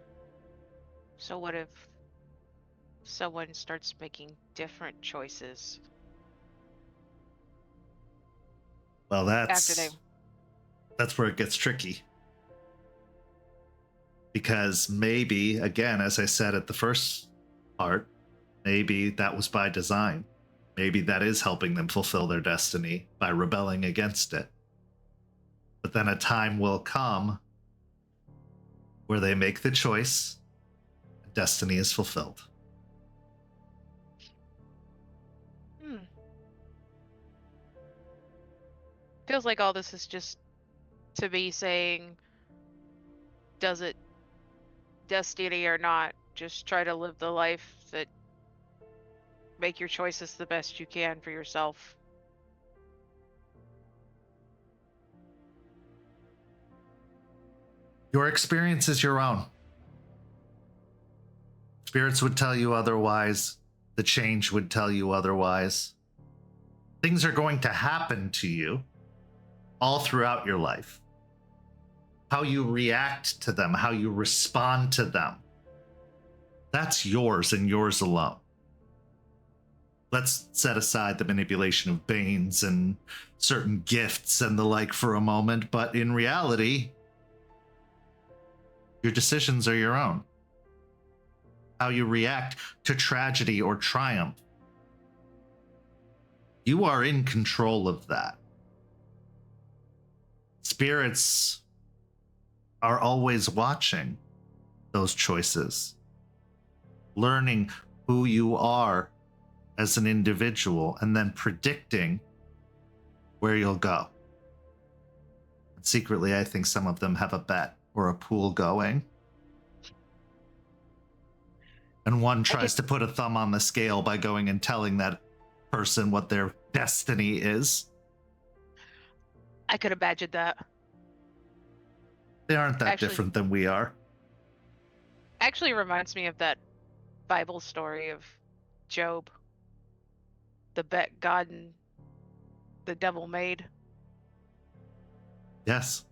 So what if someone starts making different choices
Well,
after they...
that's where it gets tricky. Because maybe, again, as I said at the first part, maybe that was by design. Maybe that is helping them fulfill their destiny by rebelling against it. But then a time will come where they make the choice, destiny is fulfilled.
Feels like all this is just to be saying, does it destiny or not, just try to live the life that make your choices the best you can for yourself.
Your experience is your own. Spirits would tell you otherwise. The change would tell you otherwise. Things are going to happen to you all throughout your life. How you react to them, how you respond to them, that's yours and yours alone. Let's set aside the manipulation of banes and certain gifts and the like for a moment, but in reality, your decisions are your own. How you react to tragedy or triumph, you are in control of that. Spirits are always watching those choices, learning who you are as an individual, and then predicting where you'll go. And secretly, I think some of them have a bet or a pool going. And one tries to put a thumb on the scale by going and telling that person what their destiny is.
I could imagine that.
They aren't that
Actually-
different than we are.
Actually reminds me of that Bible story of Job. The bet God and the devil made.
Yes.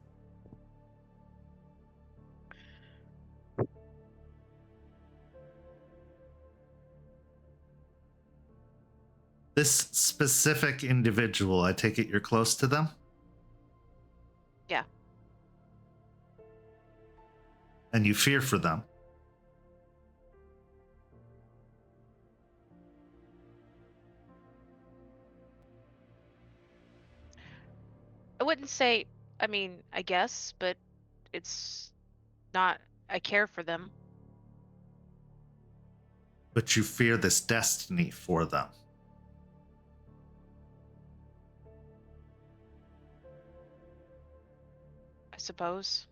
This specific individual, I take it you're close to them?
Yeah.
And you fear for them?
I wouldn't say, I mean, I guess, but it's not, I care for them.
But you fear this destiny for them.
I suppose.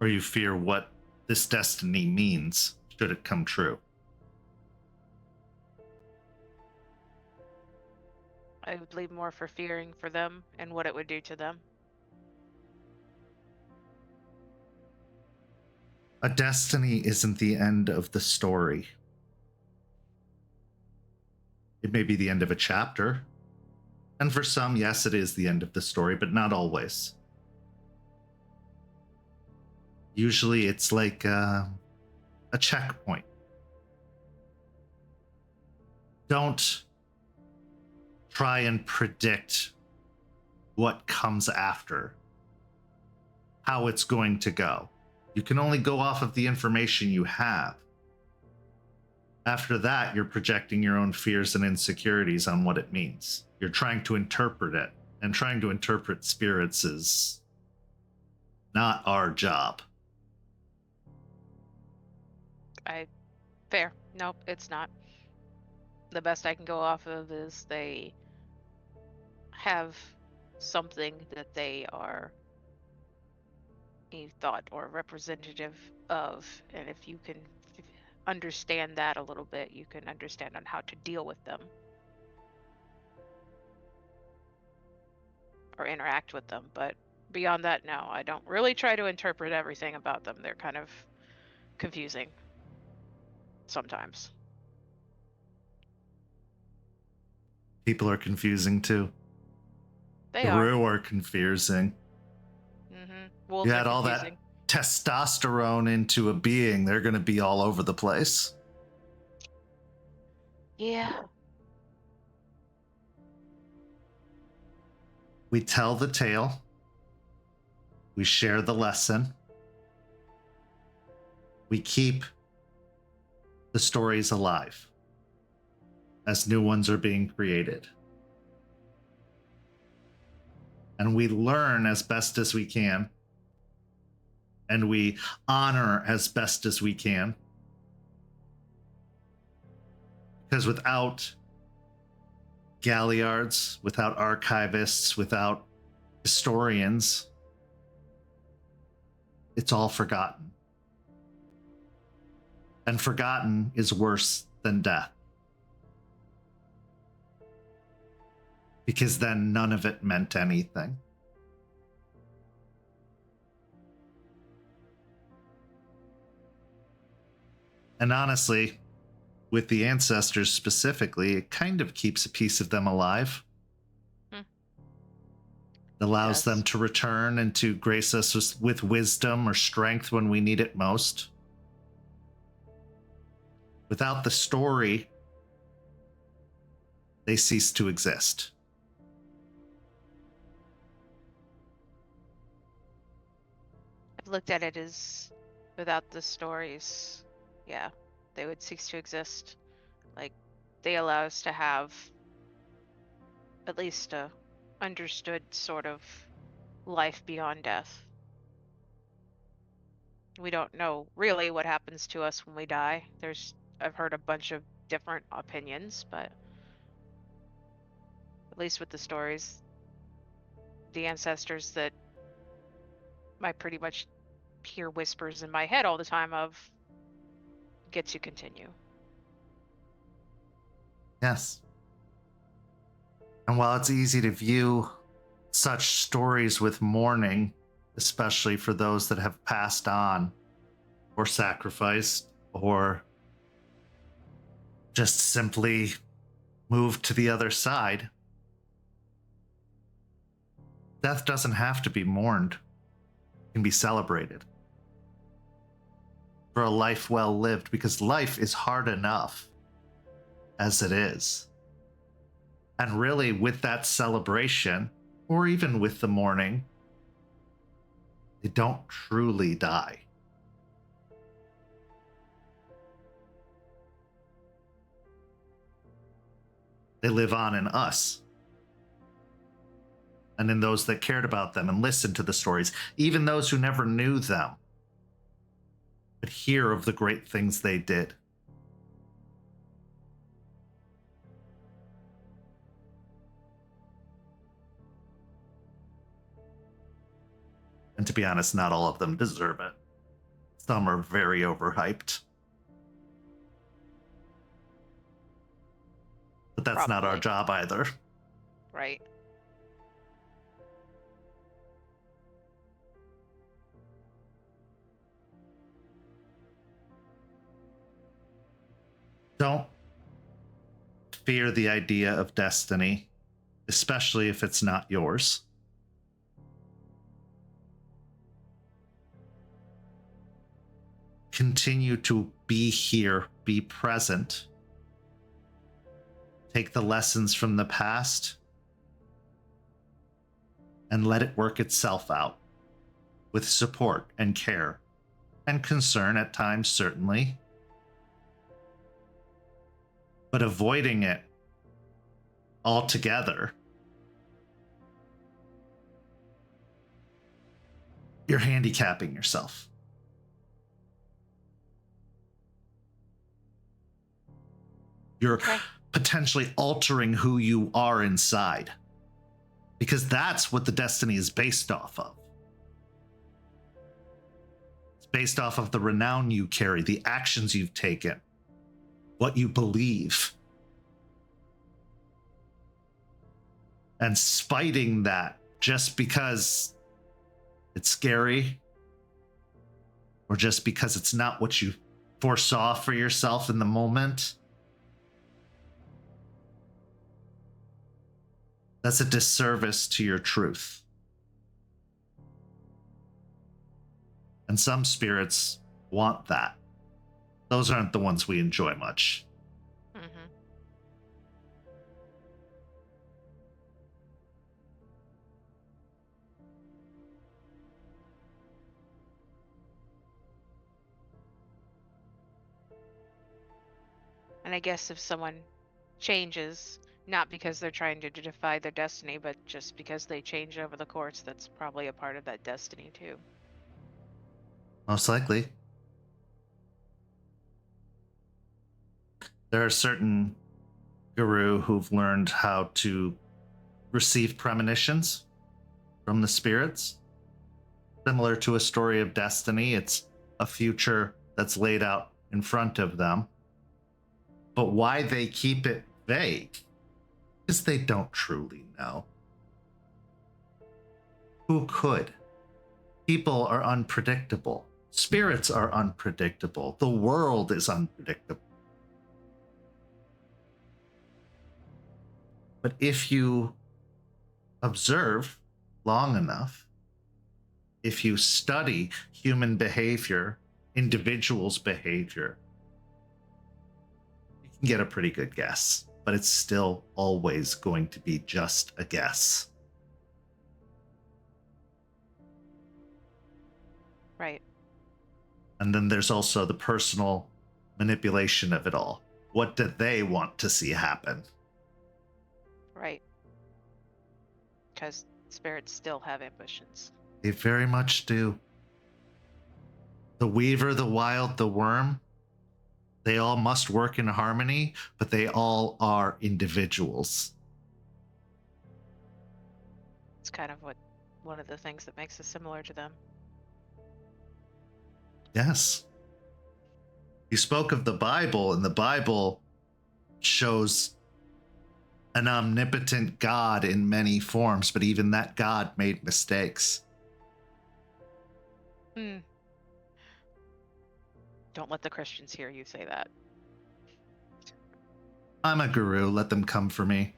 Or you fear what this destiny means should it come true.
I would leave more for fearing for them and what it would do to them.
A destiny isn't the end of the story. It may be the end of a chapter. And for some, yes, it is the end of the story, but not always. Usually it's like a checkpoint. Don't try and predict what comes after, how it's going to go. You can only go off of the information you have. After that, you're projecting your own fears and insecurities on what it means. You're trying to interpret it, and trying to interpret spirits is not our job.
Fair. Nope, it's not. The best I can go off of is they have something that they are a thought or representative of, and if you can understand that a little bit, you can understand on how to deal with them or interact with them. But beyond that, no, I don't really try to interpret everything about them. They're kind of confusing sometimes.
People are confusing too.
They
The
are.
Rue are confusing.
Wolves
You
are
had all that
confusing.
testosterone into a being, they're going to be all over the place.
Yeah.
We tell the tale. We share the lesson. We keep the stories alive as new ones are being created. And we learn as best as we can. And we honor as best as we can. Because without Galliards, without archivists, without historians, it's all forgotten. And forgotten is worse than death. Because then none of it meant anything. And honestly, with the ancestors specifically, it kind of keeps a piece of them alive. It allows
Yes.
them to return and to grace us with wisdom or strength when we need it most. Without the story, they cease to exist.
I've looked at it as without the stories, yeah, they would cease to exist. Like, they allow us to have at least a understood sort of life beyond death. We don't know really what happens to us when we die. I've heard a bunch of different opinions, but at least with the stories, the ancestors that I pretty much hear whispers in my head all the time of, get to continue.
Yes. And while it's easy to view such stories with mourning, especially for those that have passed on or sacrificed or just simply moved to the other side, death doesn't have to be mourned. It can be celebrated for a life well lived, because life is hard enough as it is. And really, with that celebration, or even with the mourning, they don't truly die. They live on in us and in those that cared about them and listened to the stories, even those who never knew them, but hear of the great things they did. And to be honest, not all of them deserve it. Some are very overhyped. But that's not our
Probably.
job either.
Right.
Don't fear the idea of destiny, especially if it's not yours. Continue to be here, be present. Take the lessons from the past and let it work itself out with support and care and concern at times, certainly. But avoiding it altogether, you're handicapping yourself. You're potentially altering who you are inside, because that's what the destiny is based off of. It's based off of the renown you carry, the actions you've taken, what you believe. And spiting that just because it's scary or just because it's not what you foresaw for yourself in the moment, that's a disservice to your truth. And some spirits want that. Those aren't the ones we enjoy much.
Mm-hmm. And I guess if someone changes, not because they're trying to defy their destiny, but just because they change over the course, that's probably a part of that destiny too.
Most likely. There are certain guru who've learned how to receive premonitions from the spirits. Similar to a story of destiny, it's a future that's laid out in front of them. But why they keep it vague is they don't truly know. Who could? People are unpredictable. Spirits are unpredictable. The world is unpredictable. But if you observe long enough, if you study human behavior, individuals' behavior, you can get a pretty good guess, but it's still always going to be just a guess.
Right.
And then there's also the personal manipulation of it all. What do they want to see happen?
Right. Because spirits still have ambitions.
They very much do. The weaver, the wild, the worm, they all must work in harmony, but they all are individuals.
It's kind of one of the things that makes us similar to them.
Yes. You spoke of the Bible, and the Bible shows an omnipotent God in many forms, but even that God made mistakes.
Don't let the Christians hear you say that.
I'm a guru, let them come for me.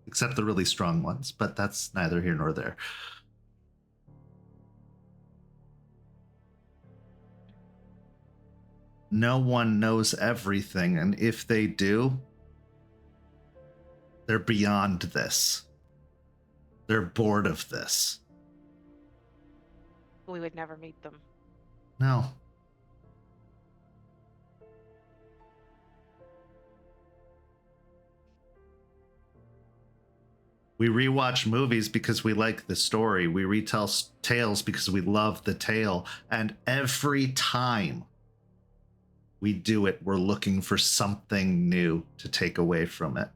Except the really strong ones, but that's neither here nor there. No one knows everything, and if they do, they're beyond this. They're bored of this.
We would never meet them.
No. We rewatch movies because we like the story. We retell tales because we love the tale. And every time we do it, we're looking for something new to take away from it.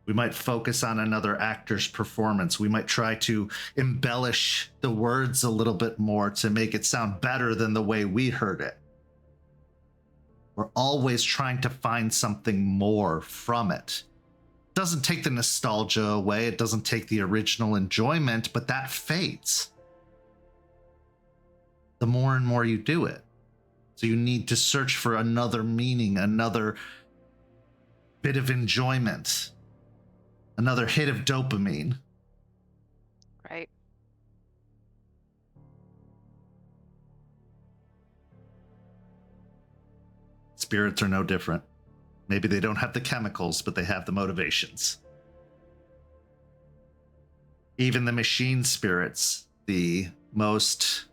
We might focus on another actor's performance. We might try to embellish the words a little bit more to make it sound better than the way we heard it. We're always trying to find something more from it. It doesn't take the nostalgia away. It doesn't take the original enjoyment, but that fades the more and more you do it. So you need to search for another meaning, another bit of enjoyment, another hit of dopamine.
Right.
Spirits are no different. Maybe they don't have the chemicals, but they have the motivations. Even the machine spirits, the most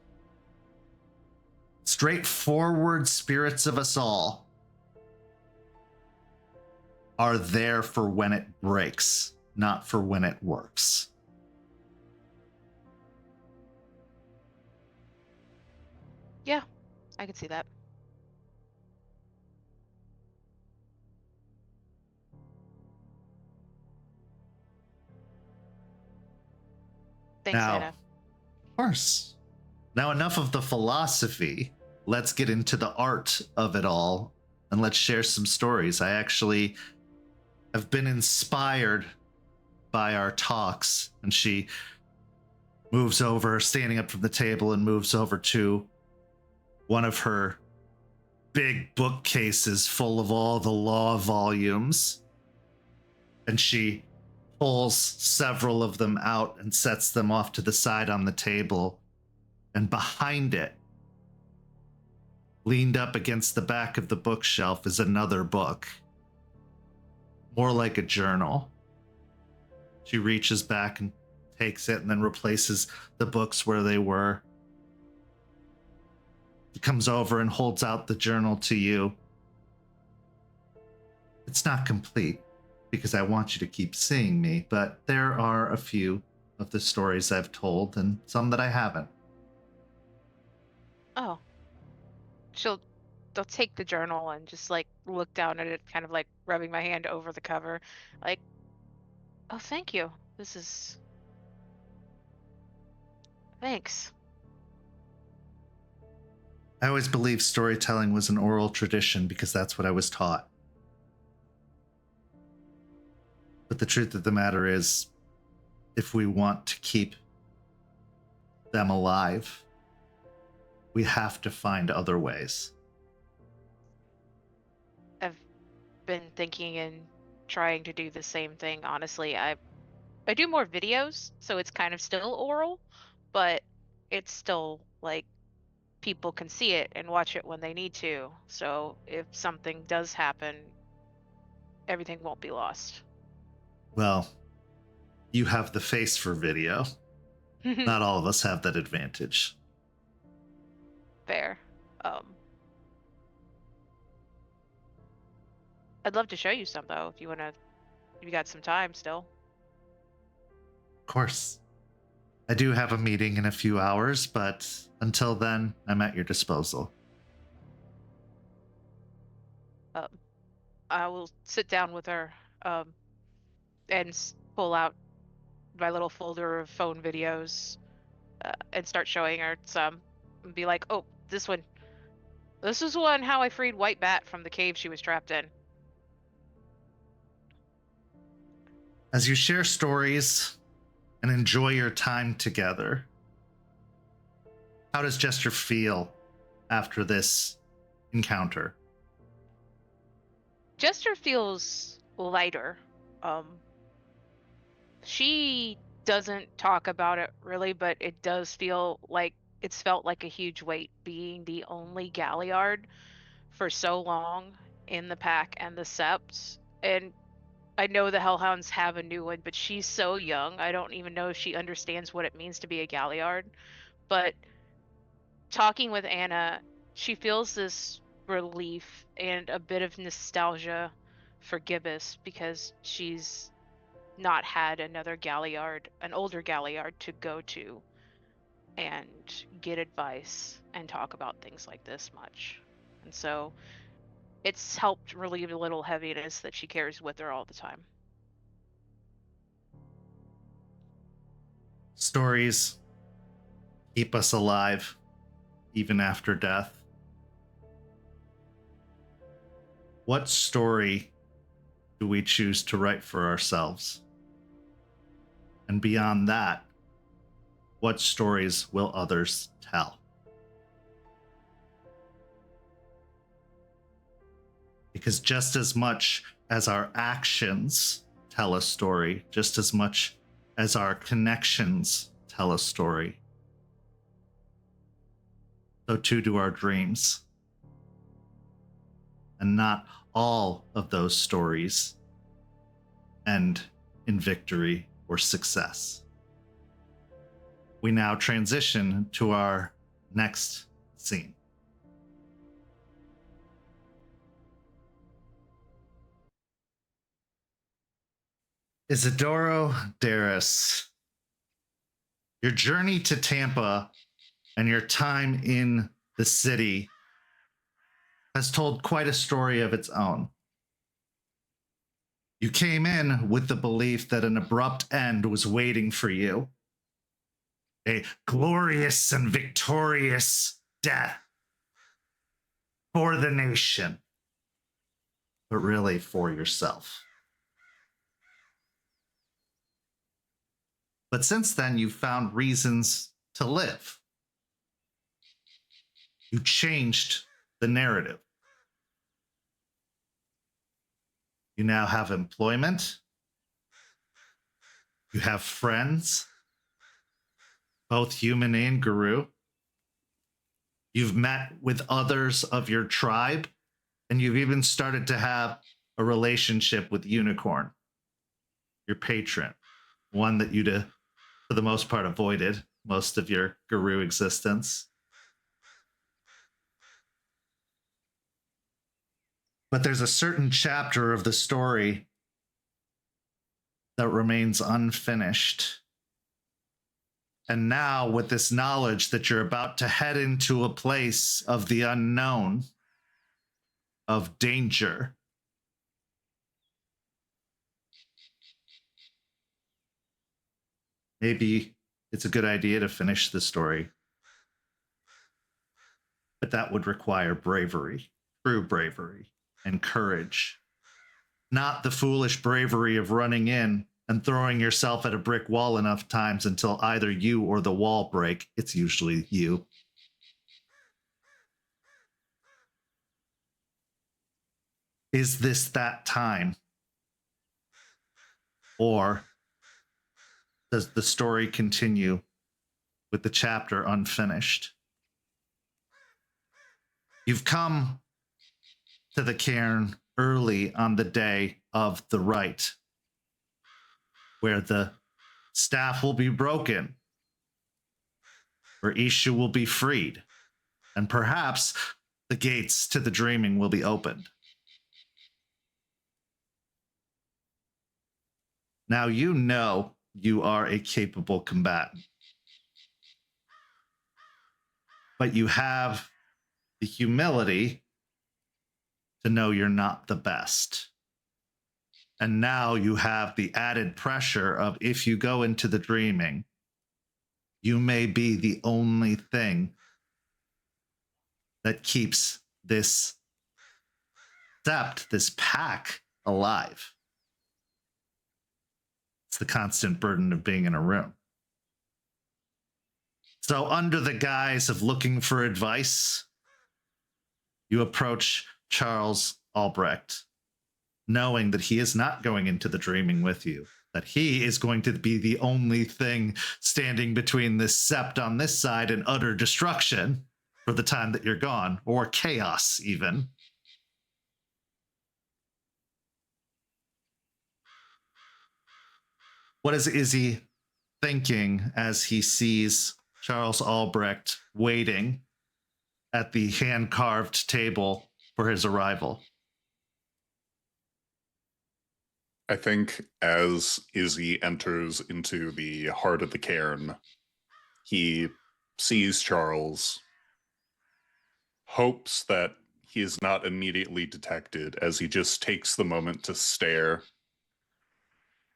straightforward spirits of us all, are there for when it breaks, not for when it works.
Yeah, I could see that. Thanks,
Now,
Anna.
of course. Now, enough of the philosophy. Let's get into the art of it all, and let's share some stories. I actually have been inspired by our talks, and she moves over, standing up from the table, and moves over to one of her big bookcases full of all the law volumes, and she pulls several of them out and sets them off to the side on the table. And behind it, leaned up against the back of the bookshelf, is another book, more like a journal. She reaches back and takes it and then replaces the books where they were. She comes over and holds out the journal to you. It's not complete, because I want you to keep seeing me, but there are a few of the stories I've told and some that I haven't.
Oh. They'll take the journal and just like look down at it, kind of like rubbing my hand over the cover. Like, oh, thank you. Thanks.
I always believed storytelling was an oral tradition because that's what I was taught. But the truth of the matter is, if we want to keep them alive, we have to find other ways.
I've been thinking and trying to do the same thing, honestly. I do more videos, so it's kind of still oral, but it's still like people can see it and watch it when they need to. So if something does happen, everything won't be lost.
Well, you have the face for video. Not all of us have that advantage.
Fair. I'd love to show you some though, if you got some time still.
Of course. I do have a meeting in a few hours, but until then, I'm at your disposal.
I will sit down with her and pull out my little folder of phone videos and start showing her some and be like, oh, this one, This is one how I freed White Bat from the cave she was trapped in.
As you share stories and enjoy your time together, how does Jester feel after this encounter?
Jester feels lighter. She doesn't talk about it really, but it does feel like it's felt like a huge weight being the only Galliard for so long in the pack and the Sept. And I know the Hellhounds have a new one, but she's so young. I don't even know if she understands what it means to be a Galliard. But talking with Anna, she feels this relief and a bit of nostalgia for Gibbous because she's not had another Galliard, an older Galliard to go to and get advice and talk about things like this much. And so it's helped relieve a little heaviness that she carries with her all the time.
Stories keep us alive even after death. What story do we choose to write for ourselves? And beyond that, what stories will others tell? Because just as much as our actions tell a story, just as much as our connections tell a story, so too do our dreams. And not all of those stories end in victory or success. We now transition to our next scene. Isidoro Darris, your journey to Tampa and your time in the city has told quite a story of its own. You came in with the belief that an abrupt end was waiting for you. A glorious and victorious death for the nation, but really for yourself. But since then, you've found reasons to live. You changed the narrative. You now have employment. You have friends, both human and guru. You've met with others of your tribe, and you've even started to have a relationship with Unicorn, your patron, one that you'd, for the most part, avoided most of your guru existence. But there's a certain chapter of the story that remains unfinished. And now, with this knowledge that you're about to head into a place of the unknown, of danger, maybe it's a good idea to finish the story. But that would require bravery, true bravery, and courage. Not the foolish bravery of running in and throwing yourself at a brick wall enough times until either you or the wall break. It's usually you. Is this that time? Or does the story continue with the chapter unfinished? You've come to the cairn early on the day of the rite, where the staff will be broken, where Eshu will be freed, and perhaps the gates to the dreaming will be opened. Now you know you are a capable combatant, but you have the humility to know you're not the best. And now you have the added pressure of, if you go into the dreaming, you may be the only thing that keeps this sept, this pack, alive. It's the constant burden of being in a room. So under the guise of looking for advice, you approach Charles Albrecht, knowing that he is not going into the dreaming with you, that he is going to be the only thing standing between this sept on this side and utter destruction for the time that you're gone, or chaos even. What is Izzy thinking as he sees Charles Albrecht waiting at the hand-carved table for his arrival?
I think as Izzy enters into the heart of the cairn, he sees Charles, hopes that he is not immediately detected as he just takes the moment to stare.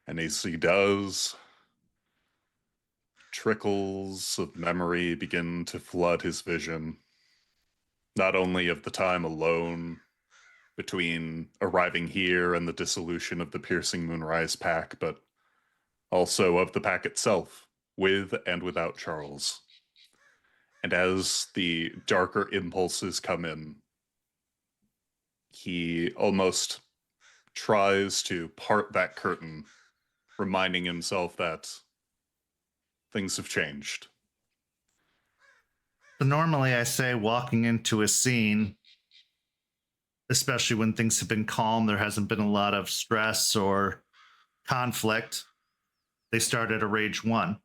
And as he does, trickles of memory begin to flood his vision, not only of the time alone between arriving here and the dissolution of the Piercing Moonrise pack, but also of the pack itself, with and without Charles. And as the darker impulses come in, he almost tries to part that curtain, reminding himself that things have changed.
So normally I say walking into a scene, especially when things have been calm, there hasn't been a lot of stress or conflict, they start at a rage 1.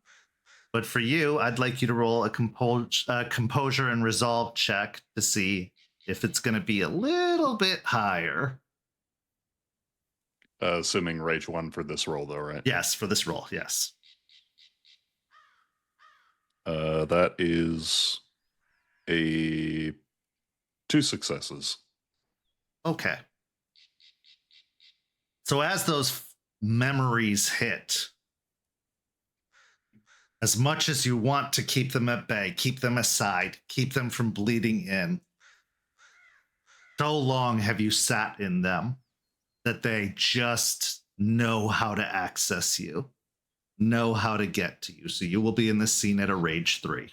But for you, I'd like you to roll a composure and resolve check to see if it's going to be a little bit higher.
Assuming rage 1 for this roll, though, right?
Yes, for this roll, yes.
That is a 2 successes.
Okay. So as those memories hit, as much as you want to keep them at bay, keep them aside, keep them from bleeding in, so long have you sat in them that they just know how to access you, know how to get to you. So you will be in this scene at a rage 3.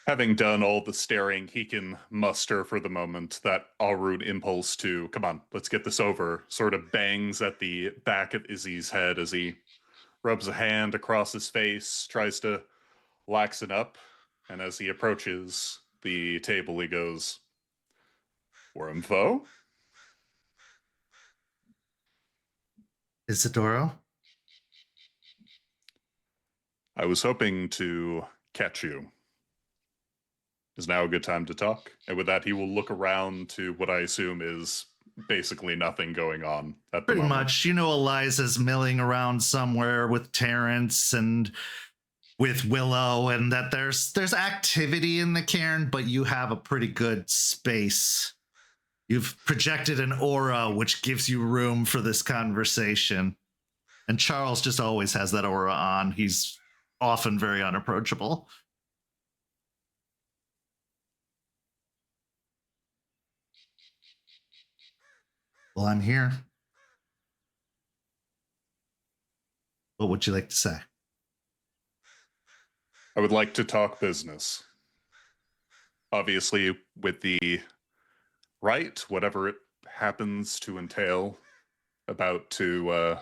Having done all the staring he can muster for the moment, that Alrune impulse to, come on, let's get this over, sort of bangs at the back of Izzy's head as he rubs a hand across his face, tries to lax it up, and as he approaches the table, he goes, Wormfoe?
Isidoro?
I was hoping to catch you. Is now a good time to talk? And with that, he will look around to what I assume is basically nothing going on at the
Pretty
moment.
much. You know, Eliza's milling around somewhere with Terrence and with Willow, and that there's activity in the cairn, but you have a pretty good space. You've projected an aura which gives you room for this conversation. And Charles just always has that aura on. He's often very unapproachable. Well, I'm here. What would you like to say?
I would like to talk business. Obviously, with the rite, whatever it happens to entail, about to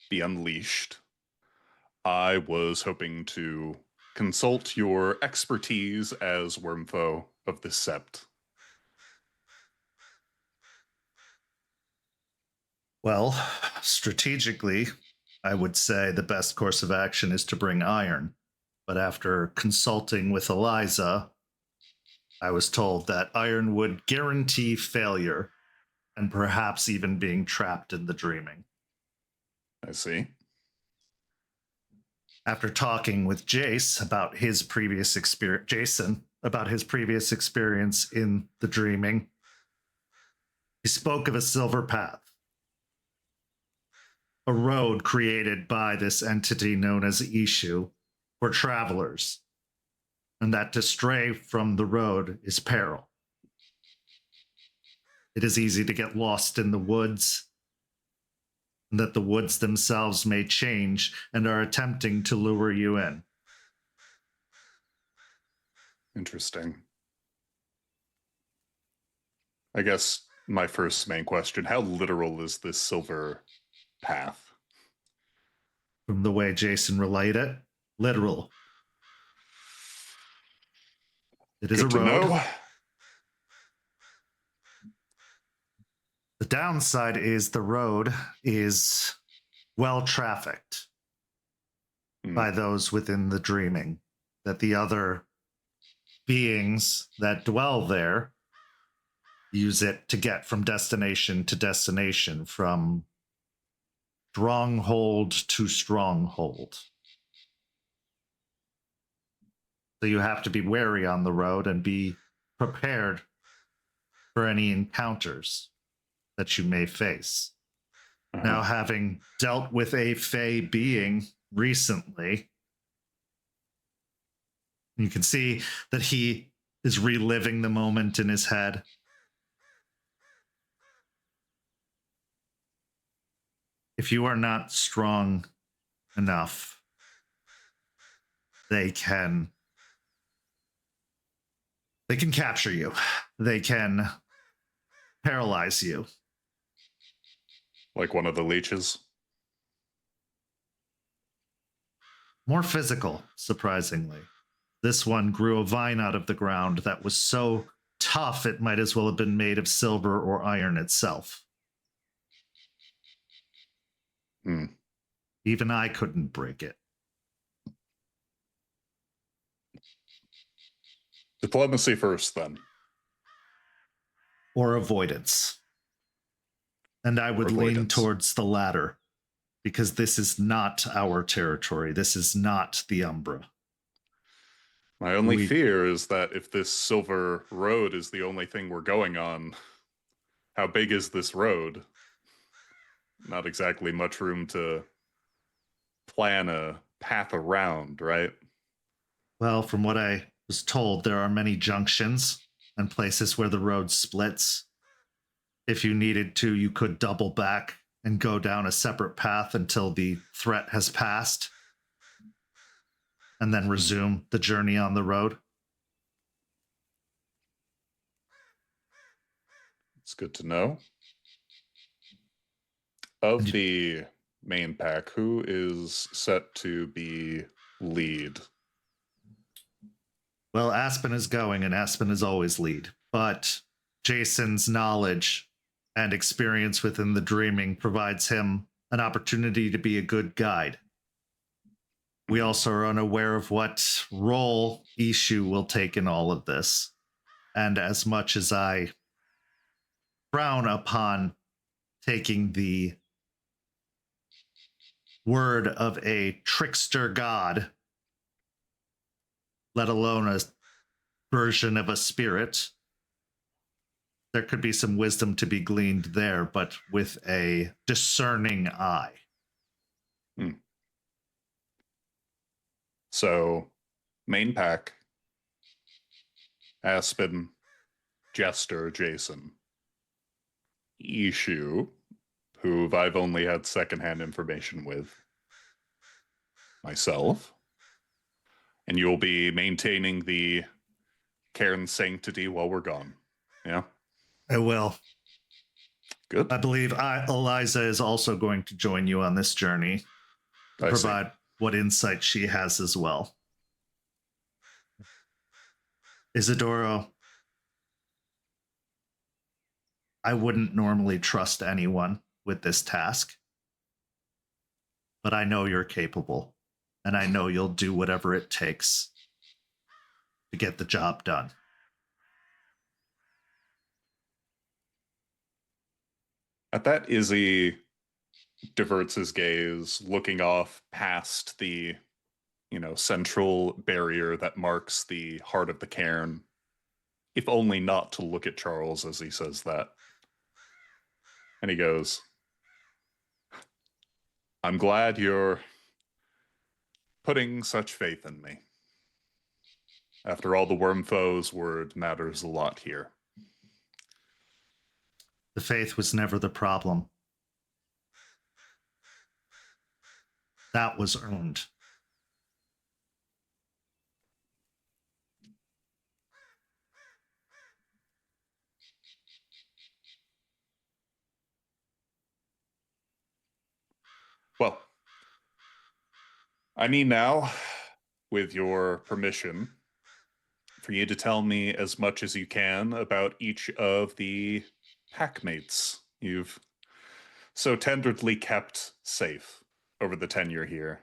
be unleashed, I was hoping to consult your expertise as Wormfoe of the Sept.
Well, strategically, I would say the best course of action is to bring iron. But after consulting with Eliza, I was told that iron would guarantee failure and perhaps even being trapped in the dreaming.
I see.
After talking with Jace about his previous experience, Jason, about his previous experience in the dreaming, he spoke of a silver path. a road created by this entity known as Eshu for travelers, and that to stray from the road is peril. It is easy to get lost in the woods, and that the woods themselves may change and are attempting to lure you in.
Interesting. I guess my first main question, how literal is this silver path?
From the way Jason relayed it, literal. It is
Good
a
to
road.
know.
The downside is the road is well trafficked by those within the dreaming, that the other beings that dwell there use it to get from destination to destination, from stronghold to stronghold. So you have to be wary on the road and be prepared for any encounters that you may face. Now, having dealt with a Fey being recently, you can see that he is reliving the moment in his head. If you are not strong enough, they can capture you. They can paralyze you.
Like one of the leeches?
More physical, surprisingly. This one grew a vine out of the ground that was so tough it might as well have been made of silver or iron itself. Even I couldn't break it.
Diplomacy first, then.
Or avoidance. And I would lean towards the latter, because this is not our territory. This is not the Umbra.
My only fear is that if this silver road is the only thing we're going on, how big is this road? Not exactly much room to plan a path around, right?
Well, from what I was told, there are many junctions and places where the road splits. If you needed to, you could double back and go down a separate path until the threat has passed, and then resume the journey on the road.
It's good to know. Of the main pack, who is set to be lead?
Well, Aspen is going, and Aspen is always lead. But Jason's knowledge and experience within the dreaming provides him an opportunity to be a good guide. We also are unaware of what role Eshu will take in all of this. And as much as I frown upon taking the word of a trickster god, let alone a version of a spirit, there could be some wisdom to be gleaned there, but with a discerning eye.
So, main pack, Aspen, Jester, Jason, Eshu, who I've only had secondhand information with, myself, and you'll be maintaining the care and sanctity while we're gone. Yeah?
I will.
Good.
I believe Eliza is also going to join you on this journey to provide what insight she has as well. Isidoro, I wouldn't normally trust anyone with this task, but I know you're capable, and I know you'll do whatever it takes to get the job done.
At that, Izzy diverts his gaze, looking off past the, central barrier that marks the heart of the cairn, if only not to look at Charles as he says that. And he goes, I'm glad you're putting such faith in me. After all, the Wormfoe's word matters a lot here.
The faith was never the problem. That was earned.
Well, I need now, with your permission, for you to tell me as much as you can about each of the packmates you've so tenderly kept safe over the tenure here.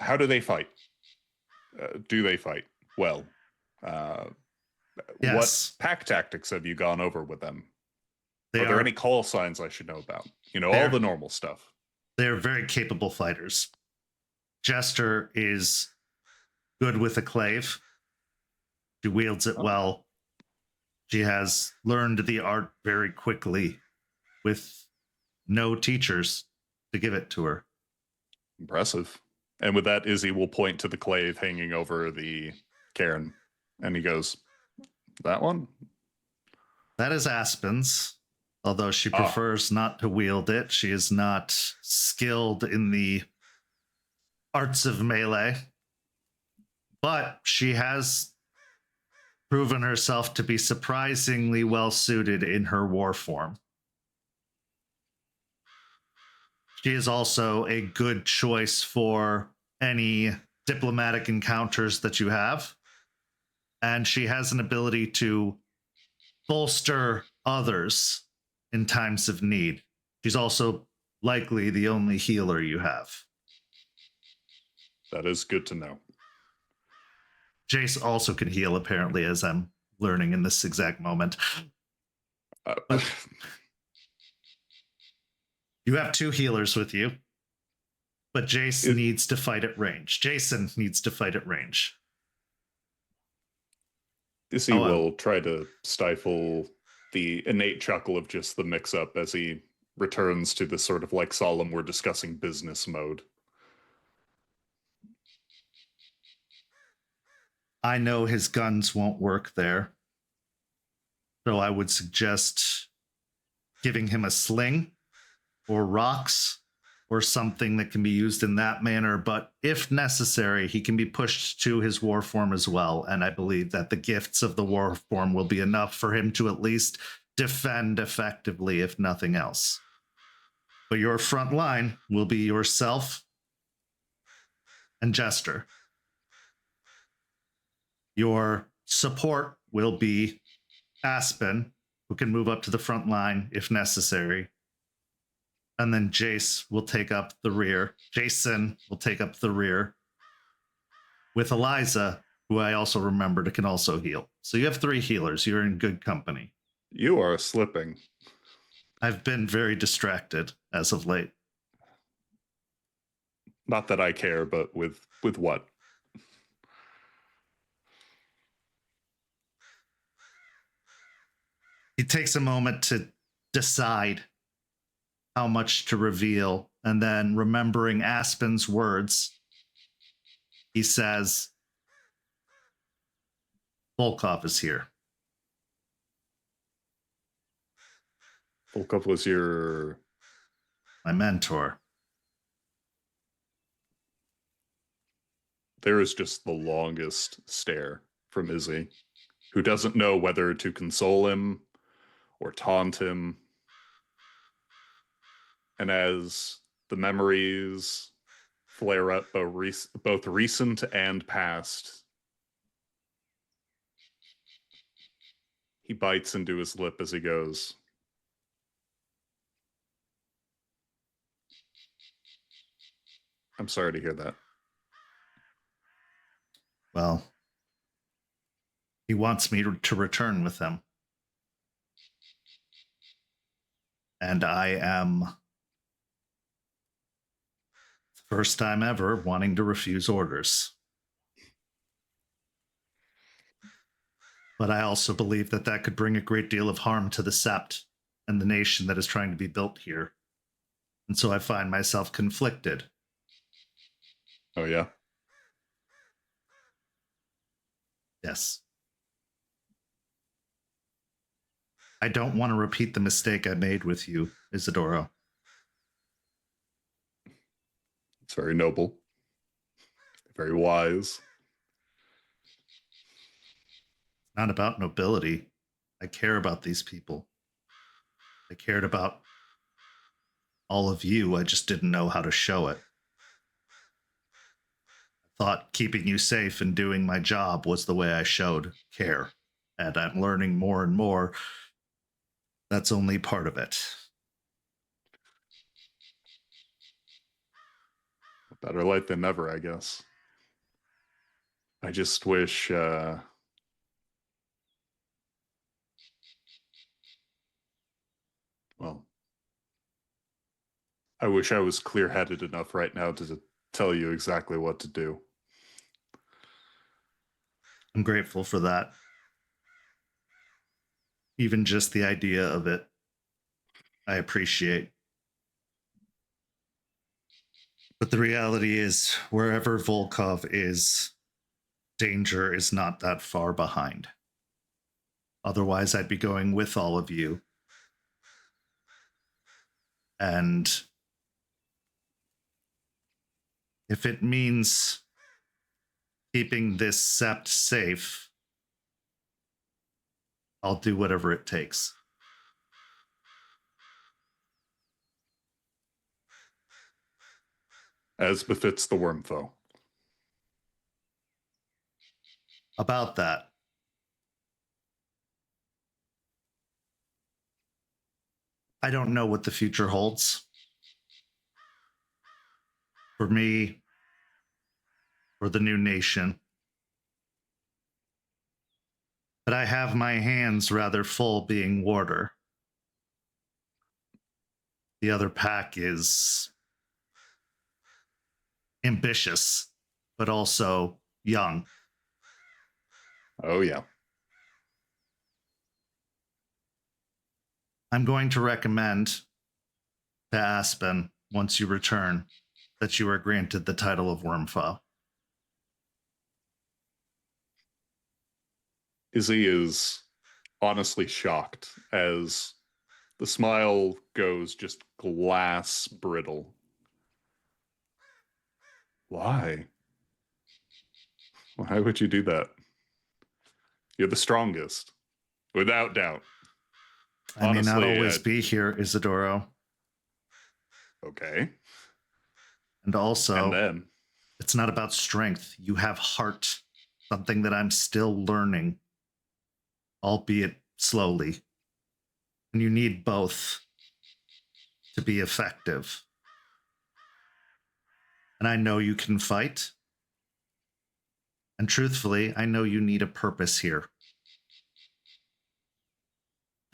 How do they fight? Do they fight well?
Yes.
What pack tactics have you gone over with them?
Are
there any call signs I should know about? All the normal stuff.
They're very capable fighters. Jester is good with a clave. She wields it well. She has learned the art very quickly with no teachers to give it to her.
Impressive. And with that, Izzy will point to the clave hanging over the cairn. And he goes, that one?
That is Aspen's. Although she prefers not to wield it. She is not skilled in the arts of melee. But she has proven herself to be surprisingly well suited in her war form. She is also a good choice for any diplomatic encounters that you have. And she has an ability to bolster others in times of need. She's also likely the only healer you have.
That is good to know.
Jace also can heal, apparently, as I'm learning in this exact moment. You have two healers with you, but Jace needs to fight at range. Jason needs to fight at range.
Izzy will try to stifle the innate chuckle of just the mix-up as he returns to this sort of like solemn, we're discussing business mode.
I know his guns won't work there, so I would suggest giving him a sling or rocks or something that can be used in that manner, but if necessary, he can be pushed to his war form as well, and I believe that the gifts of the war form will be enough for him to at least defend effectively, if nothing else. But your front line will be yourself and Jester. Your support will be Aspen, who can move up to the front line if necessary. And then Jace will take up the rear. Jason will take up the rear with Eliza, who I also remembered can also heal. So you have three healers. You're in good company.
You are slipping.
I've been very distracted as of late.
Not that I care, but with what?
He takes a moment to decide how much to reveal, and then remembering Aspen's words, he says, Volkov is here.
Volkov was
my mentor.
There is just the longest stare from Izzy, who doesn't know whether to console him or taunt him. And as the memories flare up, both recent and past, he bites into his lip as he goes, I'm sorry to hear that.
Well, he wants me to return with him. And I am, first time ever, wanting to refuse orders. But I also believe that could bring a great deal of harm to the Sept and the nation that is trying to be built here. And so I find myself conflicted.
Oh, yeah?
Yes. I don't want to repeat the mistake I made with you, Isidoro.
It's very noble. Very wise.
Not about nobility. I care about these people. I cared about all of you. I just didn't know how to show it. I thought keeping you safe and doing my job was the way I showed care. And I'm learning more and more. That's only part of it.
Better late than never, I guess. I just wish, well, I wish I was clear-headed enough right now to tell you exactly what to do.
I'm grateful for that. Even just the idea of it, I appreciate. But the reality is, wherever Volkov is, danger is not that far behind. Otherwise, I'd be going with all of you. And if it means keeping this sept safe, I'll do whatever it takes.
As befits the Wormfoe.
About that, I don't know what the future holds. For me, for the new nation. But I have my hands rather full being warder. The other pack is ambitious, but also young.
Oh, yeah.
I'm going to recommend to Aspen, once you return, that you are granted the title of Wormfoe.
Izzy is honestly shocked as the smile goes just glass brittle. Why? Why would you do that? You're the strongest, without doubt.
I may not
Honestly,
always be here, Isidoro.
Okay.
And also,
And then,
it's not about strength. You have heart, something that I'm still learning, albeit slowly. And you need both to be effective. And I know you can fight. And truthfully, I know you need a purpose here.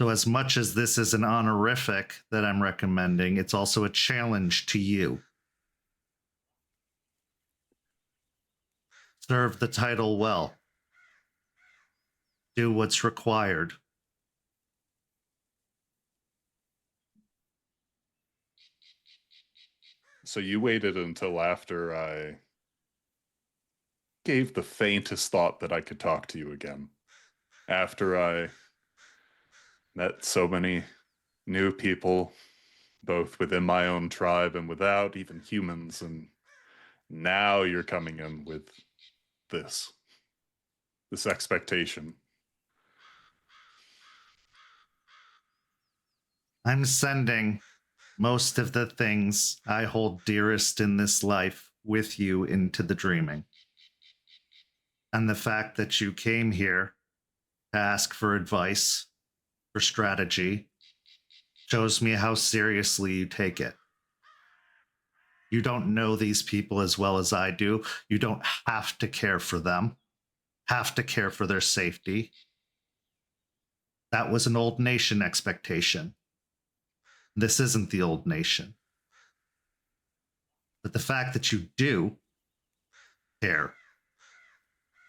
So as much as this is an honorific that I'm recommending, it's also a challenge to you. Serve the title well. Do what's required.
so you waited until after I gave the faintest thought that I could talk to you again. After I met so many new people, both within my own tribe and without, even humans, and now you're coming in with this expectation.
I'm sending most of the things I hold dearest in this life with you into the dreaming. And the fact that you came here to ask for advice, for strategy, shows me how seriously you take it. You don't know these people as well as I do. You don't have to care for them, have to care for their safety. That was an old nation expectation. This isn't the old nation. But the fact that you do care,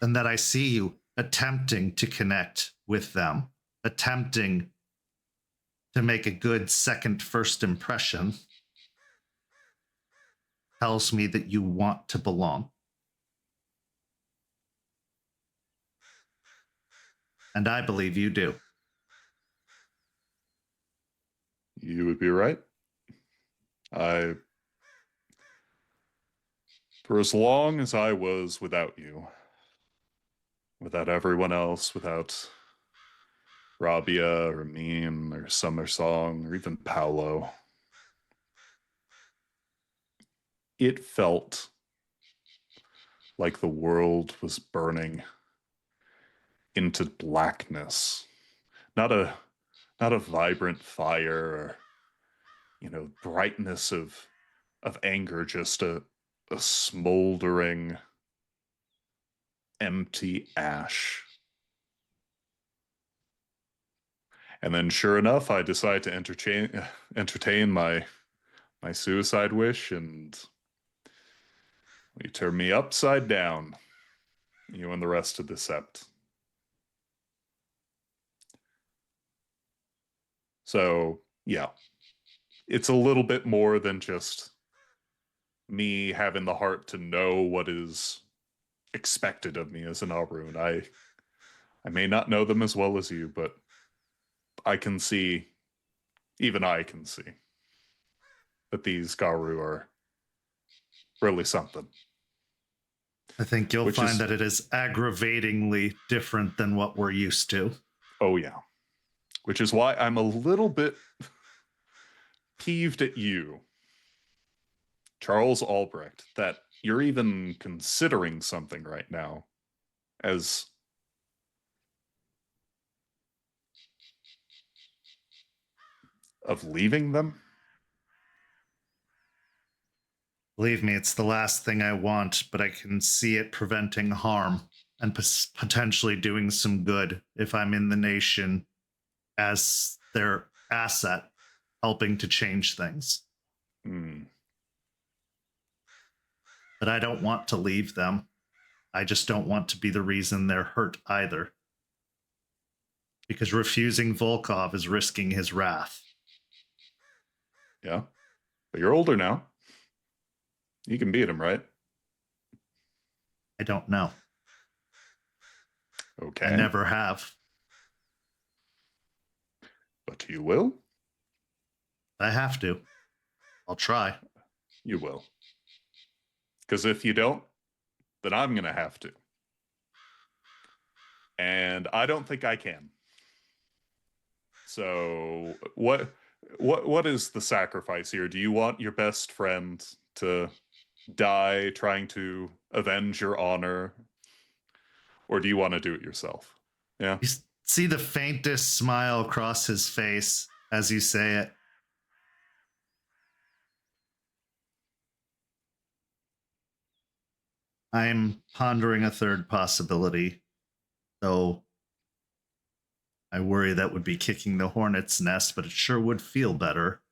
and that I see you attempting to connect with them, attempting to make a good second first impression, tells me that you want to belong. And I believe you do.
You would be right. For as long as I was without you, without everyone else, without Rabia or Meme or Summer Song or even Paolo, it felt like the world was burning into blackness. Not a vibrant fire or, brightness of anger, just a smoldering, empty ash. And then, sure enough, I decide to entertain my suicide wish, and you turn me upside down, you and the rest of the sept. So, yeah, it's a little bit more than just me having the heart to know what is expected of me as an Alrune. I may not know them as well as you, but I can see, even I can see, that these Garu are really something.
I think you'll find that it is aggravatingly different than what we're used to.
Oh, yeah. Which is why I'm a little bit peeved at you, Charles Albrecht, that you're even considering something right now as of leaving them.
Believe me, it's the last thing I want, but I can see it preventing harm and potentially doing some good if I'm in the nation as their asset, helping to change things. But I don't want to leave them. I just don't want to be the reason they're hurt either. Because refusing Volkov is risking his wrath.
Yeah. But you're older now. You can beat him, right?
I don't know.
Okay.
I never have.
But you will?
I have to. I'll try.
You will. Because if you don't, then I'm going to have to. And I don't think I can. So what is the sacrifice here? Do you want your best friend to die trying to avenge your honor? Or do you want to do it yourself? Yeah.
You see the faintest smile across his face as you say it. I'm pondering a third possibility, though I worry that would be kicking the hornet's nest, but it sure would feel better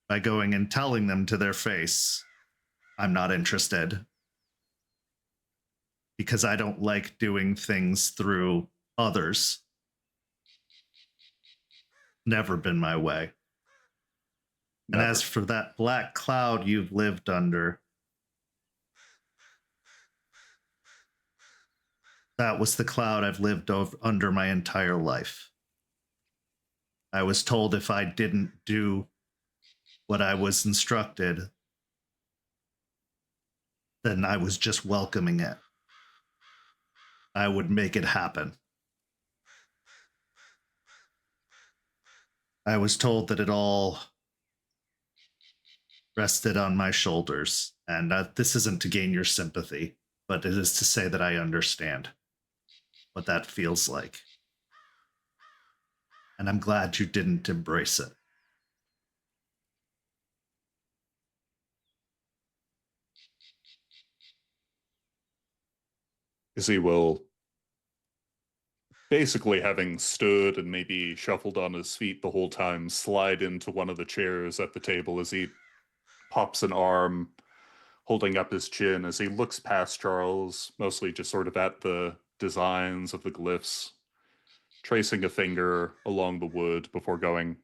by going and telling them to their face, I'm not interested. Because I don't like doing things through others. Never been my way.
Never.
And as for that black cloud you've lived under, that was the cloud I've lived under my entire life. I was told if I didn't do what I was instructed, then I was just welcoming it. I would make it happen. I was told that it all rested on my shoulders, and this isn't to gain your sympathy, but it is to say that I understand what that feels like. And I'm glad you didn't embrace it.
Izzy will, basically having stood and maybe shuffled on his feet the whole time, slide into one of the chairs at the table as he pops an arm, holding up his chin as he looks past Charles, mostly just sort of at the designs of the glyphs, tracing a finger along the wood before going,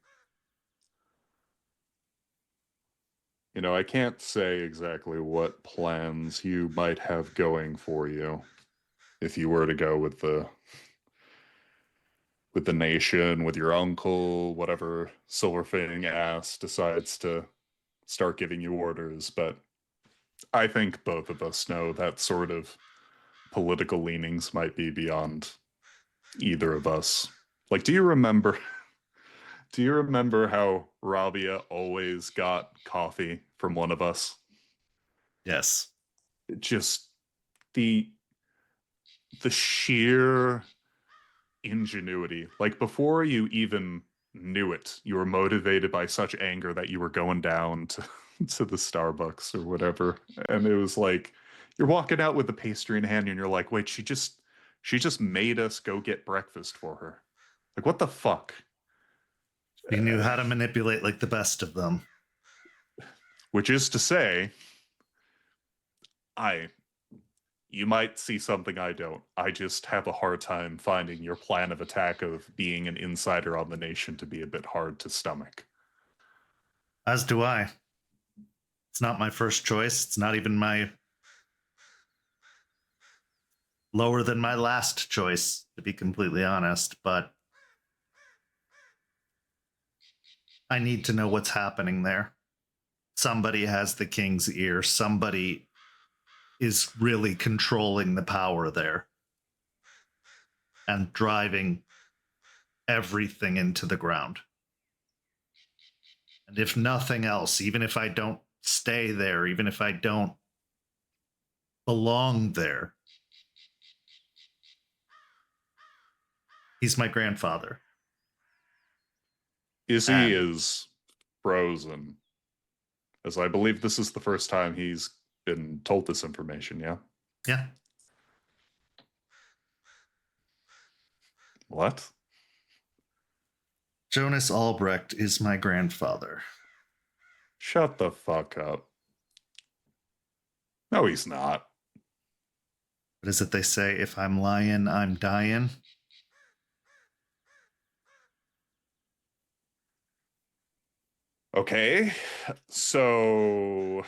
You know, I can't say exactly what plans you might have going for you if you were to go with the nation, with your uncle, whatever Silverfang ass decides to start giving you orders, but I think both of us know that sort of political leanings might be beyond either of us. Like, do you remember how Rabia always got coffee from one of us?
Yes.
Just the sheer ingenuity. Like, before you even knew it, you were motivated by such anger that you were going down to to the Starbucks or whatever, and it was like you're walking out with the pastry in hand and you're like, wait, she just made us go get breakfast for her. Like, what the fuck?
He knew how to manipulate like the best of them.
Which is to say, you might see something I don't. I just have a hard time finding your plan of attack of being an insider on the nation to be a bit hard to stomach.
As do I. It's not my first choice. It's not even my lower than my last choice, to be completely honest, but I need to know what's happening there. Somebody has the king's ear. Somebody is really controlling the power there and driving everything into the ground. And if nothing else, even if I don't stay there, even if I don't belong there, he's my grandfather.
Izzy is frozen, as I believe this is the first time he's been told this information, yeah?
Yeah.
What?
Jonas Albrecht is my grandfather.
Shut the fuck up. No, he's not.
What is it they say? If I'm lying, I'm dying.
Okay, so...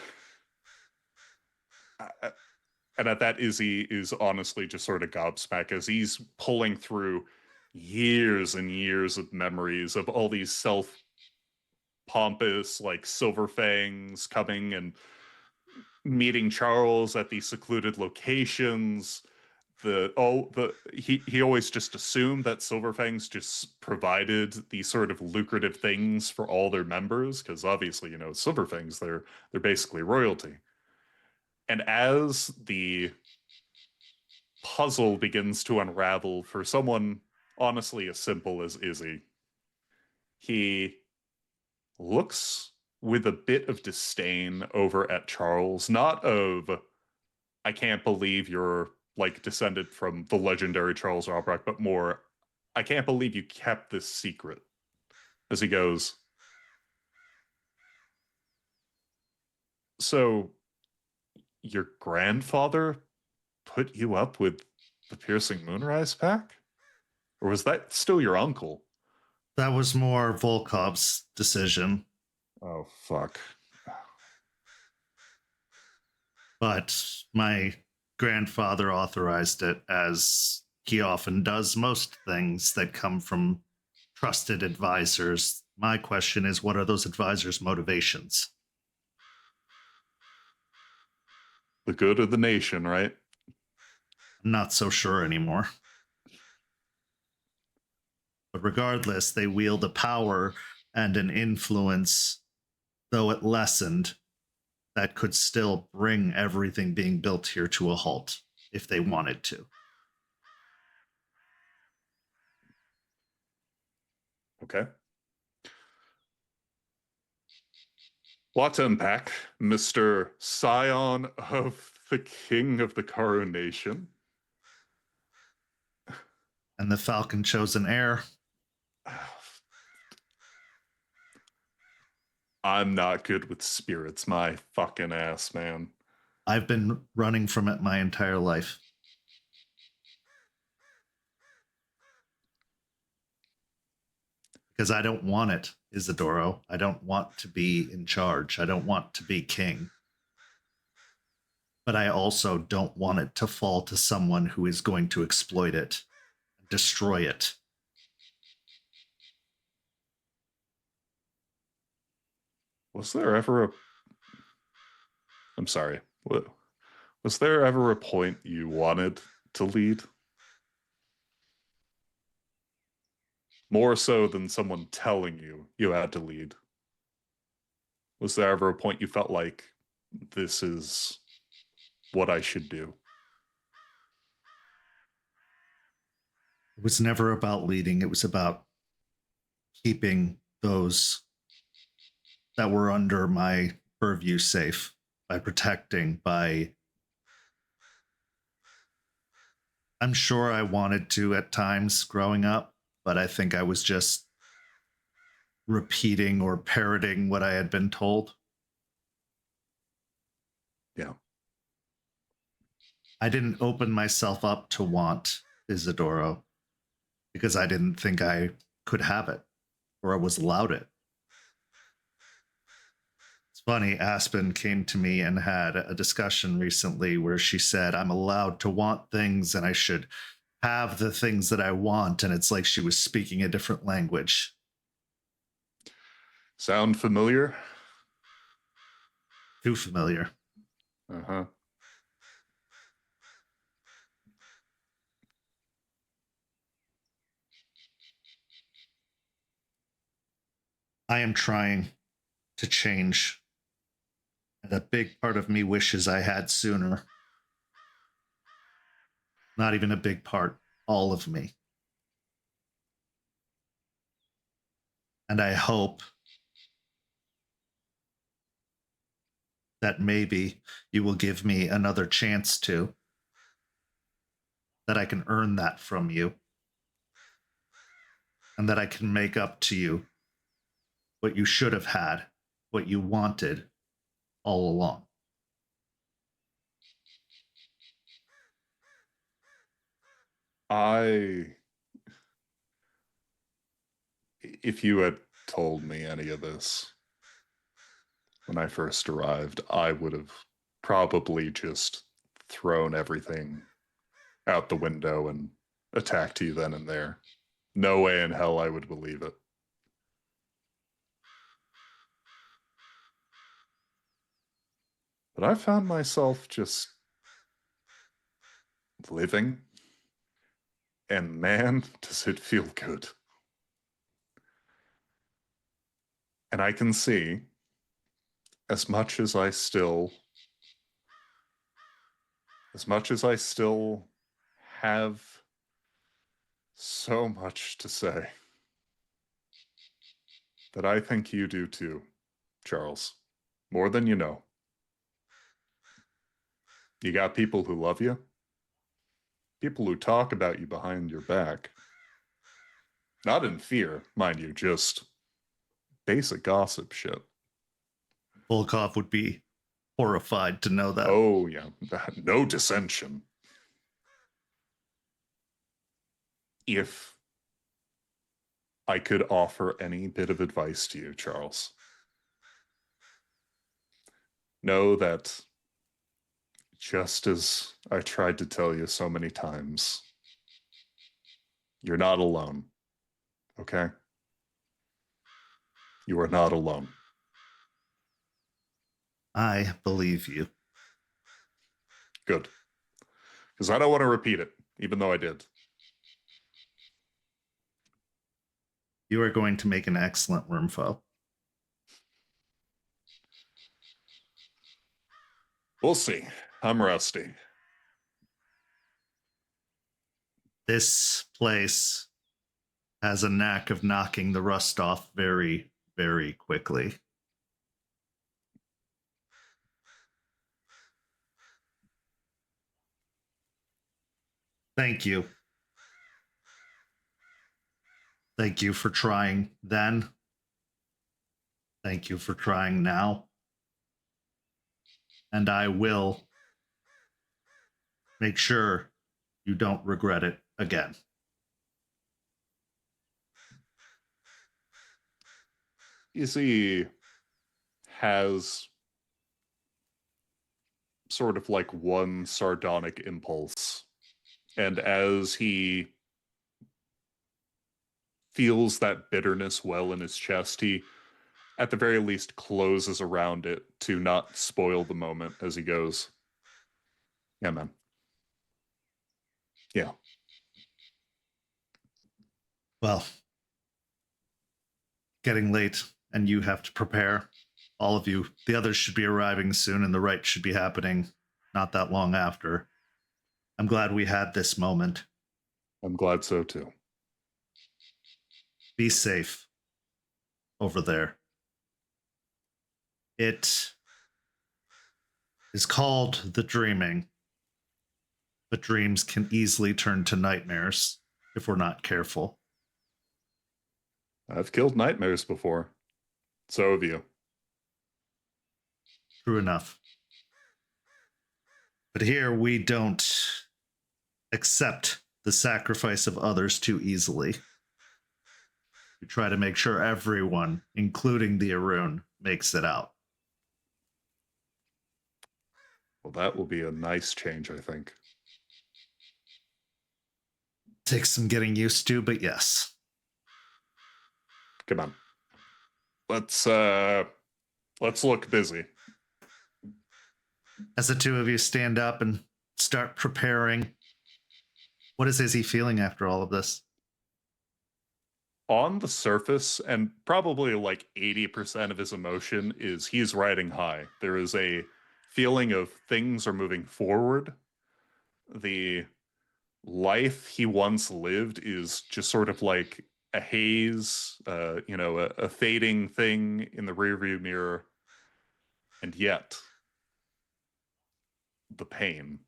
and at that, Izzy is honestly just sort of gobsmacked as he's pulling through years and years of memories of all these self-pompous, like, Silverfangs coming and meeting Charles at these secluded locations. He always just assumed that Silverfangs just provided these sort of lucrative things for all their members, because obviously, you know, Silverfangs, they're basically royalty. And as the puzzle begins to unravel for someone honestly as simple as Izzy, he looks with a bit of disdain over at Charles, not of, I can't believe you're like descended from the legendary Charles Albrecht, but more, I can't believe you kept this secret. As he goes, so your grandfather put you up with the Piercing Moonrise pack? Or was that still your uncle?
That was more Volkov's decision.
Oh, fuck.
But my grandfather authorized it, as he often does most things that come from trusted advisors. My question is, what are those advisors' motivations?
The good of the nation, right?
I'm not so sure anymore. But regardless, they wield a power and an influence, though it lessened, that could still bring everything being built here to a halt if they wanted to.
Okay. Lot to unpack, Mr. Scion of the King of the Coronation.
And the Falcon chosen heir.
I'm not good with spirits, my fucking ass, man.
I've been running from it my entire life. Because I don't want it, Isidoro. I don't want to be in charge. I don't want to be king. But I also don't want it to fall to someone who is going to exploit it, destroy it.
Was there ever a... I'm sorry. Was there ever a point you wanted to lead? More so than someone telling you you had to lead. Was there ever a point you felt like this is what I should do?
It was never about leading. It was about keeping those that were under my purview safe, by protecting, by... I'm sure I wanted to at times growing up, but I think I was just repeating or parroting what I had been told.
Yeah.
I didn't open myself up to want, Isidoro, because I didn't think I could have it or I was allowed it. It's funny, Aspen came to me and had a discussion recently where she said, I'm allowed to want things and I should have the things that I want. And it's like she was speaking a different language.
Sound familiar?
Too familiar.
Uh-huh.
I am trying to change. And a big part of me wishes I had sooner. Not even a big part, all of me. And I hope that maybe you will give me another chance to, that I can earn that from you, and that I can make up to you what you should have had, what you wanted all along.
If you had told me any of this when I first arrived, I would have probably just thrown everything out the window and attacked you then and there. No way in hell I would believe it. But I found myself just living, and man, does it feel good. And I can see, as much as I still have so much to say, that I think you do too, Charles. More than you know. You got people who love you, people who talk about you behind your back. Not in fear, mind you, just basic gossip shit.
Volkov would be horrified to know that.
Oh, yeah. No dissension. If I could offer any bit of advice to you, Charles, know that just as I tried to tell you so many times, you're not alone, okay? You are not alone.
I believe you.
Good. Because I don't want to repeat it, even though I did.
You are going to make an excellent wormfoe.
We'll see. I'm rusty.
This place has a knack of knocking the rust off very, very quickly. Thank you. Thank you for trying then. Thank you for trying now. And I will make sure you don't regret it again.
Izzy has sort of like one sardonic impulse. And as he feels that bitterness well in his chest, he, at the very least, closes around it to not spoil the moment as he goes, yeah, man. Yeah.
Well, getting late, and you have to prepare. All of you. The others should be arriving soon, and the rite should be happening not that long after. I'm glad we had this moment.
I'm glad so, too.
Be safe over there. It is called the dreaming, but dreams can easily turn to nightmares if we're not careful.
I've killed nightmares before. So have you.
True enough. But here we don't accept the sacrifice of others too easily. We try to make sure everyone, including the Arun, makes it out.
Well, that will be a nice change, I think.
Takes some getting used to, but yes.
Come on. Let's look busy.
As the two of you stand up and start preparing, what is Izzy feeling after all of this?
On the surface, and probably like 80% of his emotion is he's riding high. There is a feeling of things are moving forward. The life he once lived is just sort of like a haze, a fading thing in the rearview mirror. And yet, the pain,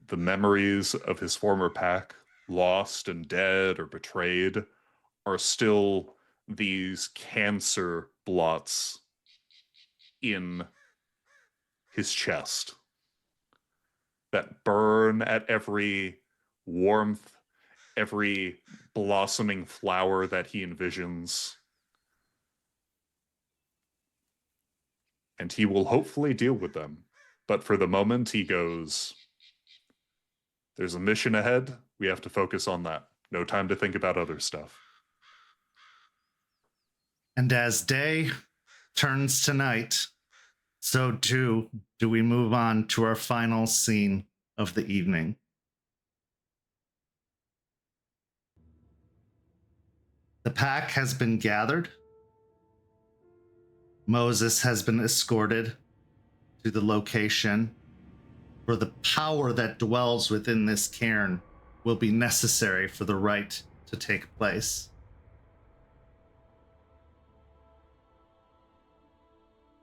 the memories of his former pack, lost and dead or betrayed, are still these cancer blots in his chest that burn at every warmth, every blossoming flower that he envisions. And he will hopefully deal with them. But for the moment, he goes, there's a mission ahead. We have to focus on that. No time to think about other stuff.
And as day turns to night, so too do we move on to our final scene of the evening. The pack has been gathered. Moses has been escorted to the location where the power that dwells within this cairn will be necessary for the rite to take place.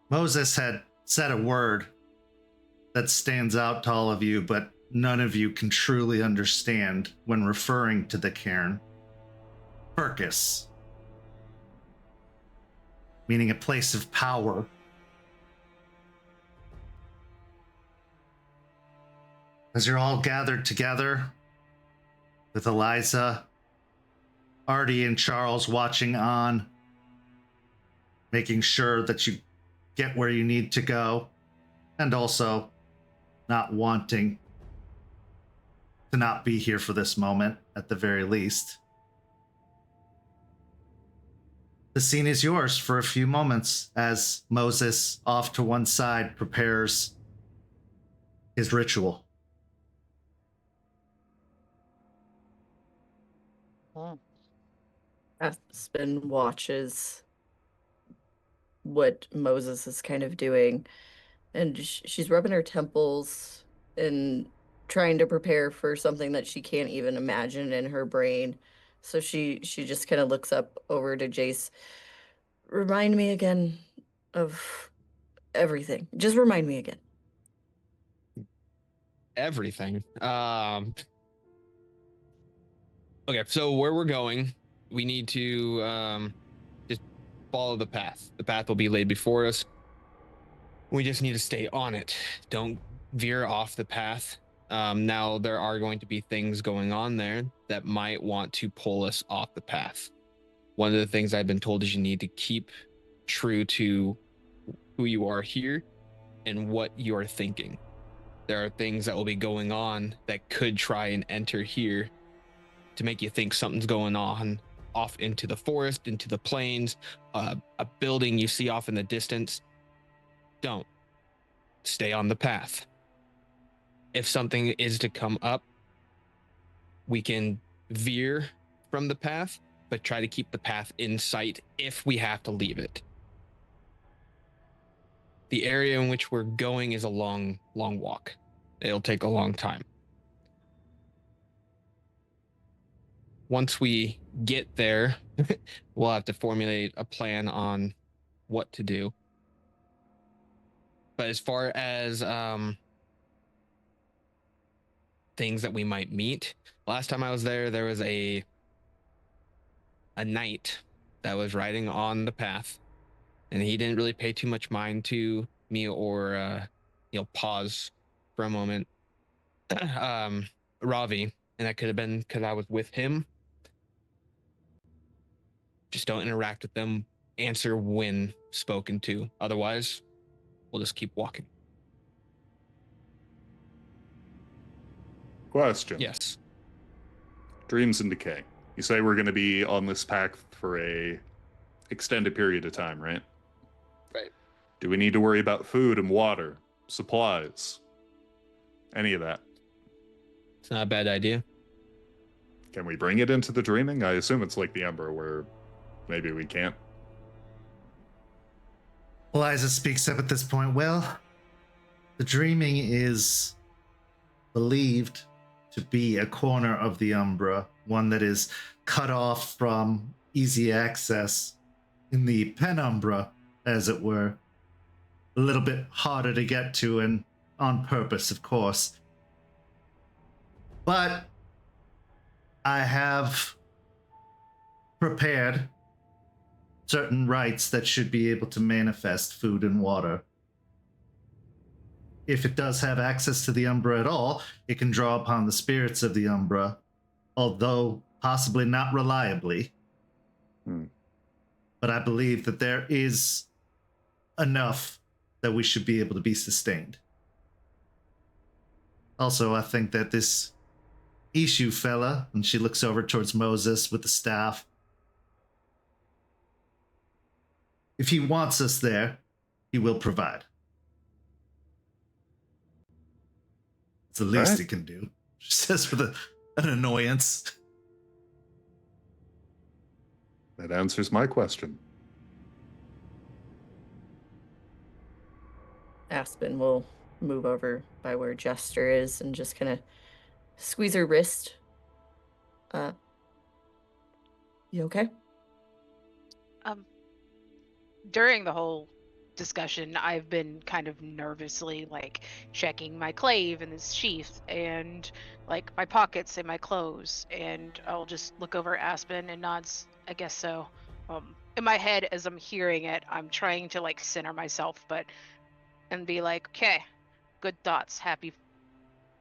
Moses had said a word that stands out to all of you, but none of you can truly understand when referring to the cairn. Percus, meaning a place of power. As you're all gathered together, with Eliza, Artie, and Charles watching on, making sure that you get where you need to go, and also not wanting to not be here for this moment, at the very least. The scene is yours for a few moments as Moses, off to one side, prepares his ritual.
Aspen watches what Moses is kind of doing, and she's rubbing her temples and trying to prepare for something that she can't even imagine in her brain. So she just kind of looks up over to Jace. Remind me again of everything. Just remind me again.
Everything. Okay, so where we're going, we need to just follow the path. The path will be laid before us. We just need to stay on it. Don't veer off the path. Now, there are going to be things going on there that might want to pull us off the path. one of the things I've been told is you need to keep true to who you are here and what you're thinking. There are things that will be going on that could try and enter here to make you think something's going on off into the forest, into the plains, a building you see off in the distance. Don't. Stay on the path. If something is to come up, we can veer from the path, but try to keep the path in sight if we have to leave it. The area in which we're going is a long, long walk. It'll take a long time. Once we get there, we'll have to formulate a plan on what to do. But as far as things that we might meet, last time I was there, there was a knight that was riding on the path, and he didn't really pay too much mind to me or pause for a moment. Ravi, and that could have been because I was with him. Just don't interact with them. Answer when spoken to. Otherwise, we'll just keep walking.
Question.
Yes.
Dreams and decay. You say we're going to be on this path for a extended period of time, right?
Right.
Do we need to worry about food and water, supplies, any of that?
It's not a bad idea.
Can we bring it into the dreaming? I assume it's like the Ember, where maybe we can't.
Eliza speaks up at this point. Well, the dreaming is believed to be a corner of the Umbra, one that is cut off from easy access in the penumbra, as it were. A little bit harder to get to, and on purpose, of course. But I have prepared certain rites that should be able to manifest food and water. If it does have access to the Umbra at all, it can draw upon the spirits of the Umbra, although possibly not reliably. But I believe that there is enough that we should be able to be sustained. Also, I think that this Eshu fella, and she looks over towards Moses with the staff, if he wants us there, he will provide. It's the least he can do. She says with an annoyance.
That answers my question.
Aspen will move over by where Jester is and just kind of squeeze her wrist. You okay?
During the whole discussion, I've been kind of nervously like checking my clave in this sheath and like my pockets and my clothes, and I'll just look over Aspen and nods, I guess so. In my head, as I'm hearing it, I'm trying to like center myself, and be like, okay, good thoughts,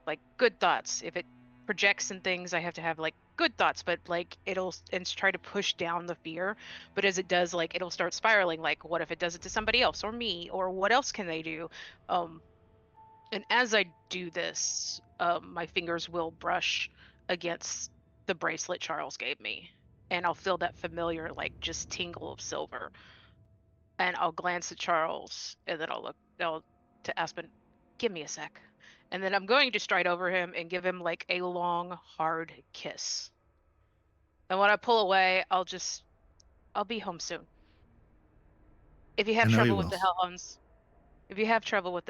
like good thoughts. If it projects and things, I have to have like good thoughts, but like and try to push down the fear. But as it does, like it'll start spiraling. Like, what if it does it to somebody else or me, or what else can they do? And as I do this, my fingers will brush against the bracelet Charles gave me, and I'll feel that familiar like just tingle of silver. And I'll glance at Charles, and then I'll to Aspen, give me a sec. And then I'm going to stride over him and give him like a long, hard kiss. And when I pull away, I'll be home soon. If you have trouble with the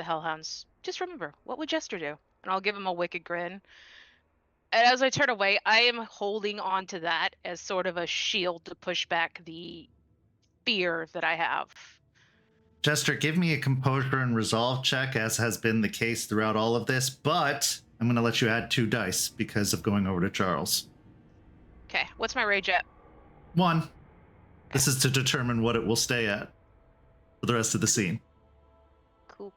hellhounds, just remember, what would Jester do? And I'll give him a wicked grin. And as I turn away, I am holding on to that as sort of a shield to push back the fear that I have.
Jester, give me a composure and resolve check, as has been the case throughout all of this, but I'm going to let you add 2 dice because of going over to Charles.
Okay, what's my rage at?
1. Okay. This is to determine what it will stay at for the rest of the scene.
Cool.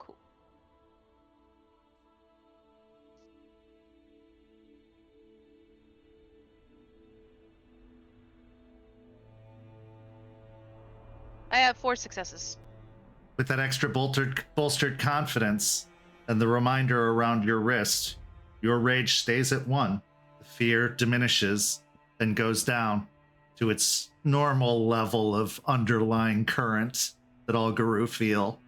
I have 4 successes.
With that extra bolstered confidence and the reminder around your wrist, your rage stays at 1. The fear diminishes and goes down to its normal level of underlying current that all Guru feel.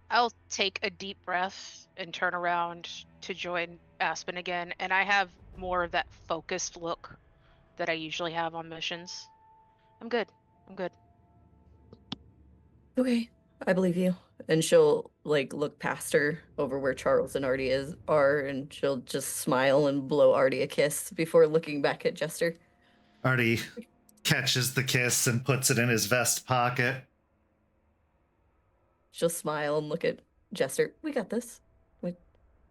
I'll take a deep breath and turn around to join Aspen again, and I have more of that focused look that I usually have on missions. I'm good.
Okay, I believe you. And she'll like look past her over where Charles and Artie are, and she'll just smile and blow Artie a kiss before looking back at Jester.
Artie catches the kiss and puts it in his vest pocket.
She'll smile and look at Jester. We got this.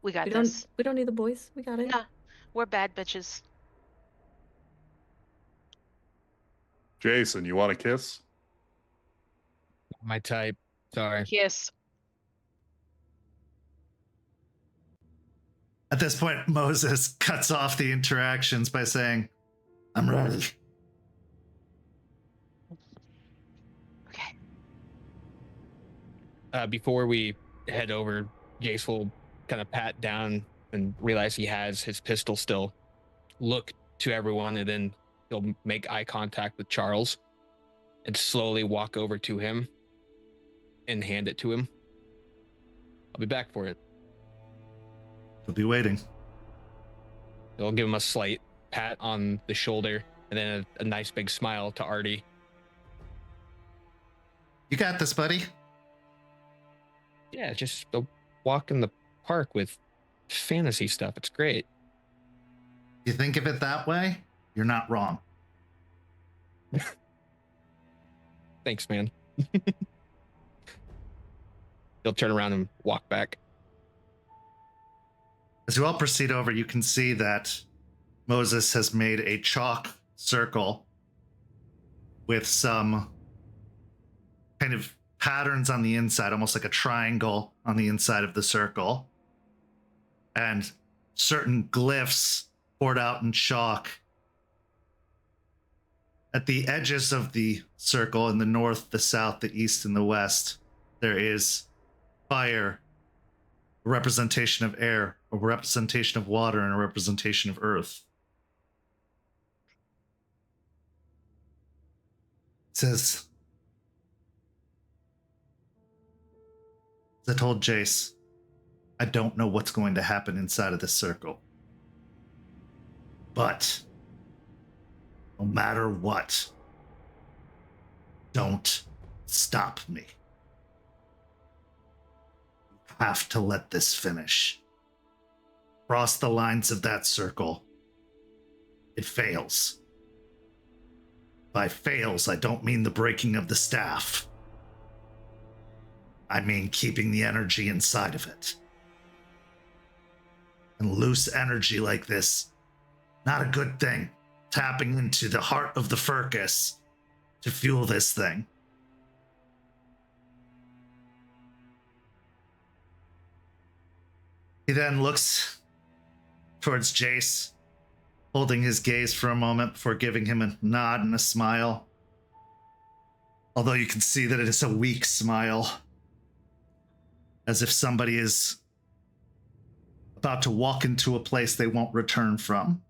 We got this.
We don't need the boys. We got it.
Nah, we're bad bitches.
Jason, you want a kiss?
My type. Sorry.
Kiss.
At this point, Moses cuts off the interactions by saying, I'm ready.
Okay.
Before we head over, Jace will kind of pat down and realize he has his pistol still, look to everyone, and then he'll make eye contact with Charles and slowly walk over to him and hand it to him. I'll be back for it.
He'll be waiting.
He'll give him a slight pat on the shoulder and then a nice big smile to Artie.
You got this, buddy.
Yeah, just a walk in the park with fantasy stuff. It's great.
You think of it that way, you're not wrong.
Thanks, man. He'll turn around and walk back.
As you all proceed over, you can see that Moses has made a chalk circle with some kind of patterns on the inside, almost like a triangle on the inside of the circle, and certain glyphs poured out in chalk. At the edges of the circle, in the north, the south, the east, and the west, there is fire, a representation of air, a representation of water, and a representation of earth. It says, as I told Jace, I don't know what's going to happen inside of this circle. But no matter what, don't stop me. You have to let this finish. Cross the lines of that circle. It fails. By fails, I don't mean the breaking of the staff. I mean keeping the energy inside of it. And loose energy like this, not a good thing. Tapping into the heart of the Furcus to fuel this thing. He then looks towards Jace, holding his gaze for a moment before giving him a nod and a smile. Although you can see that it is a weak smile, as if somebody is about to walk into a place they won't return from.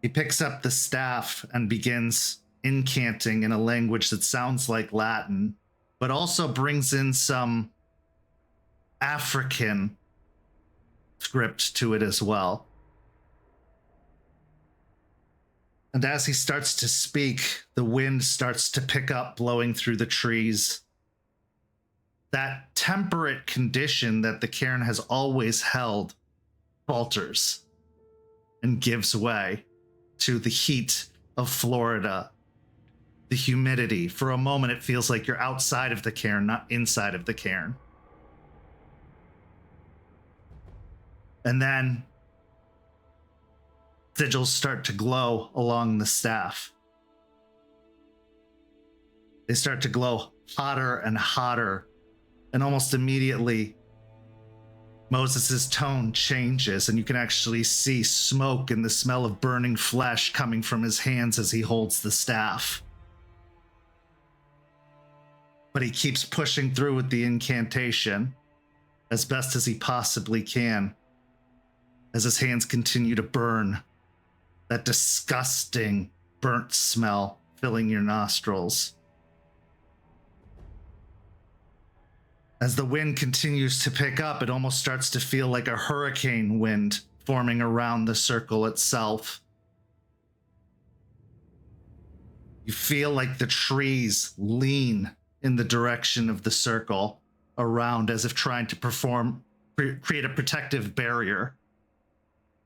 He picks up the staff and begins incanting in a language that sounds like Latin, but also brings in some African script to it as well. And as he starts to speak, the wind starts to pick up, blowing through the trees. That temperate condition that the cairn has always held falters and gives way to the heat of Florida, the humidity. For a moment, it feels like you're outside of the cairn, not inside of the cairn. And then sigils start to glow along the staff. They start to glow hotter and hotter, and almost immediately, Moses' tone changes, and you can actually see smoke and the smell of burning flesh coming from his hands as he holds the staff. But he keeps pushing through with the incantation as best as he possibly can, as his hands continue to burn, that disgusting burnt smell filling your nostrils. As the wind continues to pick up, it almost starts to feel like a hurricane wind forming around the circle itself. You feel like the trees lean in the direction of the circle around, as if trying to create a protective barrier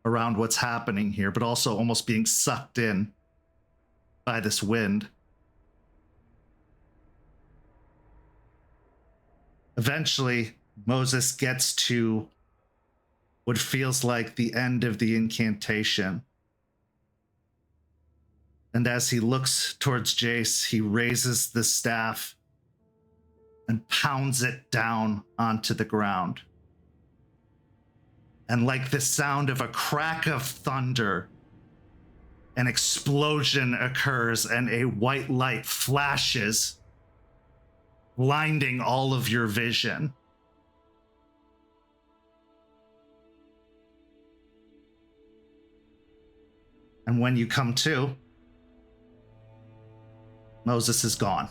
around what's happening here, but also almost being sucked in by this wind. Eventually, Moses gets to what feels like the end of the incantation. And as he looks towards Jace, he raises the staff and pounds it down onto the ground. And like the sound of a crack of thunder, an explosion occurs and a white light flashes, blinding all of your vision. And when you come to, Moses is gone.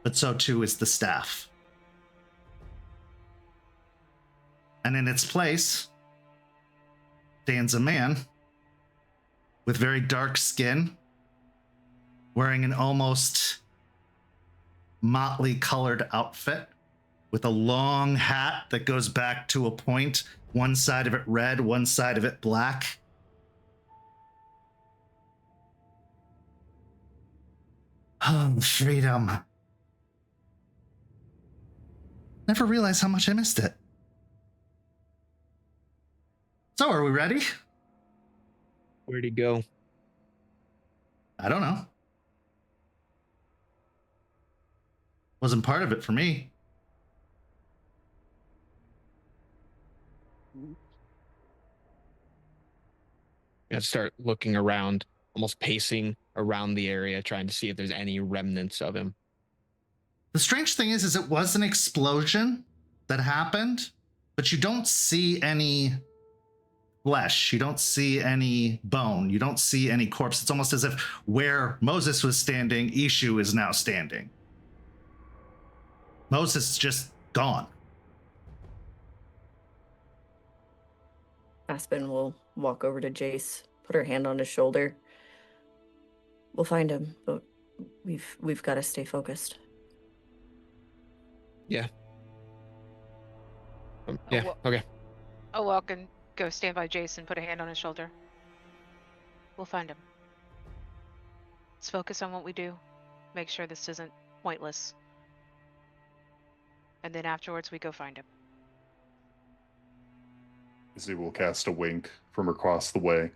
But so too is the staff. And in its place stands a man with very dark skin, wearing an almost motley colored outfit with a long hat that goes back to a point, one side of it red, one side of it black. Oh, freedom. Never realized how much I missed it. So, are we ready?
Where'd he go?
I don't know. Wasn't part of it for me.
You start looking around, almost pacing around the area, trying to see if there's any remnants of him.
The strange thing is it was an explosion that happened, but you don't see any flesh. You don't see any bone. You don't see any corpse. It's almost as if where Moses was standing, Eshu is now standing. Moses is just gone.
Aspen will walk over to Jace, put her hand on his shoulder. We'll find him, but we've got to stay focused.
Yeah.
Yeah.
Okay.
I'll walk and go stand by Jason, put a hand on his shoulder. We'll find him. Let's focus on what we do. Make sure this isn't pointless. And then afterwards, we go find him.
Izzy will cast a wink from across the way.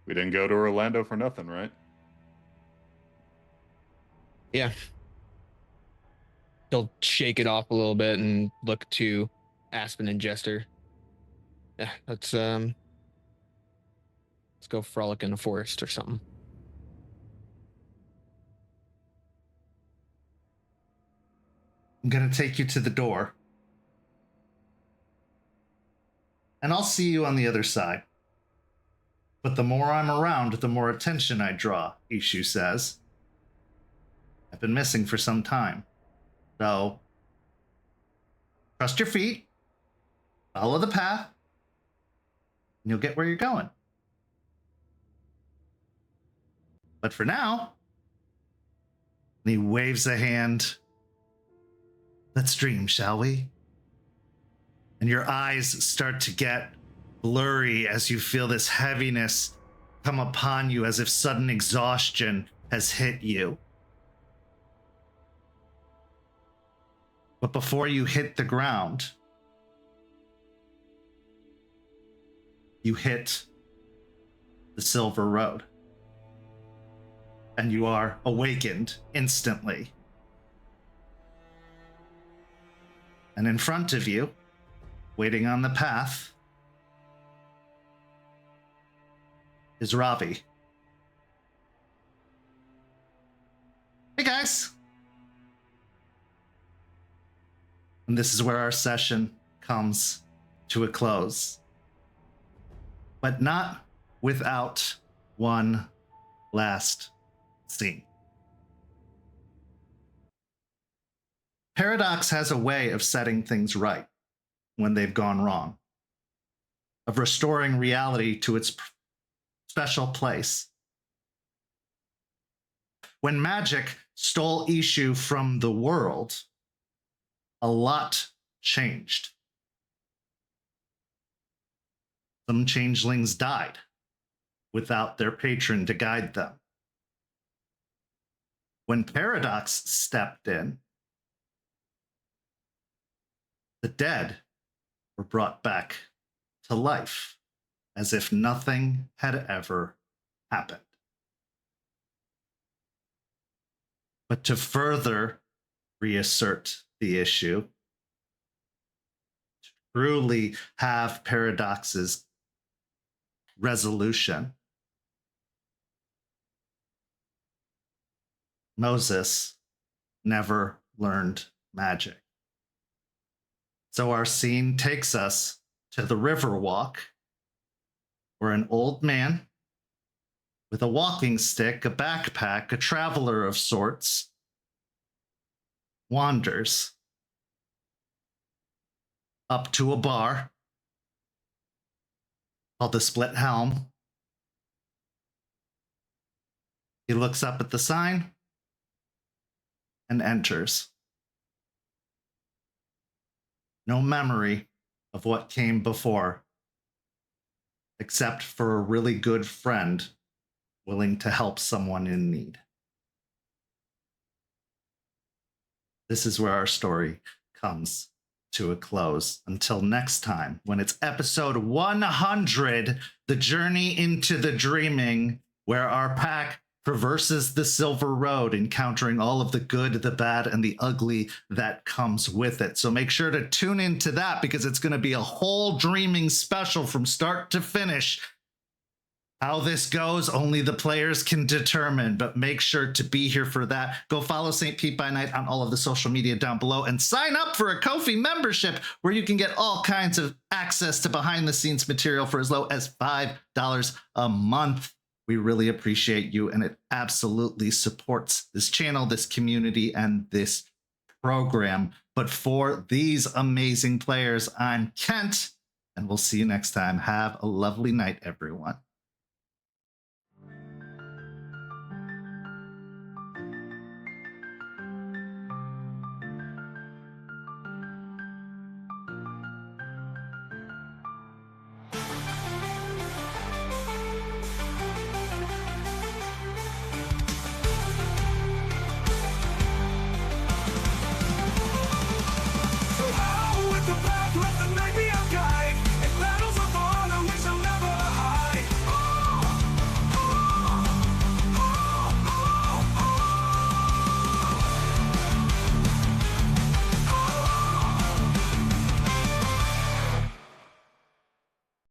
We didn't go to Orlando for nothing, right?
Yeah. He'll shake it off a little bit and look to Aspen and Jester. Yeah, let's go frolic in the forest or something.
I'm going to take you to the door. And I'll see you on the other side. But the more I'm around, the more attention I draw, Eshu says. I've been missing for some time. So, trust your feet, follow the path, and you'll get where you're going. But for now, and he waves a hand. Let's dream, shall we? And your eyes start to get blurry as you feel this heaviness come upon you, as if sudden exhaustion has hit you. But before you hit the ground, you hit the Silver Road. And you are awakened instantly. And in front of you, waiting on the path, is Ravi. Hey guys! And this is where our session comes to a close. But not without one last scene. Paradox has a way of setting things right when they've gone wrong, of restoring reality to its special place. When magic stole Eshu from the world, a lot changed. Some changelings died without their patron to guide them. When Paradox stepped in, the dead were brought back to life as if nothing had ever happened. But to further reassert the issue, to truly have Paradox's resolution, Moses never learned magic. So our scene takes us to the Riverwalk, where an old man with a walking stick, a backpack, a traveler of sorts, wanders up to a bar called the Split Helm. He looks up at the sign and enters. No memory of what came before, except for a really good friend willing to help someone in need. This is where our story comes to a close. Until next time, when it's episode 100, The Journey into the Dreaming, where our pack traverses the Silver Road, encountering all of the good, the bad, and the ugly that comes with it. So make sure to tune into that, because it's going to be a whole dreaming special from start to finish. How this goes, only the players can determine, but make sure to be here for that. Go follow St. Pete by Night on all of the social media down below, and sign up for a Ko-fi membership where you can get all kinds of access to behind the scenes material for as low as $5 a month. We really appreciate you, and it absolutely supports this channel, this community, and this program. But for these amazing players, I'm Kent, and we'll see you next time. Have a lovely night, everyone.